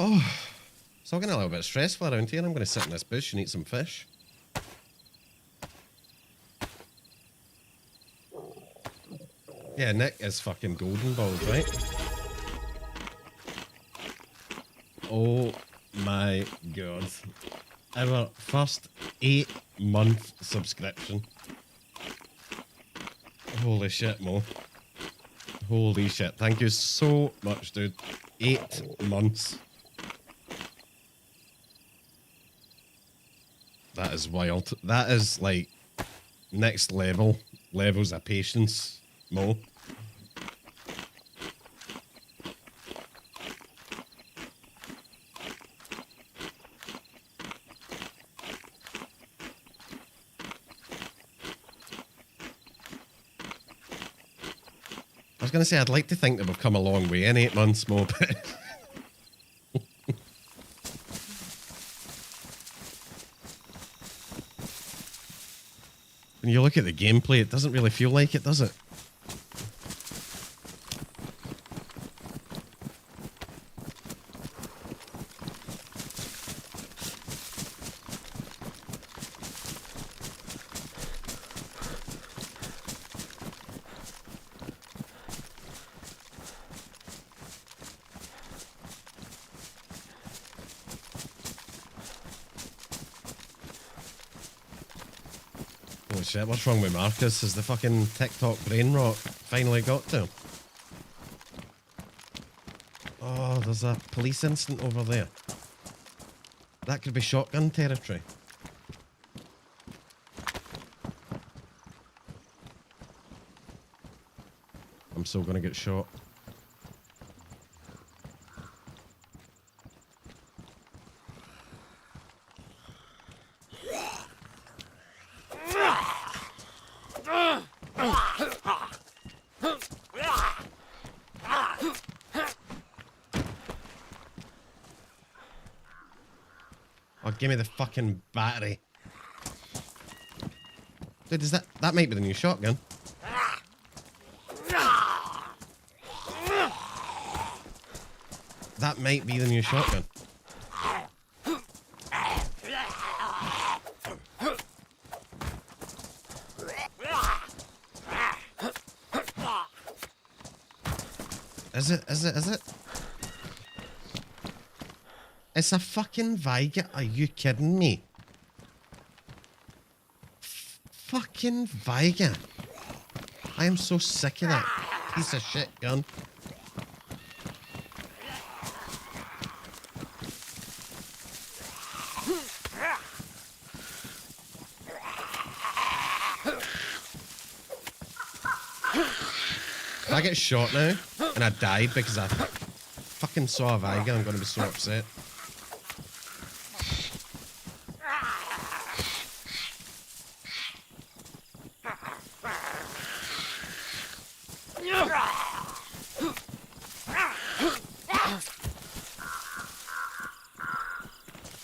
Oh, it's all getting a little bit stressful around here. I'm going to sit in this bush and eat some fish. Yeah, Nick is fucking golden bald, right? Oh my god. Our first 8-month subscription. Holy shit, Mo. Holy shit. Thank you so much, dude. 8 months. That is wild. That is like next levels of patience, Mo. I was going to say, I'd like to think that we've come a long way in 8 months, Mo, but... When you look at the gameplay, it doesn't really feel like it, does it? Holy shit, what's wrong with Marcus? Has the fucking TikTok brain rot finally got to him? Oh, there's a police incident over there. That could be shotgun territory. I'm so gonna get shot. Oh, give me the fucking battery. Dude, is that might be the new shotgun. That might be the new shotgun. Is it? Is it? Is it? It's a fucking Viga. Are you kidding me? Fucking Viga. I am so sick of that piece of shit gun. If I get shot now and I died because I fucking saw a Viga, I'm going to be so upset.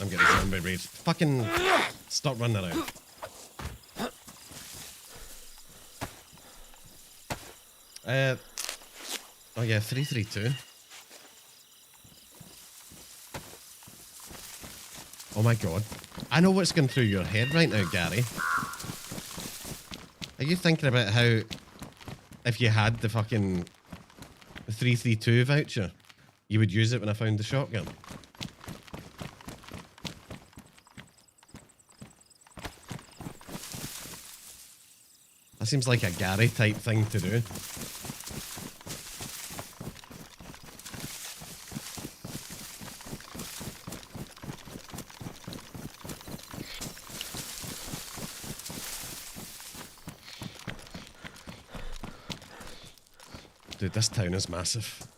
I'm getting zombie rage. Fucking stop running around. Oh yeah, 332. Oh my god. I know what's going through your head right now, Gary. Are you thinking about how if you had the fucking 332 voucher, you would use it when I found the shotgun? That seems like a Gary type thing to do. Dude, this town is massive.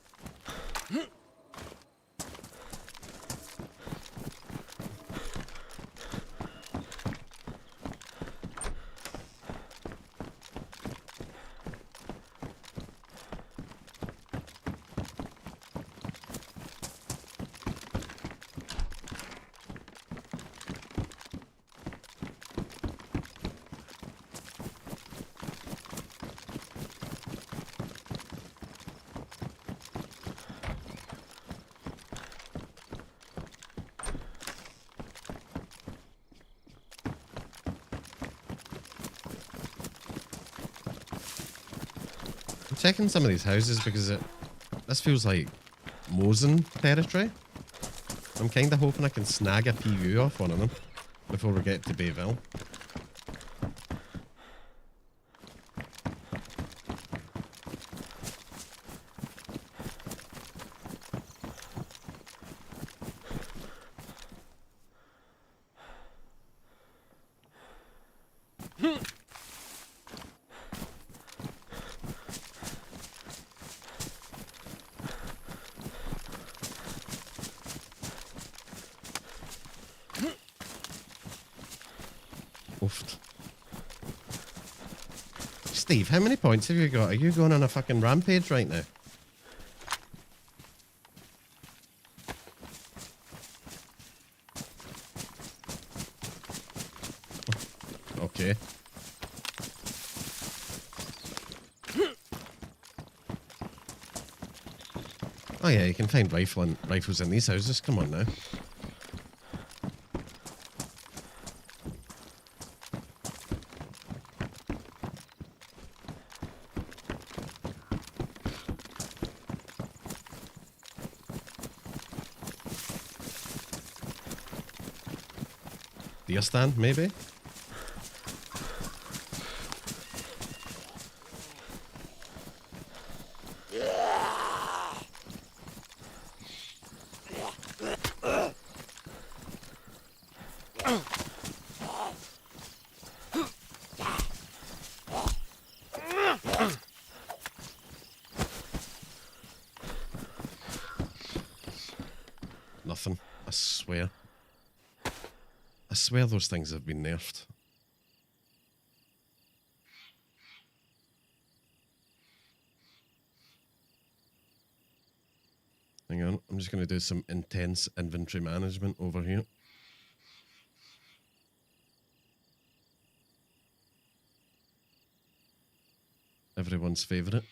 I'm checking some of these houses because this feels like Mosin territory. I'm kind of hoping I can snag a PU off one of them before we get to Bayville. Oofed. Steve, how many points have you got? Are you going on a fucking rampage right now? Okay. Oh yeah, you can find rifles in these houses. Come on now. Deer stand, maybe? Nothing, I swear. I swear those things have been nerfed. Hang on, I'm just going to do some intense inventory management over here. Everyone's favourite.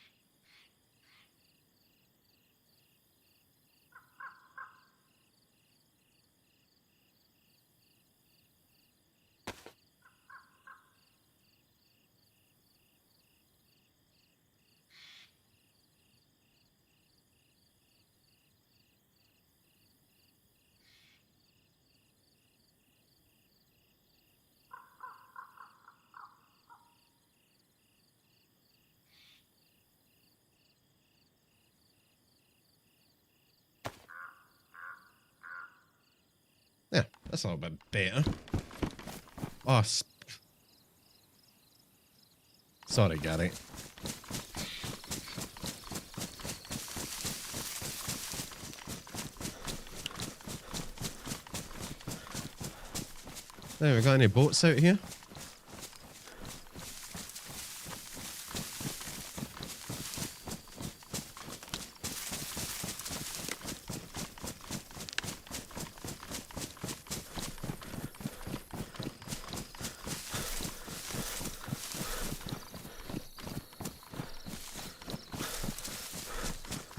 Yeah, that's a little bit better. Oh, sorry, Gary. There, we got any boats out here?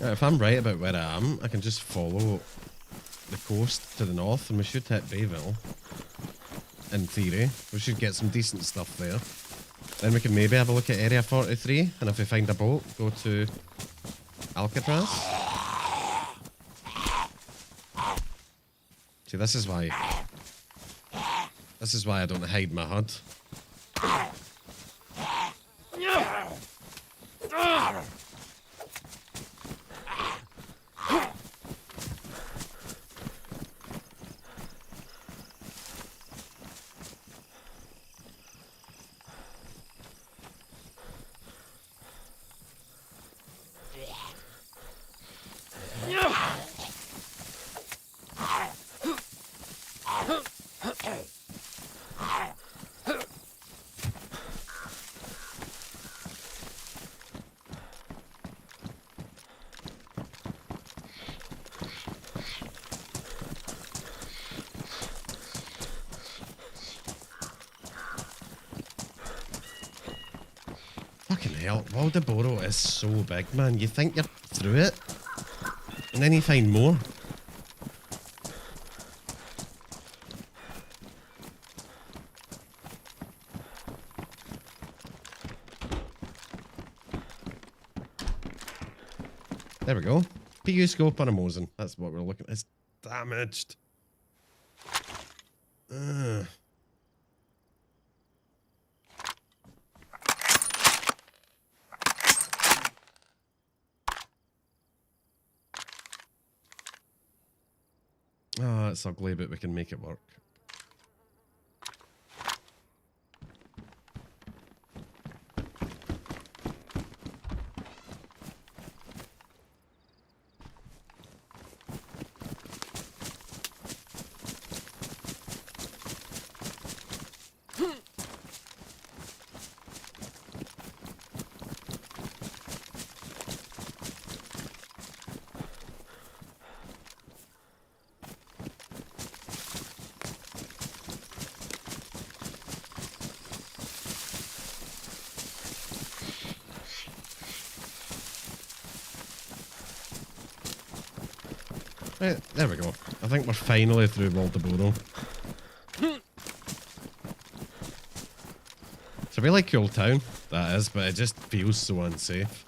If I'm right about where I am, I can just follow the coast to the north and we should hit Bayville. In theory. We should get some decent stuff there. Then we can maybe have a look at Area 43, and if we find a boat, go to Alcatraz. See, this is why I don't hide my HUD. Fucking hell, Waldoboro is so big, man. You think you're through it, and then you find more. There we go. PU scope on a Mosin. That's what we're looking at. It's damaged. Oh, it's ugly, but we can make it work. Right, there we go. I think we're finally through Waldoboro. It's a really cool town, that is, but it just feels so unsafe.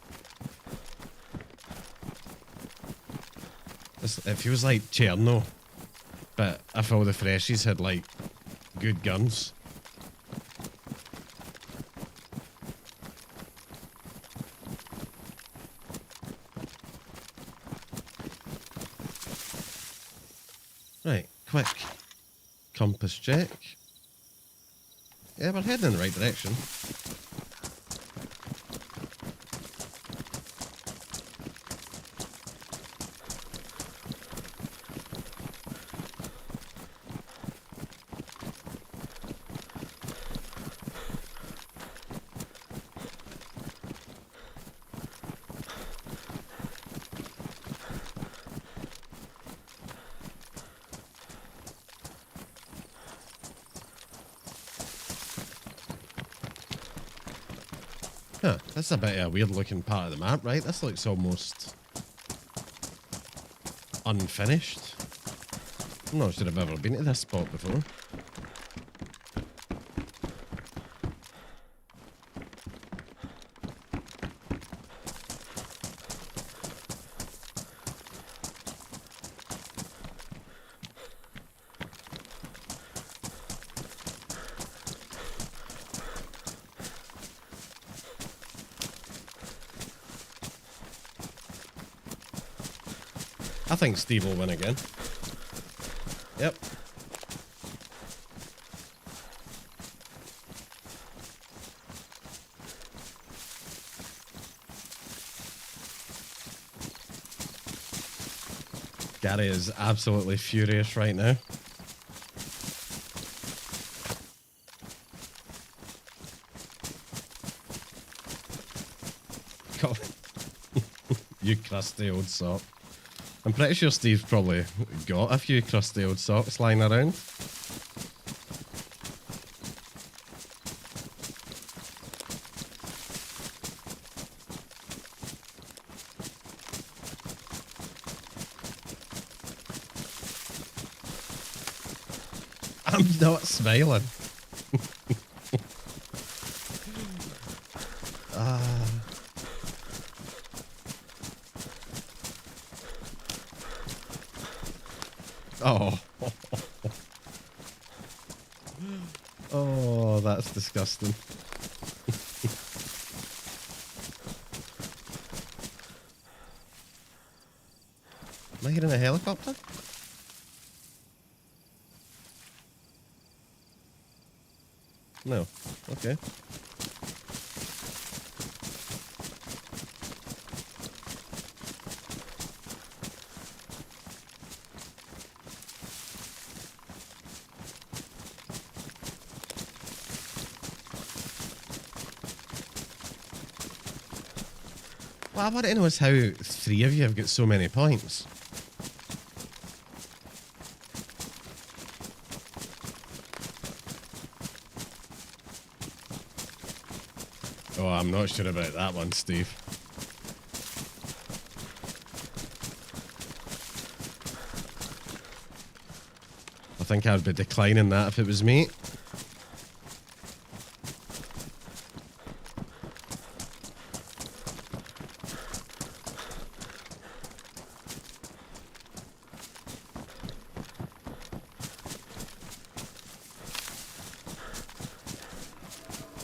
It feels like Cherno, but if all the freshies had, like, good guns. Right, quick compass check. Yeah, we're heading in the right direction. Huh, that's a bit of a weird looking part of the map, right? This looks almost unfinished. I'm not sure I've ever been to this spot before. I think Steve will win again. Yep. Gary is absolutely furious right now. God. You crusty old sock. I'm pretty sure Steve's probably got a few crusty old socks lying around. I'm not smiling. Oh. Oh, that's disgusting. Am I hearing a helicopter? No. Okay. Well, I want to know is how three of you have got so many points. Oh, I'm not sure about that one, Steve. I think I'd be declining that if it was me.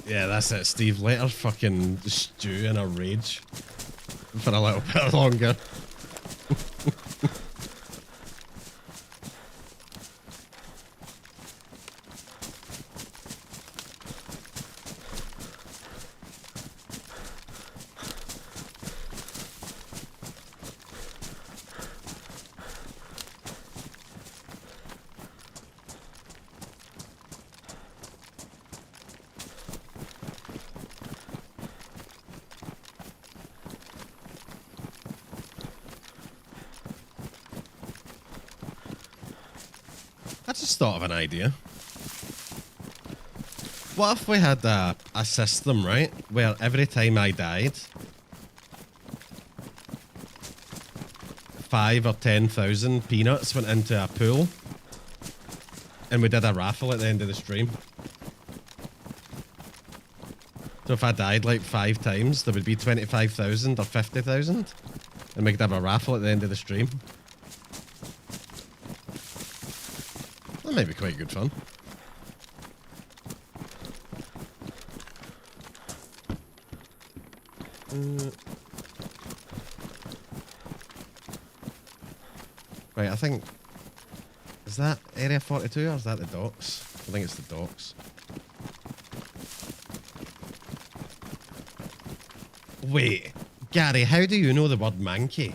Yeah, that's it, Steve. Let her fucking stew in a rage for a little bit longer. I just thought of an idea. What if we had a system, right, where every time I died, 5 or 10,000 peanuts went into a pool, and we did a raffle at the end of the stream. So if I died like 5 times, there would be 25,000 or 50,000, and we could have a raffle at the end of the stream. That might be quite good fun. Right, I think... Is that Area 42 or is that the docks? I think it's the docks. Wait, Gary, how do you know the word manky?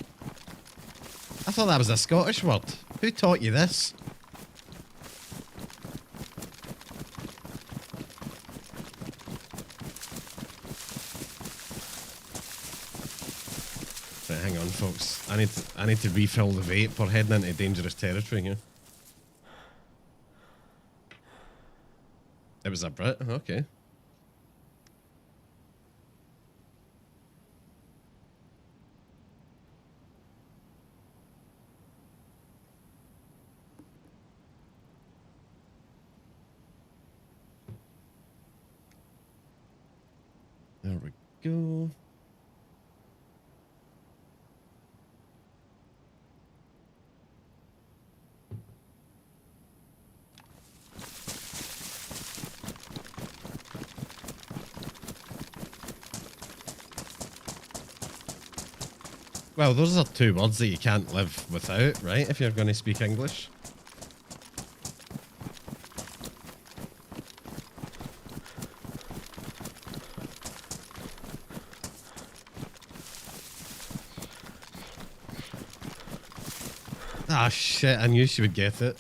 I thought that was a Scottish word. Who taught you this? Right, hang on, folks. I need to refill the vape. We're heading into dangerous territory here. It was a Brit? Okay. There we go. Well, those are 2 words that you can't live without, right? If you're going to speak English. Ah, shit, I knew she would get it.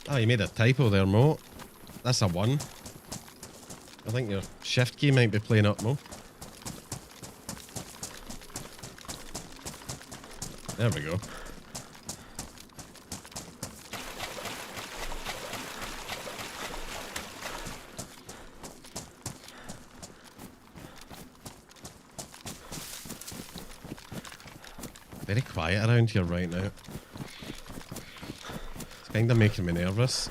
Oh, you made a typo there, Mo. That's a 1. I think your shift key might be playing up, Mo. There we go. Very quiet around here right now. It's kind of making me nervous.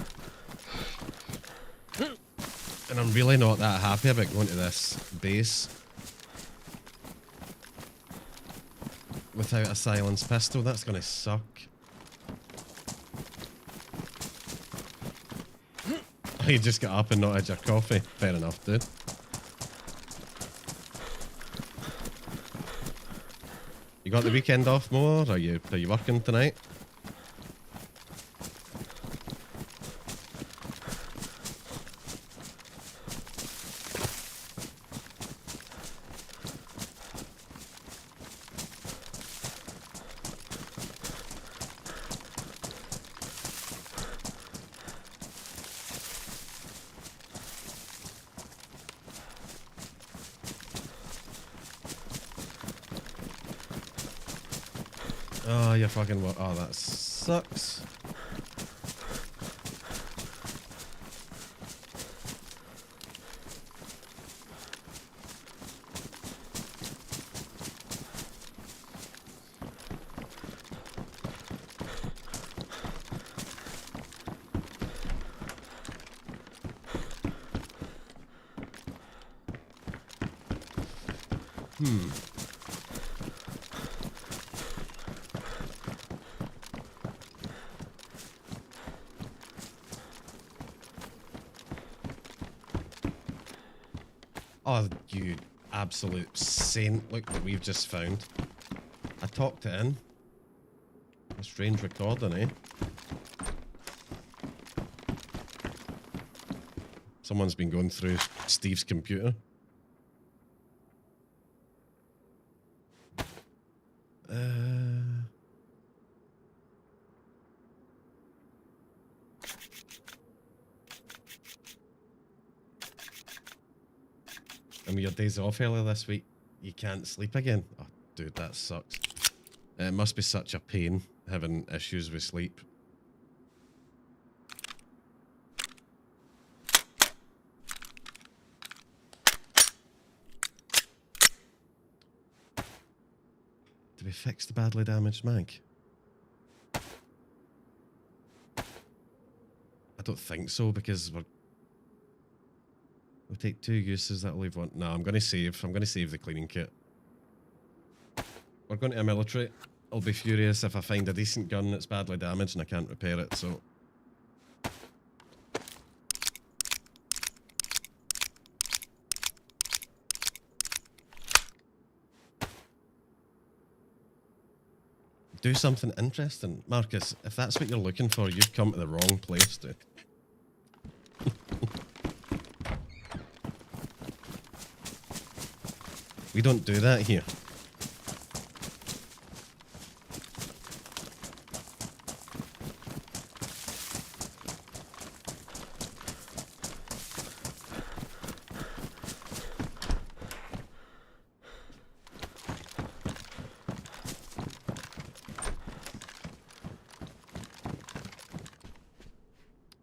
And I'm really not that happy about going to this base without a silenced pistol. That's gonna suck. Oh, you just got up and not had your coffee. Fair enough, dude. You got the weekend off, Mo? Or are you working tonight? Oh, you're fucking what? Oh, that sucks. Oh, you absolute saint. Look what we've just found. I talked it in. A strange recording, eh? Someone's been going through Steve's computer. And your days off earlier this week, you can't sleep again. Oh, dude, that sucks. It must be such a pain having issues with sleep. Did we fix the badly damaged mag? I don't think so, because we'll take 2 uses, that'll leave 1. No, I'm going to save the cleaning kit. We're going to a military. I'll be furious if I find a decent gun that's badly damaged and I can't repair it, so... Do something interesting. Marcus, if that's what you're looking for, you've come to the wrong place, dude. We don't do that here.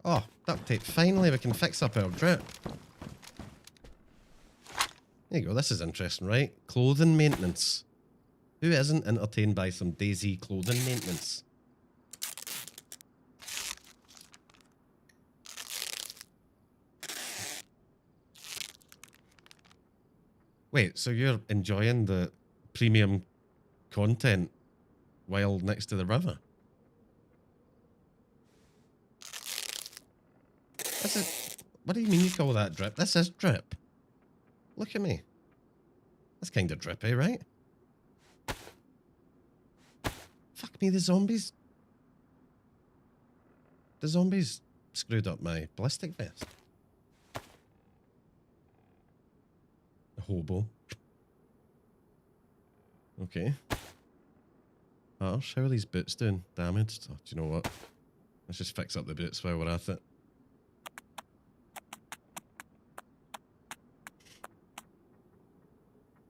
Oh, duct tape. Finally, we can fix up our drip. There you go. This is interesting, right? Clothing maintenance. Who isn't entertained by some DayZ clothing maintenance? Wait, so you're enjoying the premium content while next to the river? This is... What do you mean you call that drip? This is drip. Look at me. That's kind of drippy, right? Fuck me, the zombies... The zombies screwed up my ballistic vest. A hobo. Okay. Harsh, how are these boots doing? Damaged? Oh, do you know what? Let's just fix up the boots while we're at it.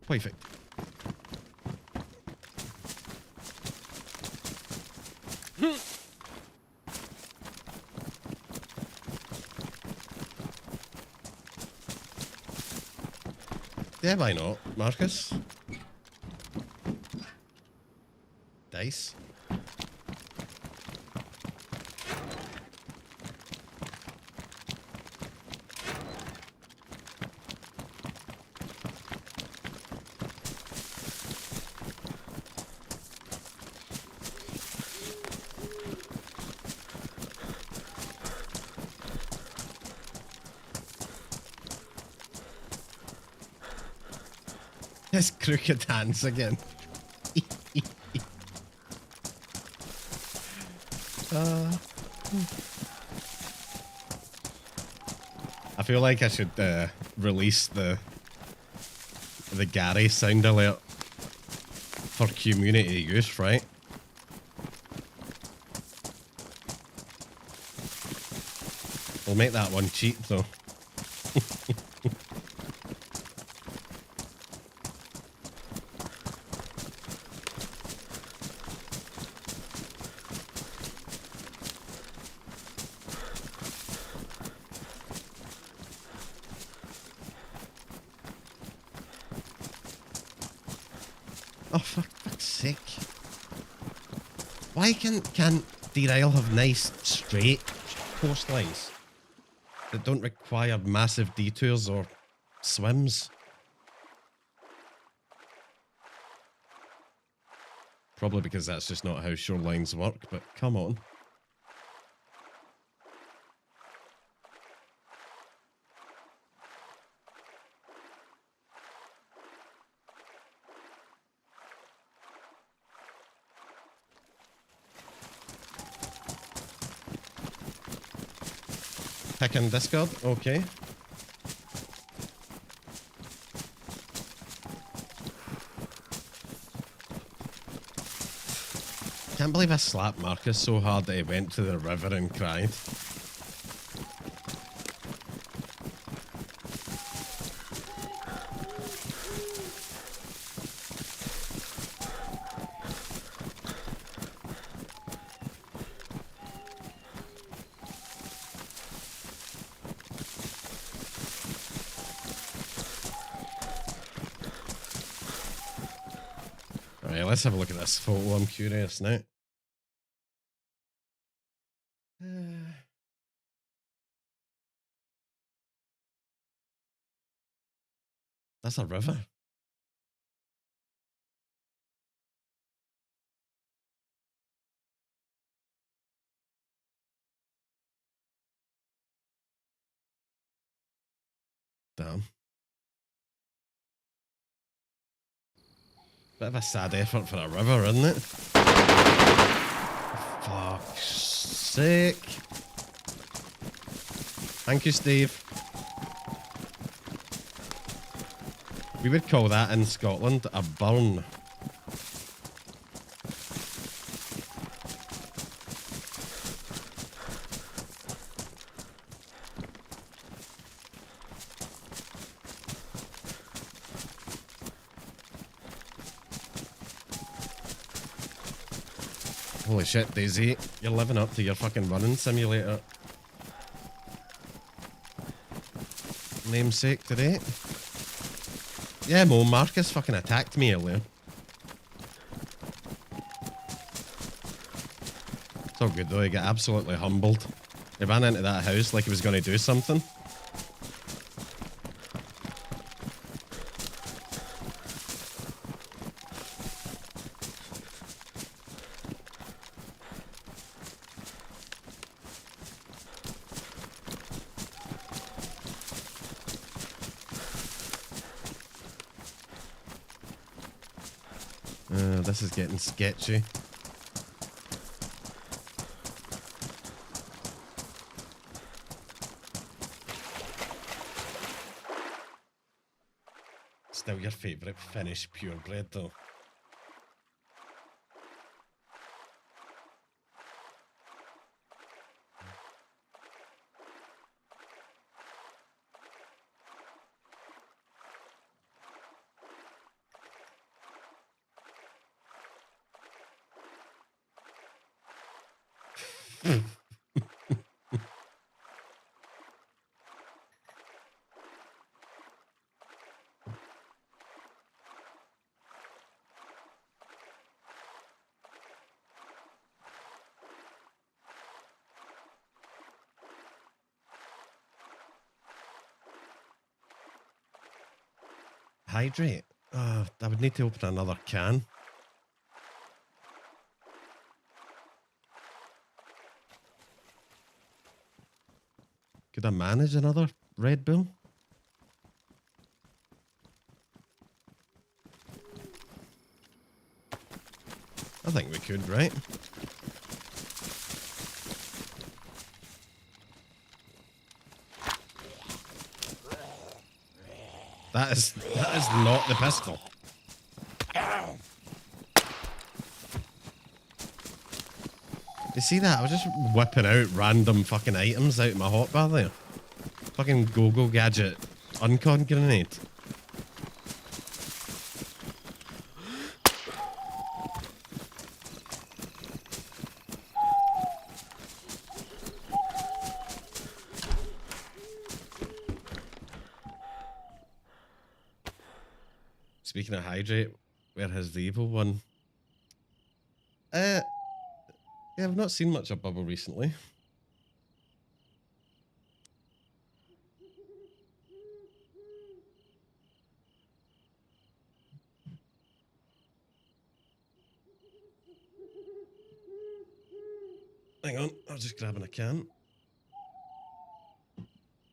Perfect. Yeah, why not, Marcus? Dice. His crooked hands again. I feel like I should release the Gary sound alert for community use, right? We'll make that one cheap though. Oh, for fuck's sake. Why can't Deer Isle have nice, straight coastlines that don't require massive detours or swims? Probably because that's just not how shorelines work, but come on. Pick in Discord, okay. Can't believe I slapped Marcus so hard that he went to the river and cried. Alright, let's have a look at this photo. I'm curious now. That's a river. Damn. Bit of a sad effort for a river, isn't it? Fuck's sake. Thank you, Steve. We would call that in Scotland a burn. Holy shit, Daisy. You're living up to your fucking running simulator namesake today. Yeah, Mo, Marcus fucking attacked me earlier. It's all good though, he got absolutely humbled. He ran into that house like he was going to do something. This is getting sketchy. Still your favourite Finnish purebred though. Hydrate? I would need to open another can. Could I manage another Red Bull? I think we could, right? That is not the pistol. You see that? I was just whipping out random fucking items out of my hotbar there. Fucking go-go gadget uncon grenade. Speaking of hydrate, Where has the evil one? Yeah, I've not seen much of Bubble recently. Hang on, I was just grabbing a can.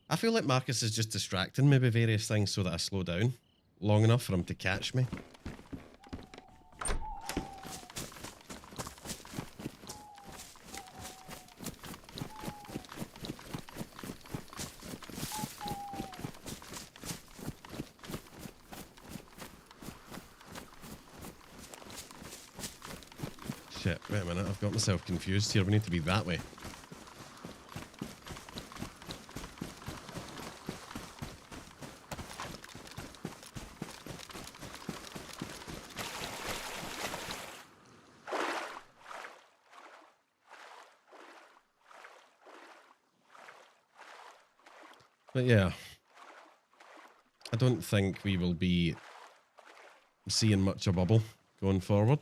I feel like Marcus is just distracting me with various things so that I slow down long enough for him to catch me. Shit, wait a minute, I've got myself confused here. We need to be that way. But yeah, I don't think we will be seeing much of Bubble going forward,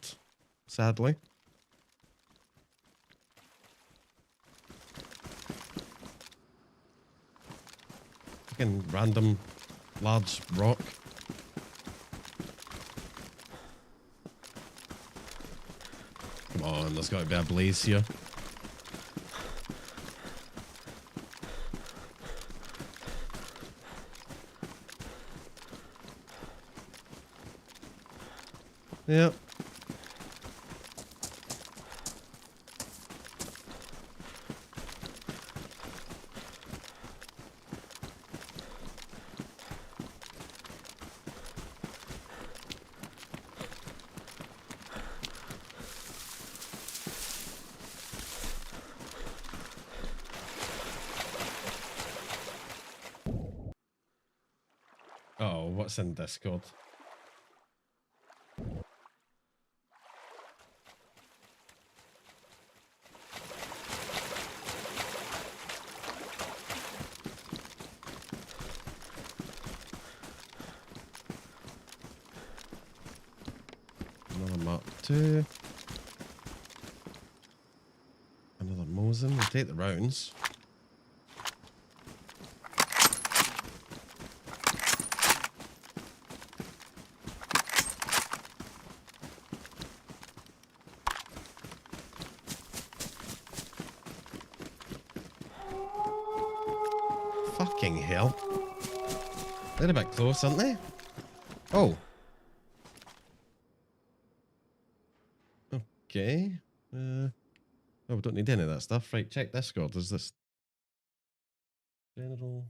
sadly. Fucking random large rock. Come on, there's got to be a blaze here. Yep. Oh, what's in Discord? Another Mark II. Another Mosin. We'll take the rounds. Fucking hell. They're a bit close, aren't they? Oh. Okay. Oh, we don't need any of that stuff. Right, check Discord. There's this general.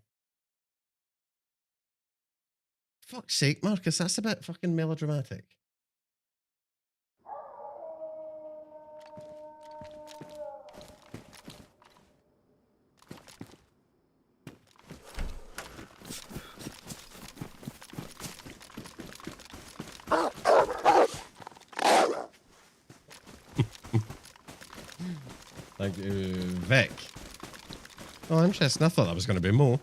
Fuck's sake, Marcus, that's a bit fucking melodramatic. Like, Vic. Oh, interesting. I thought that was going to be more.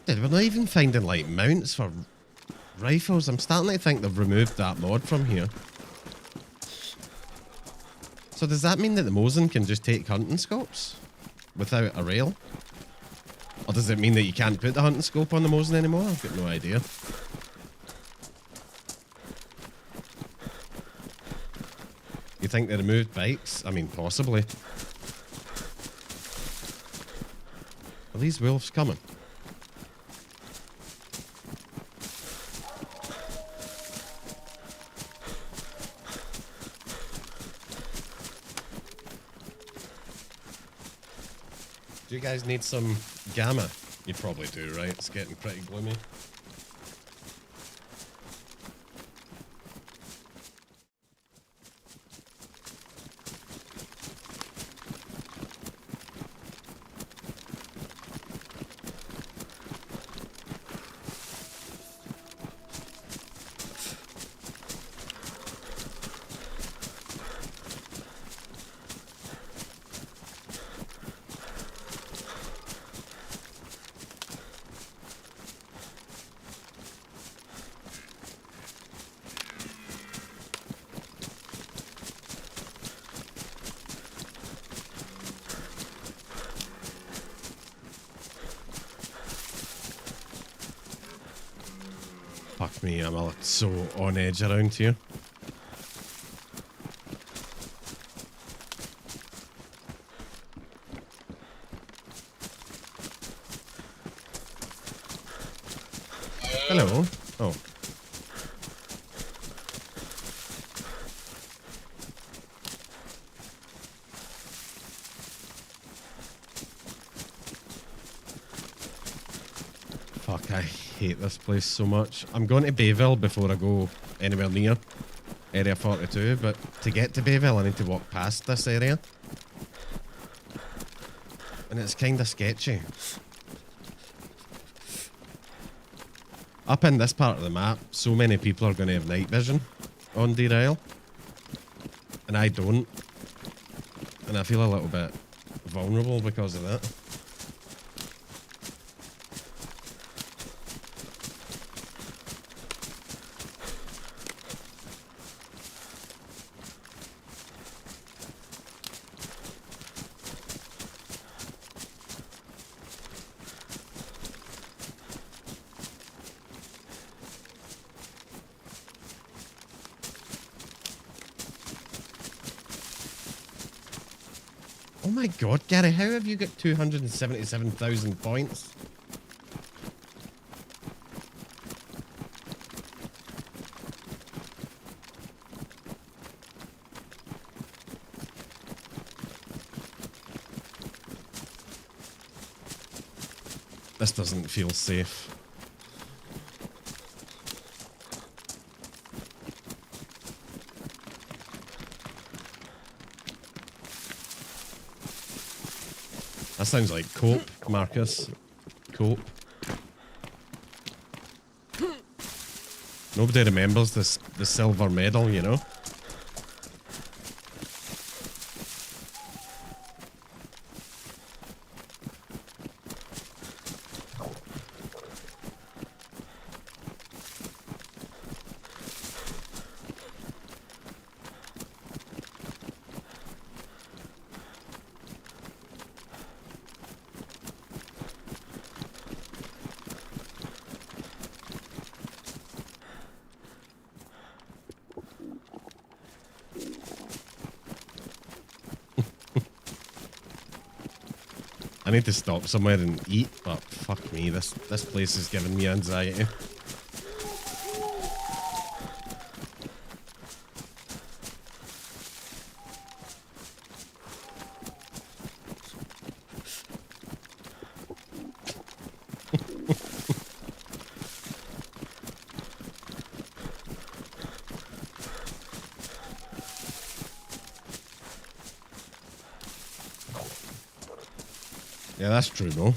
Dude, we're not even finding, like, mounts for rifles. I'm starting to think they've removed that mod from here. So does that mean that the Mosin can just take hunting scopes without a rail? Or does it mean that you can't put the hunting scope on the Mosin anymore? I've got no idea. You think they removed bikes? I mean, possibly. Are these wolves coming? Do you guys need some gamma? You probably do, right? It's getting pretty gloomy. Fuck me, I'm so on edge around here. Hello. Oh. Fuck, I hate this place so much. I'm going to Bayville before I go anywhere near Area 42, but to get to Bayville I need to walk past this area. And it's kind of sketchy. Up in this part of the map, so many people are going to have night vision on Derail. And I don't. And I feel a little bit vulnerable because of that. Oh my god, Gary, how have you got 277,000 points? This doesn't feel safe. That sounds like cope, Marcus. Cope. Nobody remembers this, the silver medal, you know? I need to stop somewhere and eat, but fuck me, this place is giving me anxiety. Yeah, that's true, though.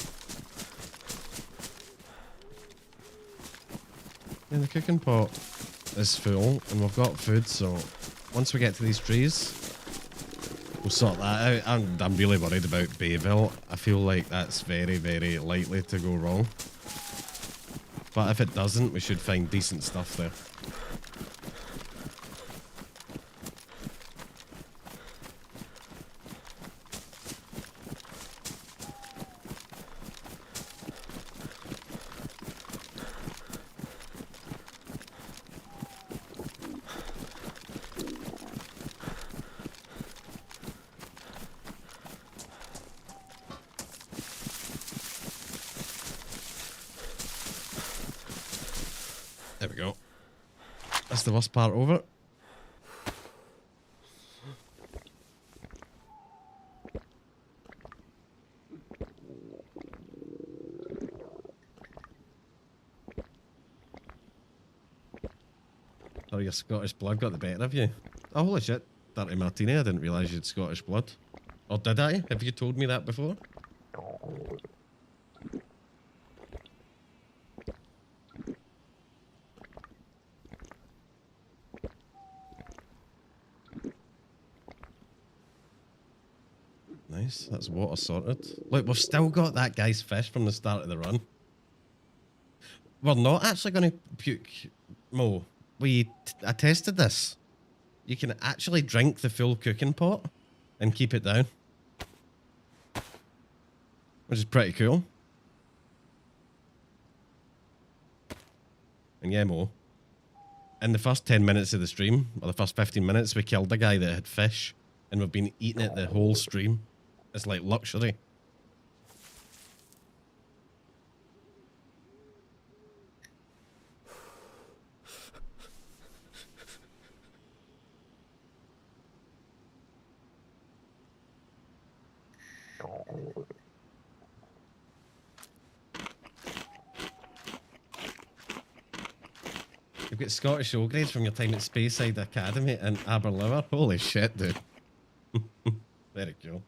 Yeah, the cooking pot is full, and we've got food, so once we get to these trees, we'll sort that out. I'm really worried about Bayville. I feel like that's very, very likely to go wrong. But if it doesn't, we should find decent stuff there. There we go. That's the worst part over. Or your Scottish blood got the better of you? Oh, holy shit. Dirty Martini, I didn't realise you had Scottish blood. Or did I? Have you told me that before? Nice, that's water sorted. Look, we've still got that guy's fish from the start of the run. We're not actually going to puke, Mo. I tested this. You can actually drink the full cooking pot and keep it down. Which is pretty cool. And yeah, Mo. In the first 10 minutes of the stream, or the first 15 minutes, we killed a guy that had fish. And we've been eating it the whole stream. It's like luxury. You've got Scottish O grades from your time at Speyside Academy in Aberlour. Holy shit, dude. Very cool.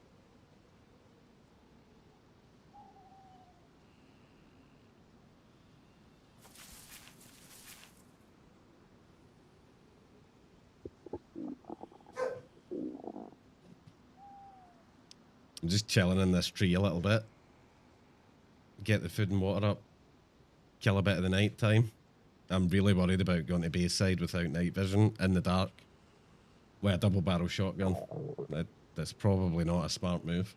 I'm just chilling in this tree a little bit. Get the food and water up. Kill a bit of the night time. I'm really worried about going to Bayside without night vision in the dark with a double barrel shotgun. That's probably not a smart move.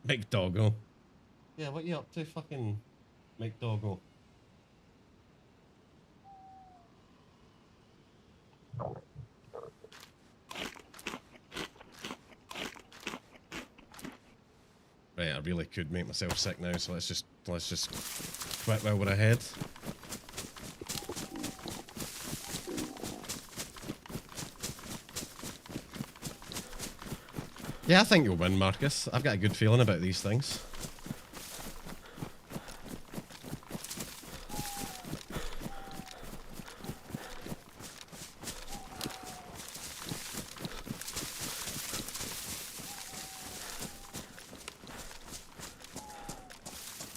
McDoggo. Yeah, what you up to, fucking McDoggo? Right, I really could make myself sick now, so let's just quit while we're ahead. Yeah, I think you'll win, Marcus. I've got a good feeling about these things.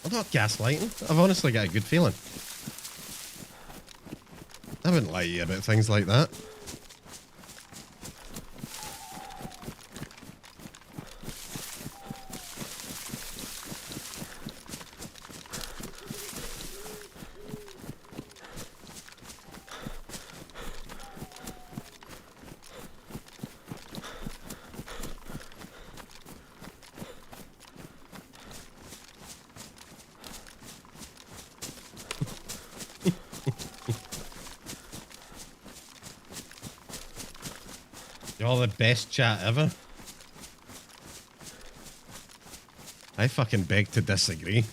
I'm not gaslighting. I've honestly got a good feeling. I wouldn't lie to you about things like that. You're the best chat ever. I fucking beg to disagree.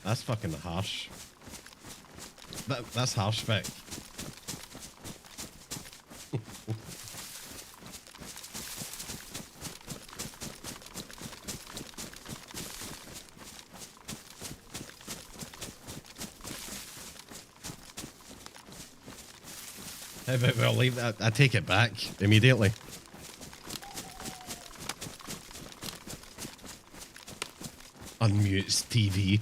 That's fucking harsh. That's harsh, Vic. How about we'll leave that? I take it back immediately. Unmutes TV.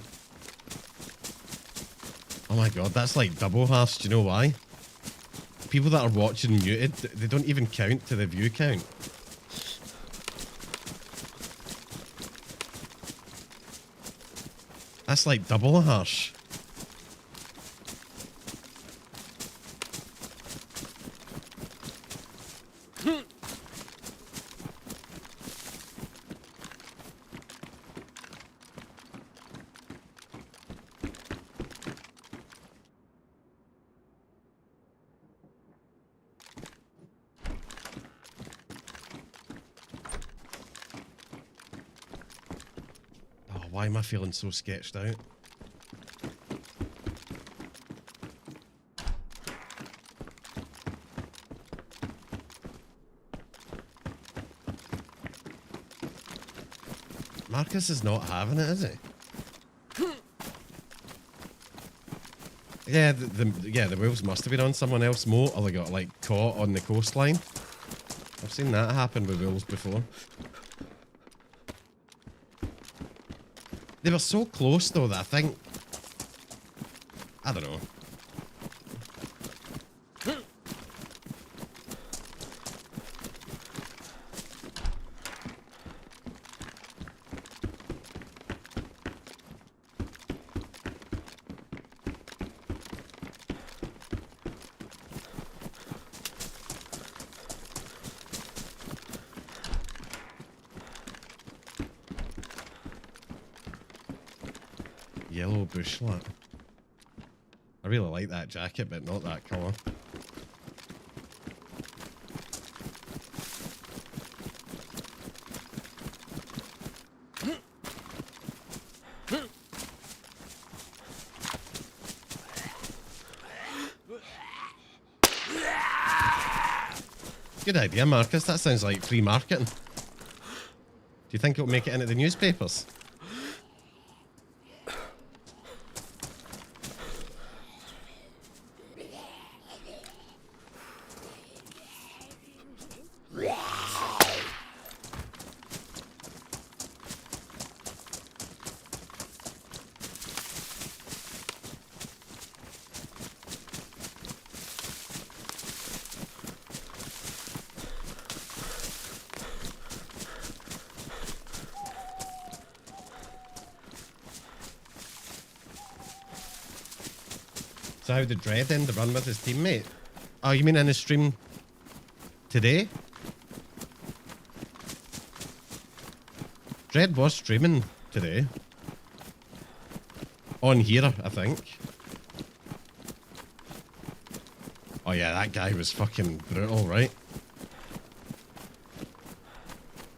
Oh my god, that's like double harsh. Do you know why? People that are watching muted, they don't even count to the view count. That's like double harsh. Why am I feeling so sketched out? Marcus is not having it, is he? Yeah, the wolves must have been on someone else's moat, or they got like caught on the coastline. I've seen that happen with wolves before. They were so close though that I think, I don't know. Yellow bushlat. I really like that jacket, but not that colour. Good idea, Marcus. That sounds like free marketing. Do you think it'll make it into the newspapers? So how did Dread end the run with his teammate? Oh, you mean in his stream today? Dread was streaming today. On here, I think. Oh yeah, that guy was fucking brutal, right?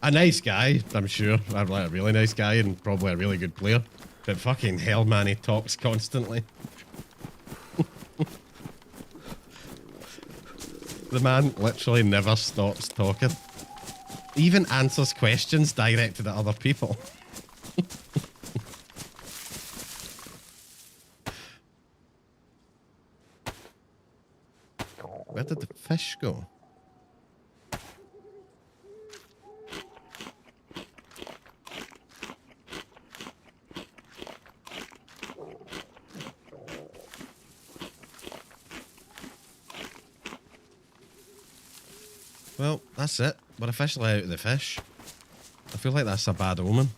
A nice guy, I'm sure. I'm like a really nice guy and probably a really good player. But fucking hell, man, he talks constantly. The man literally never stops talking. He even answers questions directed at other people. Where did the fish go? Well, that's it. We're officially out of the fish. I feel like that's a bad omen.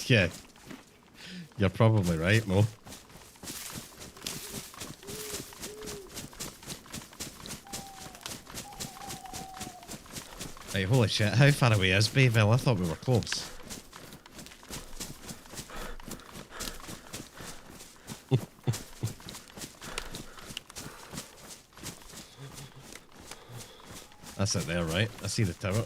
Yeah. You're probably right, Mo. Right, holy shit. How far away is Bayville? I thought we were close. That's it there, right? I see the tower.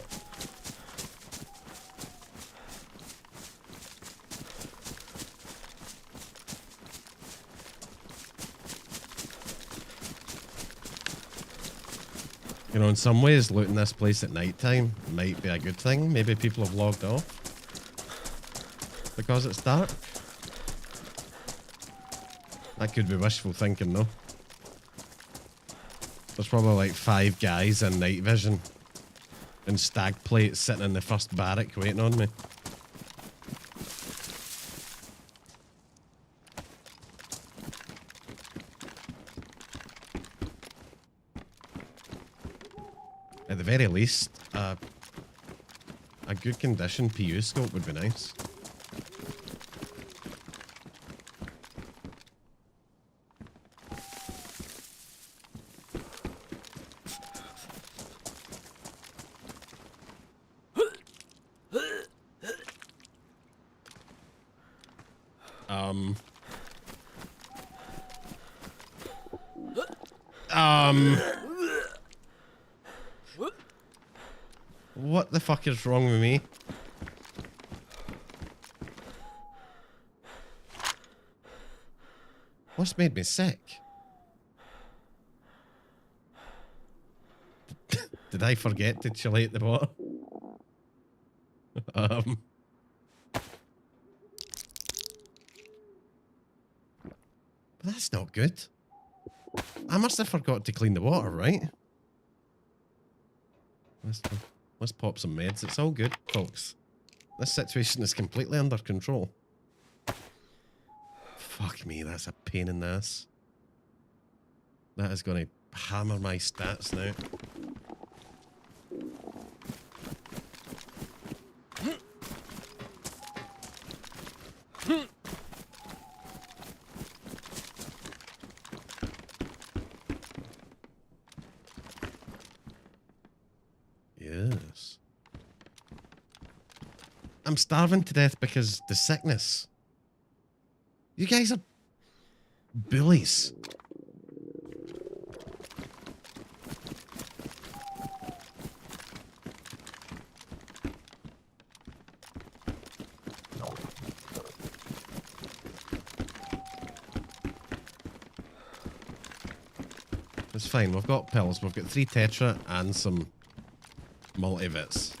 You know, in some ways, looting this place at night time might be a good thing. Maybe people have logged off because it's dark. That could be wishful thinking, though. There's probably like 5 guys in night vision and stag plates sitting in the first barrack waiting on me. At the very least, a good condition PU scope would be nice. What the fuck is wrong with me? What's made me sick? Did I forget to chelate the water? But that's not good. I must have forgot to clean the water, right? Let's pop some meds. It's all good, folks. This situation is completely under control. Fuck me, that's a pain in the ass. That is going to hammer my stats now. Yes. I'm starving to death because the sickness. You guys are bullies. It's fine, we've got pills. We've got 3 tetra and some multivits.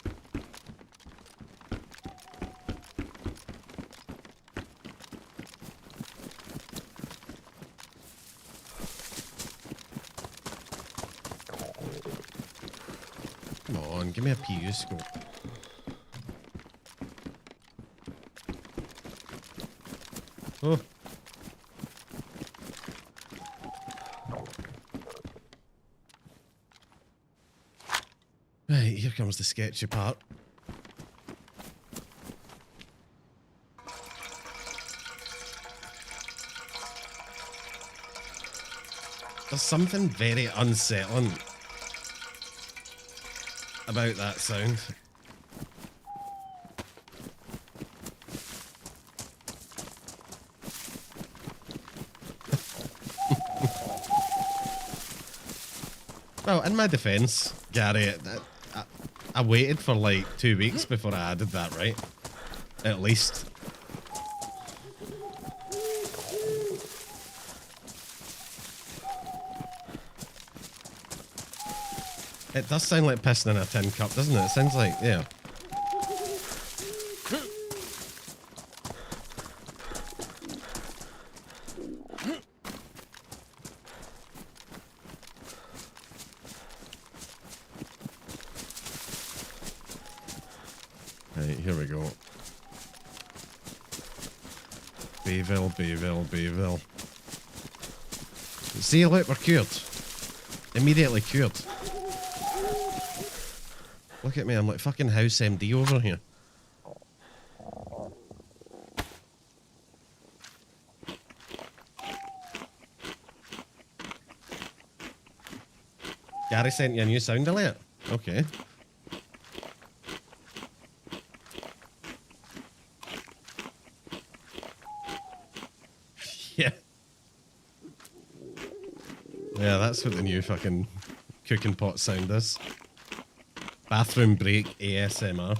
Come on, give me a PU scope. Oh. Right, here comes the sketchy part. There's something very unsettling about that sound. Well, in my defense, Gary, I waited for like 2 weeks before I added that, right? At least. It does sound like pissing in a tin cup, doesn't it? It sounds like, yeah. Right, here we go. Bayville, Bayville, Bayville. See, look, we're cured. Immediately cured. Look at me, I'm like fucking House MD over here. Gary sent you a new sound alert? Okay. Yeah. Yeah, that's what the new fucking cooking pot sound is. Bathroom break ASMR.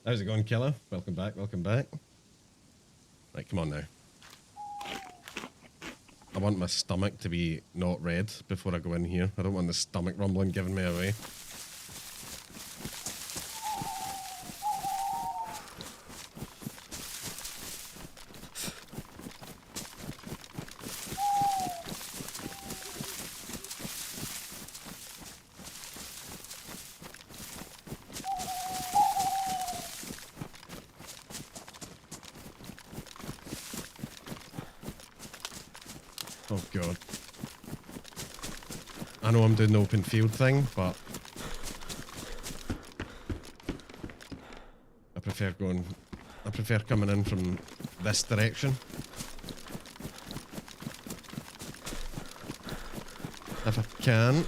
How's it going, Killer? Welcome back, welcome back. Right, come on now. I want my stomach to be not red before I go in here. I don't want the stomach rumbling giving me away. Oh god. I know I'm doing the open field thing, but I prefer coming in from this direction. If I can.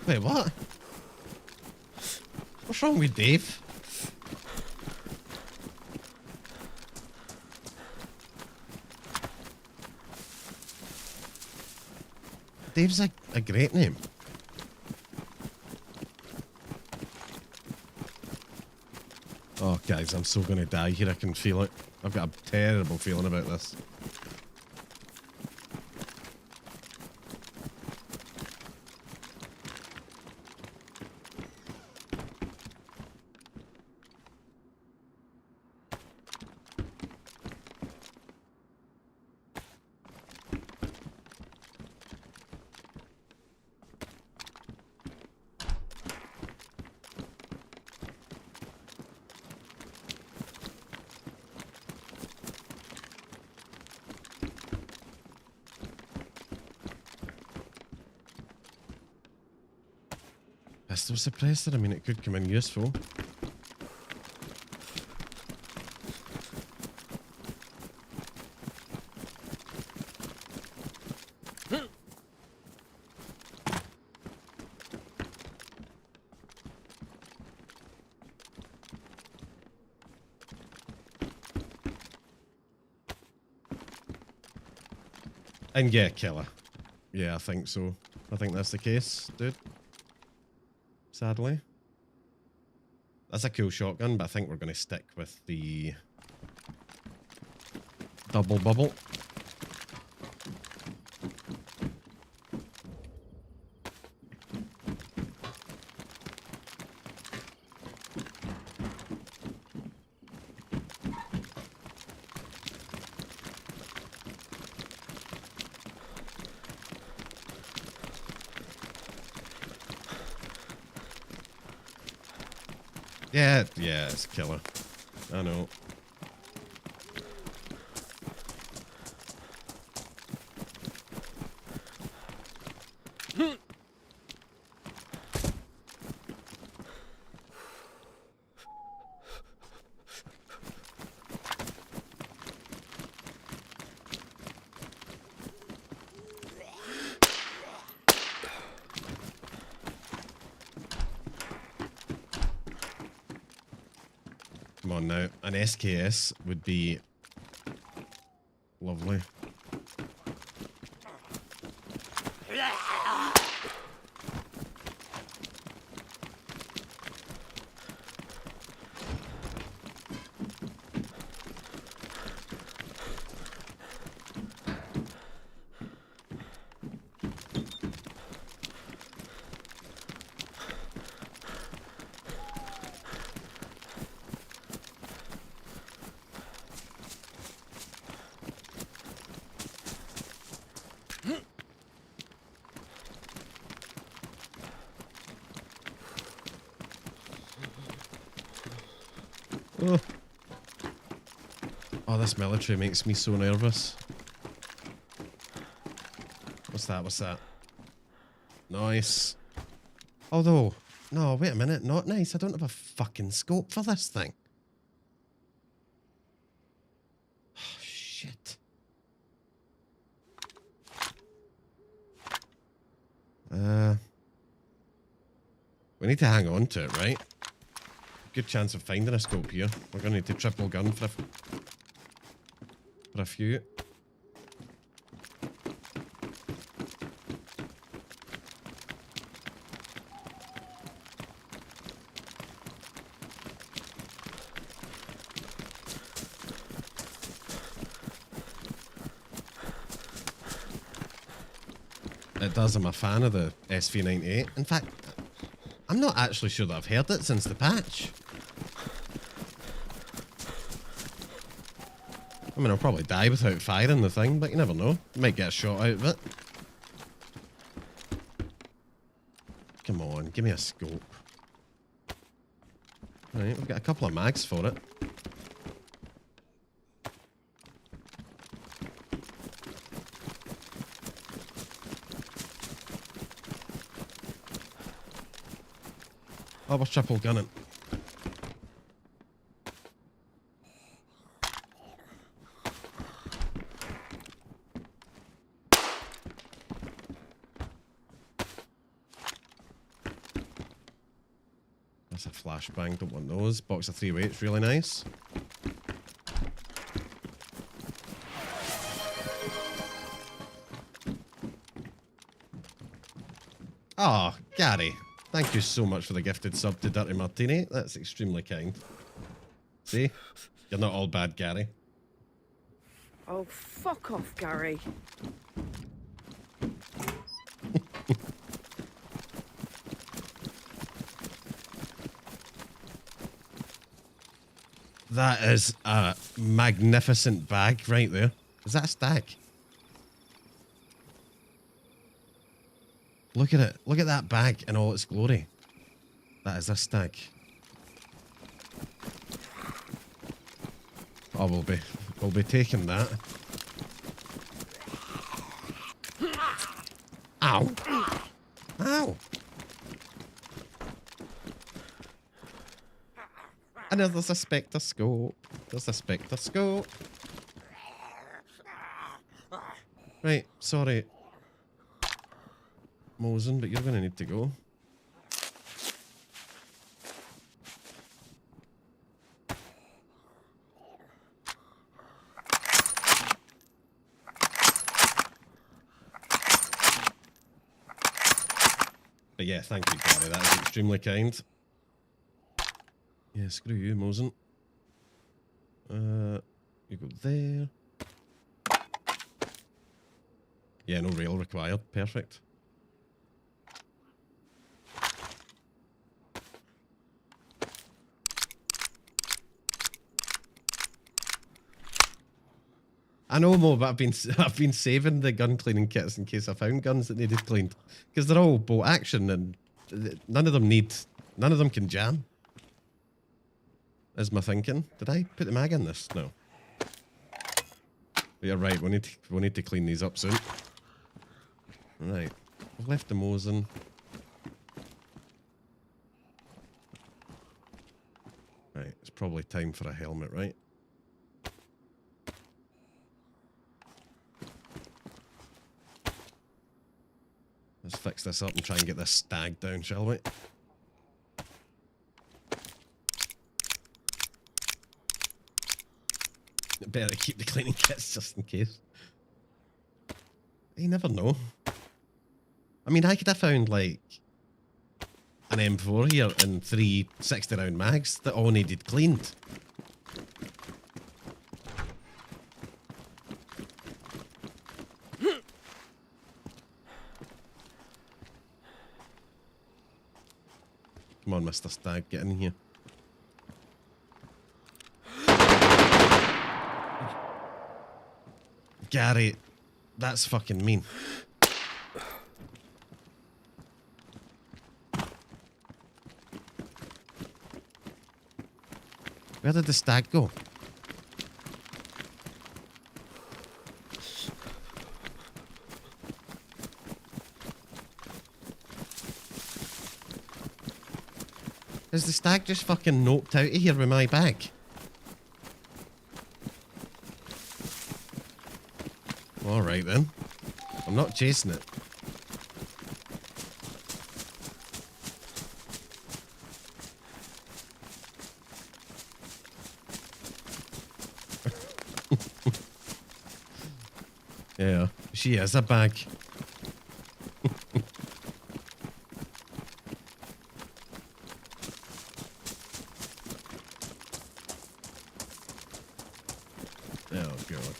Wait, what? What's wrong with Dave? Dave's a great name. Oh, guys, I'm so gonna die here. I can feel it. I've got a terrible feeling about this. Pistol suppressor, I mean, it could come in useful. And yeah, killer. Yeah, I think so. I think that's the case, dude. Sadly. That's a cool shotgun, but I think we're going to stick with the double bubble. Yeah, it's killer. I know. Come on now. An SKS would be lovely. Oh. Oh, this military makes me so nervous. What's that? What's that? Nice. Although, no, wait a minute. Not nice. I don't have a fucking scope for this thing. Oh, shit. We need to hang on to it, right? Good chance of finding a scope here. We're going to need to triple gun for a few. It does. I'm a fan of the SV98. In fact, I'm not actually sure that I've heard it since the patch. I mean, I'll probably die without firing the thing, but you never know. Might get a shot out of it. Come on, give me a scope. Right, we've got a couple of mags for it. Oh, we're triple gunning. That's a flashbang, don't want those. Box of 3 weights, really nice. Oh, Gary, thank you so much for the gifted sub to Dirty Martini. That's extremely kind. See? You're not all bad, Gary. Oh, fuck off, Gary. That is a magnificent bag right there. Is that a stack? Look at it. Look at that bag in all its glory. That is a stack. Oh, we'll be taking that. Ow. Ow. And there's a spectroscope. There's a spectroscope. Right, sorry, Mosen, but you're going to need to go. But yeah, thank you, Gary. That is extremely kind. Yeah, screw you, Mosen. You go there. Yeah, no rail required. Perfect. I know, Mo, but I've been saving the gun cleaning kits in case I found guns that needed cleaned, because they're all bolt action and none of them can jam. Is my thinking? Did I put the mag in this? No. But you're right. We need to clean these up soon. Right. We've left the Mosen. Right. It's probably time for a helmet, right? Let's fix this up and try and get this stag down, shall we? Better keep the cleaning kits just in case. You never know. I mean, I could have found like an M4 here and 3 60-round mags that all needed cleaned. Come on, Mr. Stag, get in here. Gary, that's fucking mean. Where did the stag go? Is the stag just fucking noped out of here with my bag? Alright then. I'm not chasing it. Yeah, she has a bag. Oh god.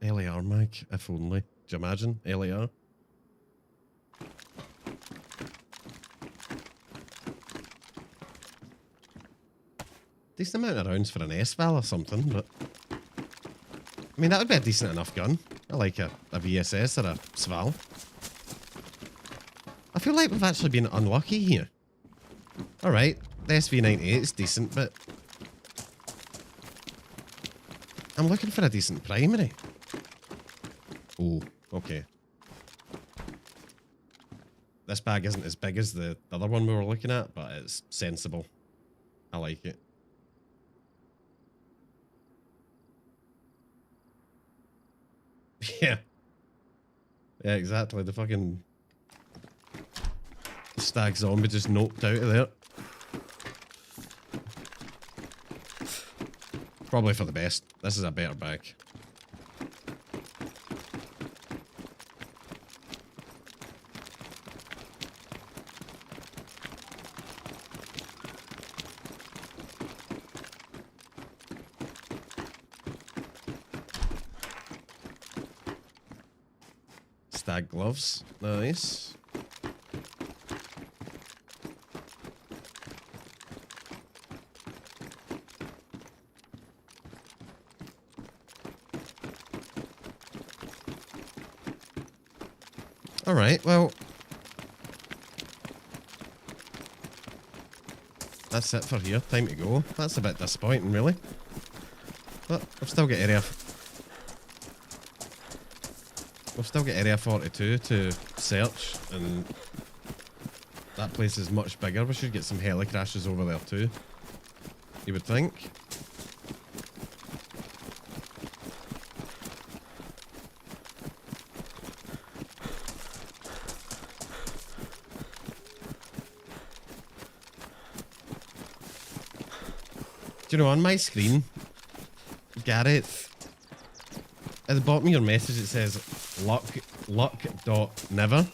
LAR mag, if only. Do you imagine? LAR? Decent amount of rounds for an S-Val or something, but... I mean, that would be a decent enough gun. I like a VSS or a SVAL. I feel like we've actually been unlucky here. Alright, the SV98 is decent, but... I'm looking for a decent primary. Oh, okay. This bag isn't as big as the other one we were looking at, but it's sensible. I like it. Yeah. Yeah, exactly. The fucking stag zombie just noped out of there. Probably for the best. This is a better bag. Stag gloves. Nice. Alright, well... That's it for here. Time to go. That's a bit disappointing, really. But I've still got area... We've still got Area 42 to search, and that place is much bigger. We should get some heli crashes over there too, you would think. Do you know, on my screen, Garrett, at the bottom of your message it says luck.never.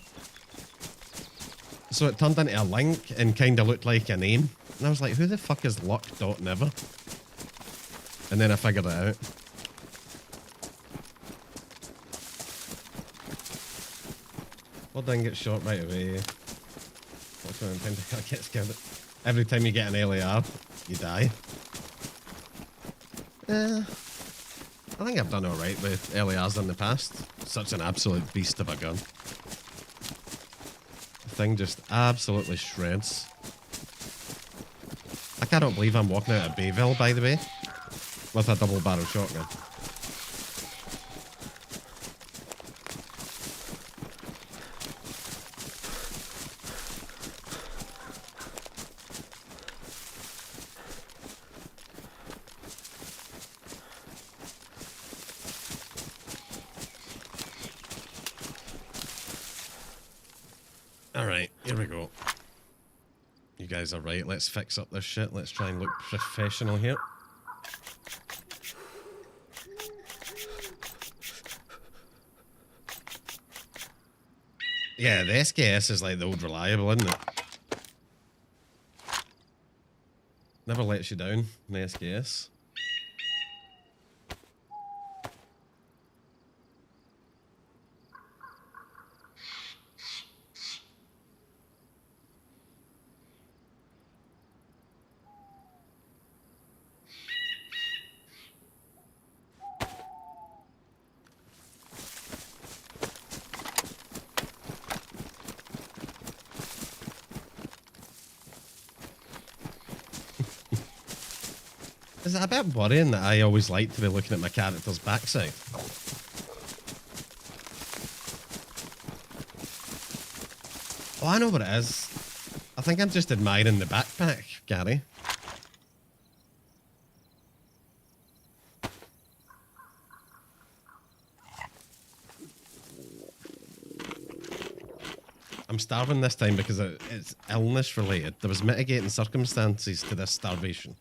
So it turned into a link and kind of looked like a name. And I was like, who the fuck is luck.never? And then I figured it out. Well done, get shot right away. What's one time I get scared? Every time you get an LAR, you die. I think I've done alright with LARs in the past. Such an absolute beast of a gun. The thing just absolutely shreds. I cannot believe I'm walking out of Bayville, by the way, with a double barrel shotgun. Alright, here we go. You guys are right, let's fix up this shit. Let's try and look professional here. Yeah, the SKS is like the old reliable, isn't it? Never lets you down, the SKS. Is it a bit worrying that I always like to be looking at my character's backside? Oh, I know what it is. I think I'm just admiring the backpack, Gary. I'm starving this time because it's illness related. There was mitigating circumstances to this starvation.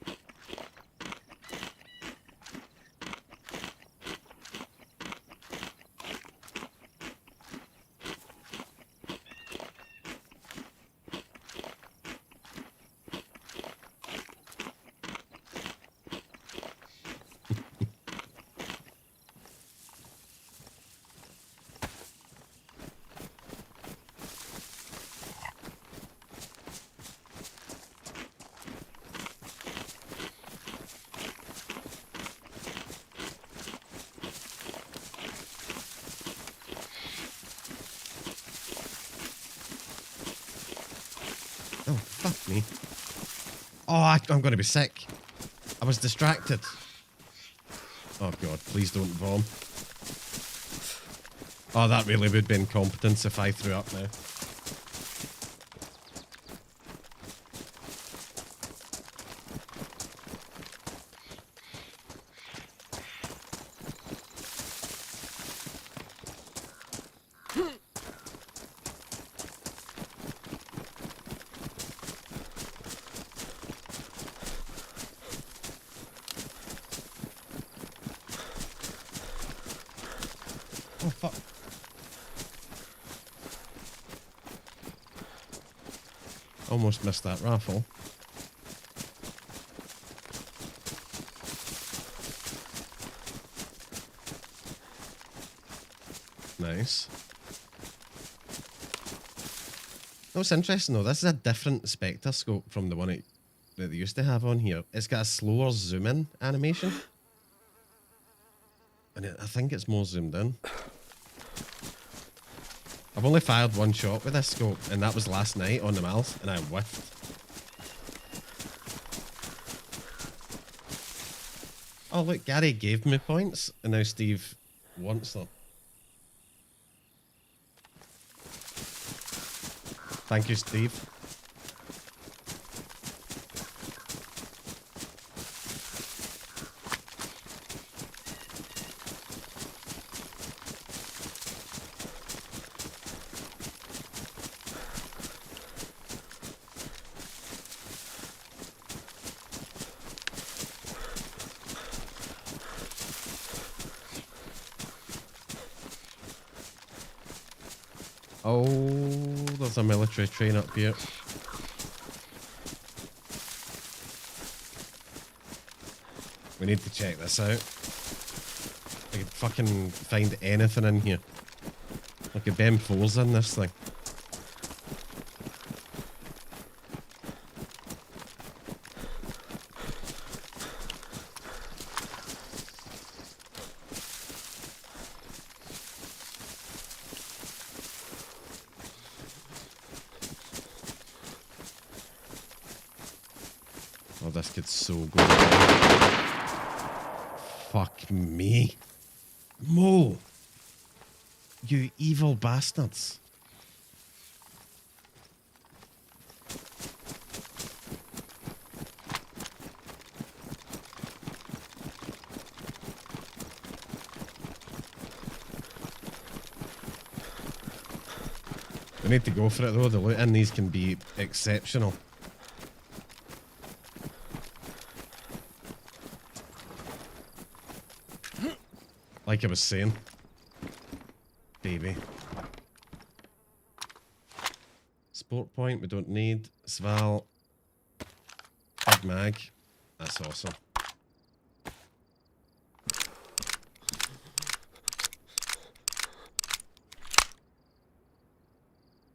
Fuck me. Oh, I'm going to be sick. I was distracted. Oh god, please don't vom. Oh, that really would be incompetence if I threw up now. Oh, fuck. Almost missed that raffle. Nice. What's interesting though, this is a different Spectre scope from the one that they used to have on here. It's got a slower zoom in animation. And I think it's more zoomed in. I've only fired one shot with this scope, and that was last night on the Mals, and I whiffed. Oh look, Gary gave me points, and now Steve wants them. Thank you, Steve. Oh, there's a military train up here. We need to check this out. I could fucking find anything in here. Like a BM4's in this thing. Oh, this kid's so good. Fuck me. Mo! You evil bastards. We need to go for it though. The loot in these can be exceptional. Like I was saying. Baby. Sport point we don't need. Sval. Big mag. That's awesome.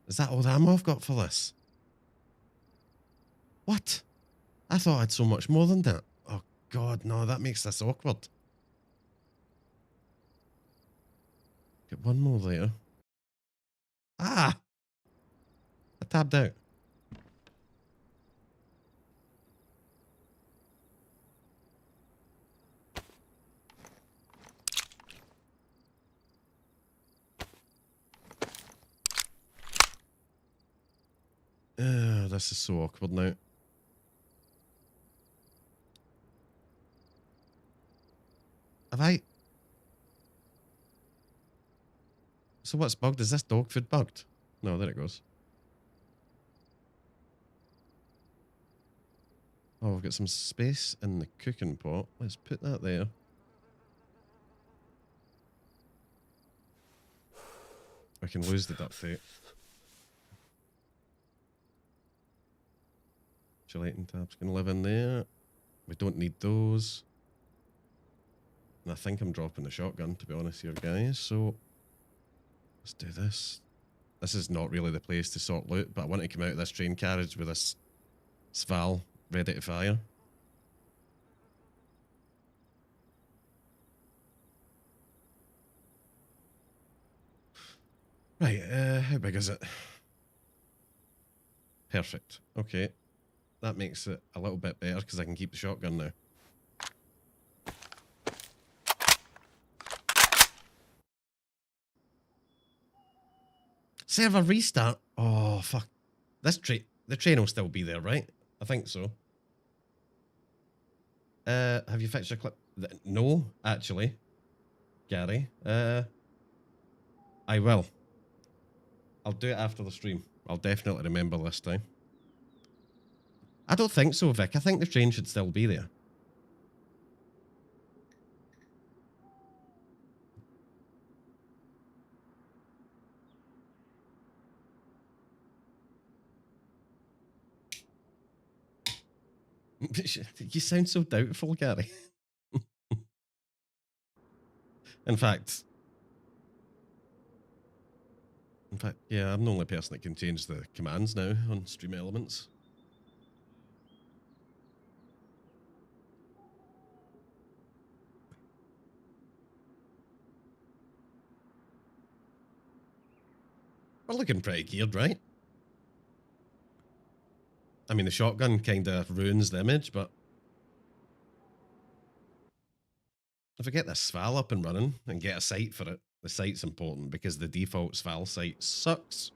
Is that all the ammo I've got for this? What? I thought I had so much more than that. Oh god, no, that makes this awkward. Get one more later. Ah! I tabbed out. This is so awkward now. Have I... So what's bugged? Is this dog food bugged? No, there it goes. Oh, we've got some space in the cooking pot. Let's put that there. I can lose the duct tape. Gelatin tabs can live in there. We don't need those. And I think I'm dropping the shotgun, to be honest here, guys. So, let's do this. This is not really the place to sort loot, but I want to come out of this train carriage with this Sval ready to fire. Right, how big is it? Perfect. Okay. That makes it a little bit better because I can keep the shotgun now. Server restart. Oh, fuck. The train will still be there, right? I think so. Have you fixed your clip? No, actually. Gary. I will. I'll do it after the stream. I'll definitely remember this time. I don't think so, Vic. I think the train should still be there. You sound so doubtful, Gary. In fact, yeah, I'm the only person that can change the commands now on Stream Elements. We're looking pretty geared, right? I mean, the shotgun kind of ruins the image, but if I get this SVAL up and running and get a sight for it, the sight's important because the default SVAL sight sucks.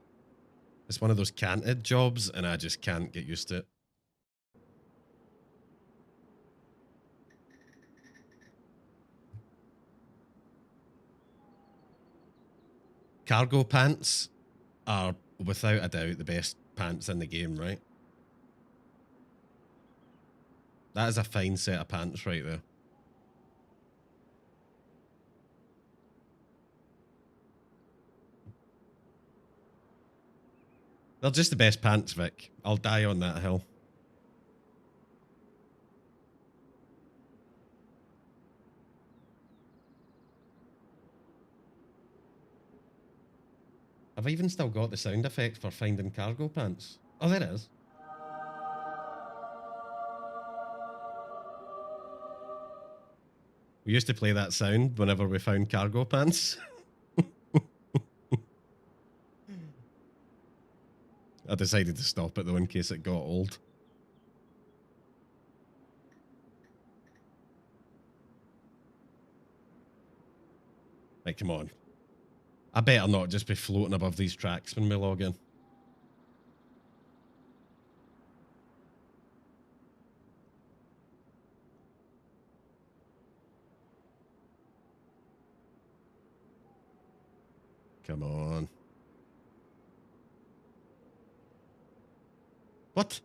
It's one of those canted jobs and I just can't get used to it. Cargo pants are without a doubt the best pants in the game, right? That is a fine set of pants right there. They're just the best pants, Vic. I'll die on that hill. Have I even still got the sound effect for finding cargo pants? Oh, there it is. We used to play that sound whenever we found cargo pants. I decided to stop it though in case it got old. Right, come on. I better not just be floating above these tracks when we log in. Come on. What?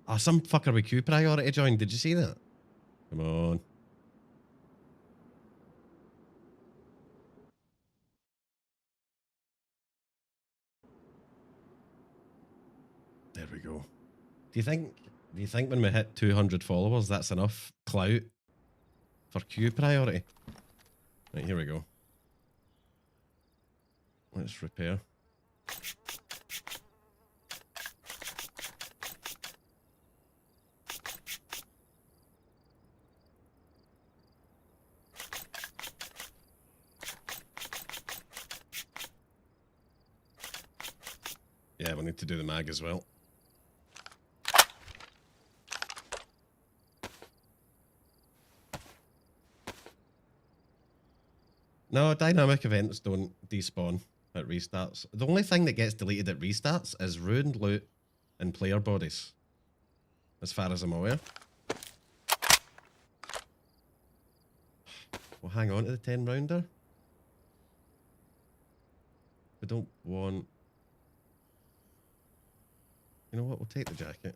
Ah, some fucker with queue priority joined. Did you see that? Come on. There we go. Do you think when we hit 200 followers that's enough clout for queue priority? Right, here we go. Let's repair. Yeah, we need to do the mag as well. No, dynamic events don't despawn at restarts. The only thing that gets deleted at restarts is ruined loot and player bodies, as far as I'm aware. We'll hang on to the 10 rounder. We don't want... You know what, we'll take the jacket.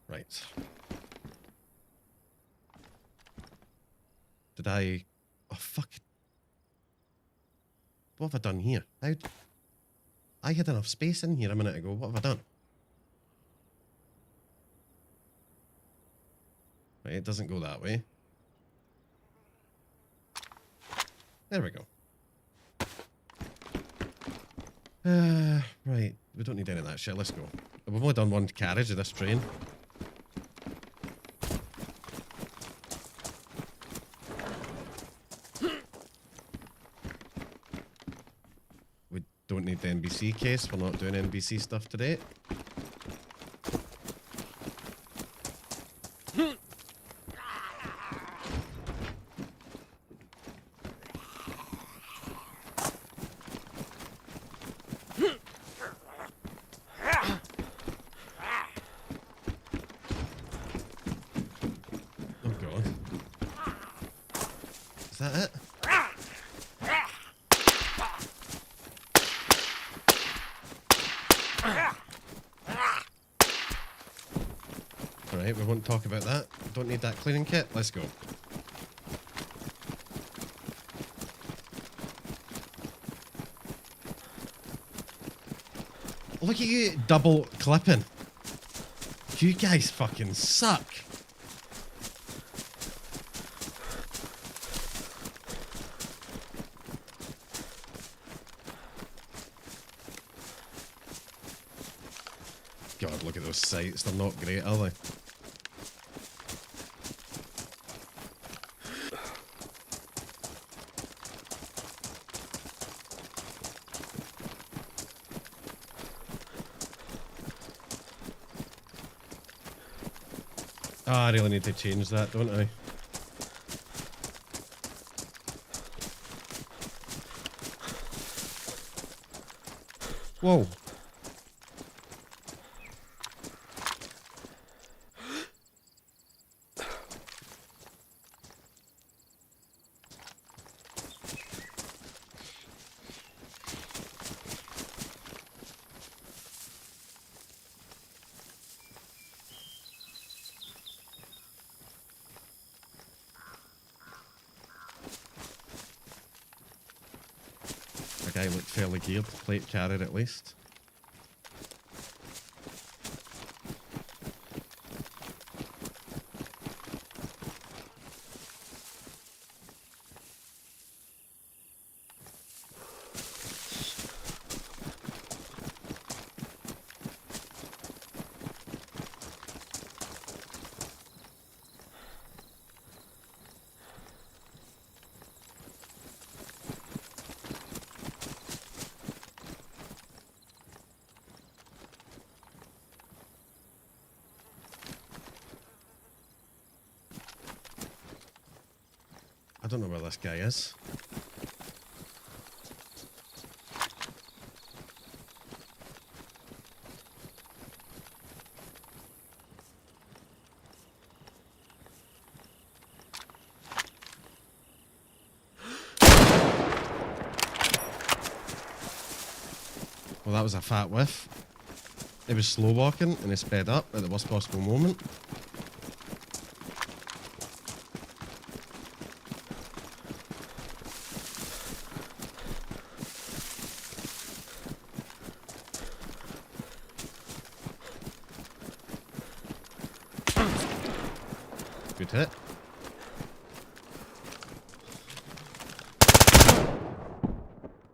Right. Did I... Oh, fuck. What have I done here? I had enough space in here a minute ago. What have I done? Right, it doesn't go that way. There we go. Right. We don't need any of that shit. Let's go. We've only done one carriage of this train. NPC case. We're not doing NPC stuff today. Oh god. Is that it? Alright, we won't talk about that. Don't need that cleaning kit. Let's go. Look at you double clipping. You guys fucking suck. God, look at those sights. They're not great, are they? Oh, I really need to change that, don't I? Whoa. The guy looked fairly geared, plate carrier at least. I don't know where this guy is. Well, that was a fat whiff. He was slow walking and he sped up at the worst possible moment. Good hit.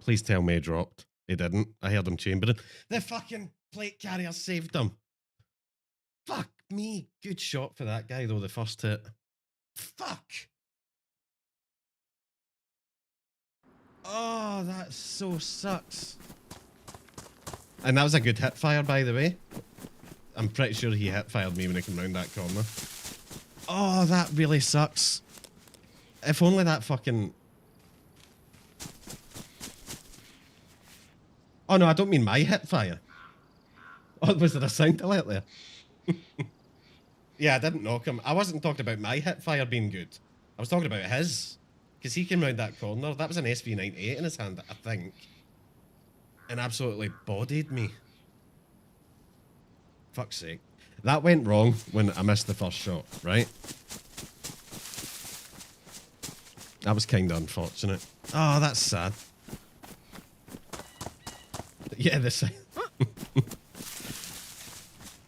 Please tell me he dropped. He didn't. I heard him chambering. The fucking plate carrier saved him. Fuck me. Good shot for that guy though, the first hit. Fuck. Oh, that so sucks. And that was a good hip fire, by the way. I'm pretty sure he hip fired me when I came round that corner. Oh, that really sucks. If only that fucking... Oh no, I don't mean my hip fire. Oh, was there a sound alert there? Yeah, I didn't knock him. I wasn't talking about my hip fire being good. I was talking about his. Because he came round that corner. That was an SV98 in his hand, I think. And absolutely bodied me. Fuck's sake. That went wrong when I missed the first shot, right? That was kind of unfortunate. Oh, that's sad. Yeah, the sound.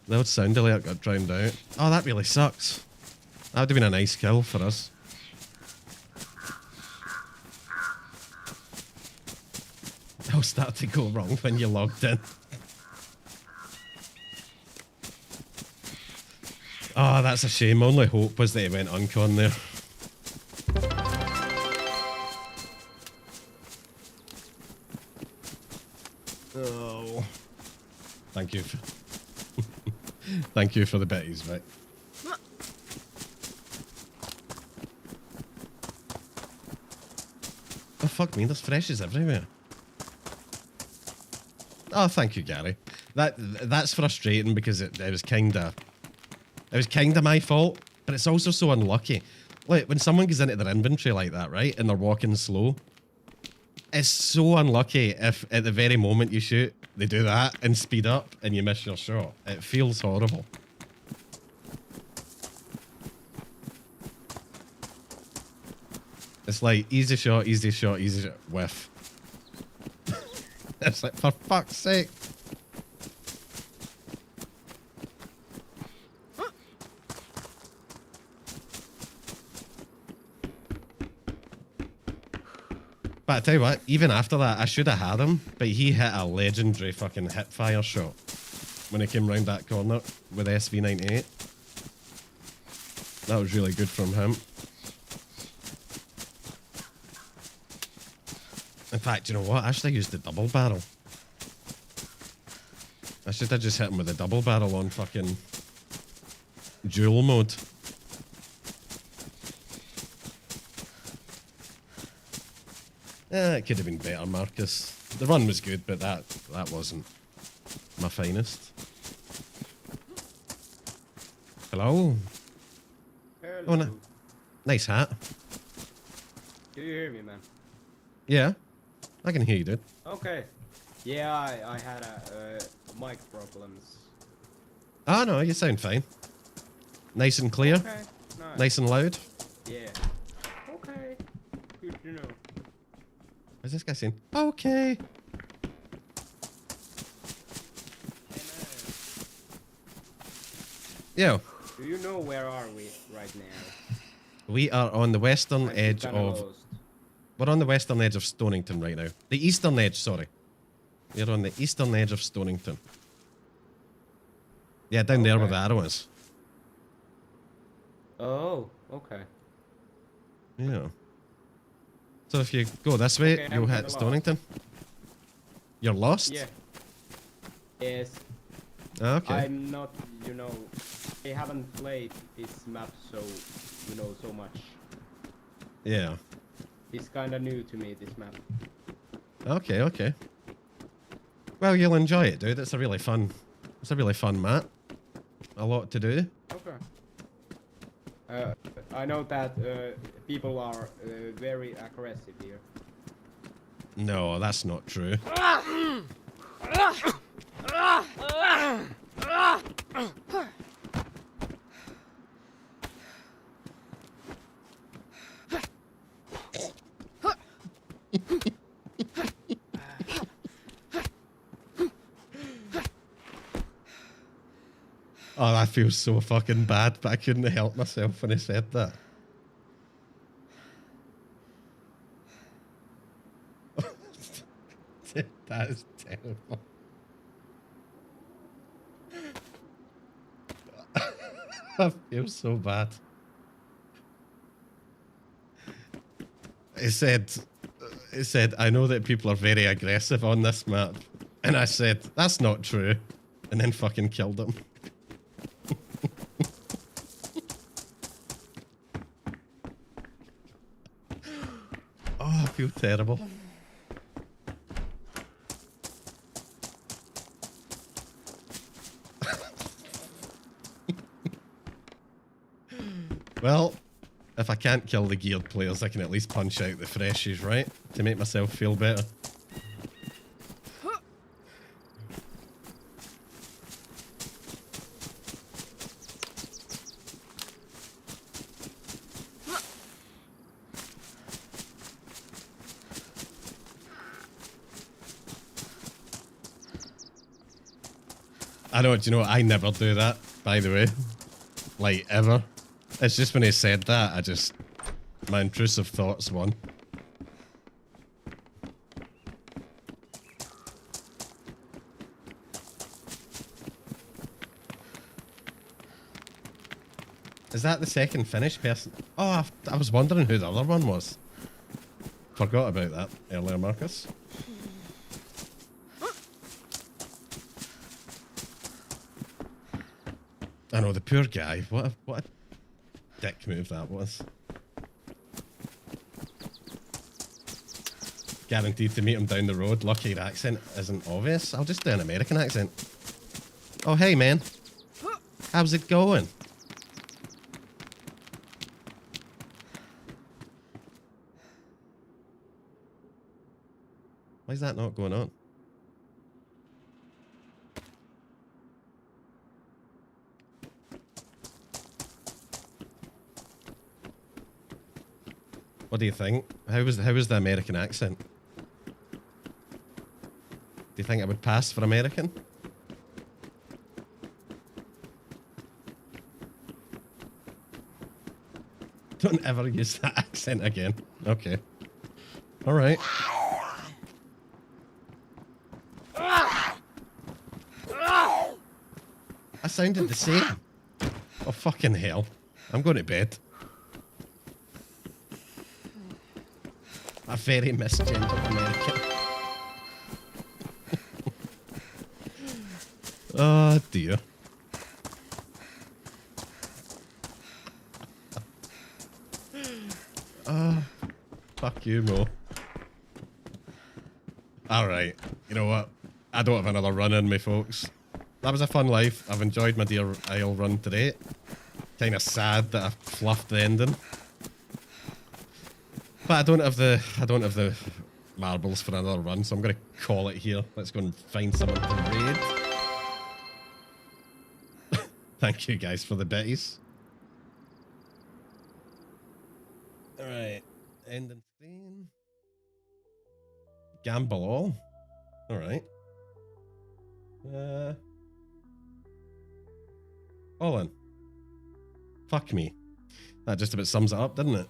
The old sound alert got drowned out. Oh, that really sucks. That would have been a nice kill for us. It'll start to go wrong when you're logged in. Oh, that's a shame. My only hope was that he went uncon there. Oh. Oh. Thank you. Thank you for the bitties, right? Oh, fuck me, there's freshies everywhere. Oh, thank you, Gary. That's frustrating because it was kinda my fault, but it's also so unlucky. Like, when someone gets into their inventory like that, right, and they're walking slow, it's so unlucky if at the very moment you shoot, they do that and speed up and you miss your shot. It feels horrible. It's like, easy shot, whiff. It's like, for fuck's sake. But I tell you what, even after that, I should have had him, but he hit a legendary fucking hip fire shot when he came round that corner with SV98. That was really good from him. In fact, you know what? I should have used the double barrel. I should have just hit him with a double barrel on fucking dual mode. It could have been better, Marcus. The run was good, but that wasn't my finest. Hello? Hello. Oh, nice hat. Can you hear me, man? Yeah, I can hear you, dude. Okay. Yeah, I had a mic problems. Ah, no, you sound fine. Nice and clear. Okay. Nice and loud. Yeah. Okay. Good to know. What's this guy saying? Okay. Hey, man. Yo, Do you know where are we right now? we are on the western I'm edge kinda of... lost. We're on the western edge of Stonington right now. The eastern edge, sorry. We're on the eastern edge of Stonington. Yeah, down there where Okay. the arrow is. Oh, okay. Yeah. So if you go this way, Okay, I'm you'll kinda hit lost. Stonington. You're lost? Yeah. Yes. Ah, okay. I'm not, you know, I haven't played this map so, you know, so much. Yeah. It's kinda new to me, this map. Okay, okay. Well, you'll enjoy it, dude. It's a really fun map. A lot to do. Okay. I know that people are very aggressive here. No, that's not true. Oh, that feels so fucking bad, but I couldn't help myself when I said that. That is terrible. I feel so bad. It said, I know that people are very aggressive on this map. And I said, that's not true. And then fucking killed him. Oh, I feel terrible. Well, if I can't kill the geared players, I can at least punch out the freshies, right? To make myself feel better. I know, do you know what? I never do that, by the way. Like, ever. It's just when he said that, my intrusive thoughts won. Is that the second finished person? Oh, I was wondering who the other one was. Forgot about that earlier, Marcus. I know, the poor guy. What a dick move that was. Guaranteed to meet him down the road. Lucky your accent isn't obvious. I'll just do an American accent. Oh, hey, man. How's it going? Why is that not going on? What do you think? How was the American accent? Do you think it would pass for American? Don't ever use that accent again. Okay. All right. I sounded the same. Oh, fucking hell. I'm going to bed. A very misgendered American. Oh, dear. Fuck you, Mo. Alright, you know what? I don't have another run in me, folks. That was a fun life. I've enjoyed my Deer Isle run today. Kinda sad that I fluffed the ending. But I don't have the marbles for another run, so I'm gonna call it here. Let's go and find someone to raid. Thank you guys for the bitties. Alright. Ending screen. Gamble all. Alright. All in. Fuck me. That just about sums it up, didn't it?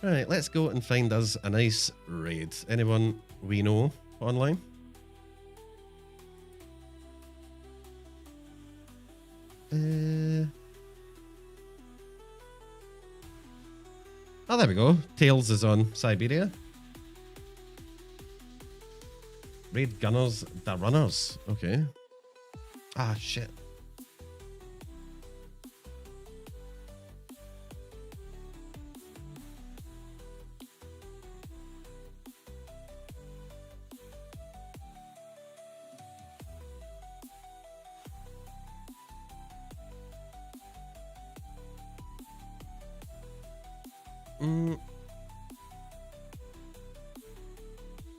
Right, let's go and find us a nice raid. Anyone we know online? Oh, there we go. Tails is on Siberia. Raid Gunners, the Runners. Okay. Ah, shit.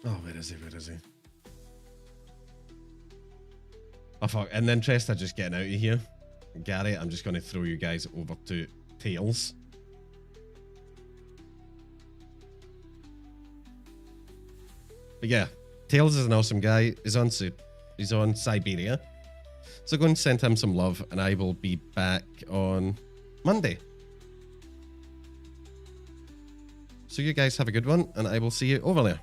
Oh, where is he? Where is he? Oh, fuck. In the interest of just getting out of here, Gary, I'm just going to throw you guys over to Tails. But yeah, Tails is an awesome guy. He's on Siberia. So go and send him some love, and I will be back on Monday. So you guys have a good one, and I will see you over there.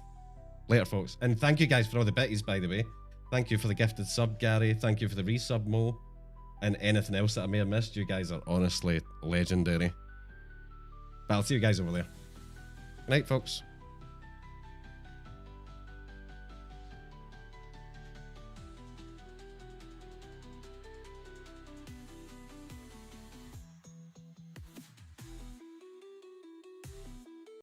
Later, folks. And thank you guys for all the bitties, by the way. Thank you for the gifted sub, Gary. Thank you for the resub, Mo. And anything else that I may have missed. You guys are honestly legendary. But I'll see you guys over there. Good night, folks.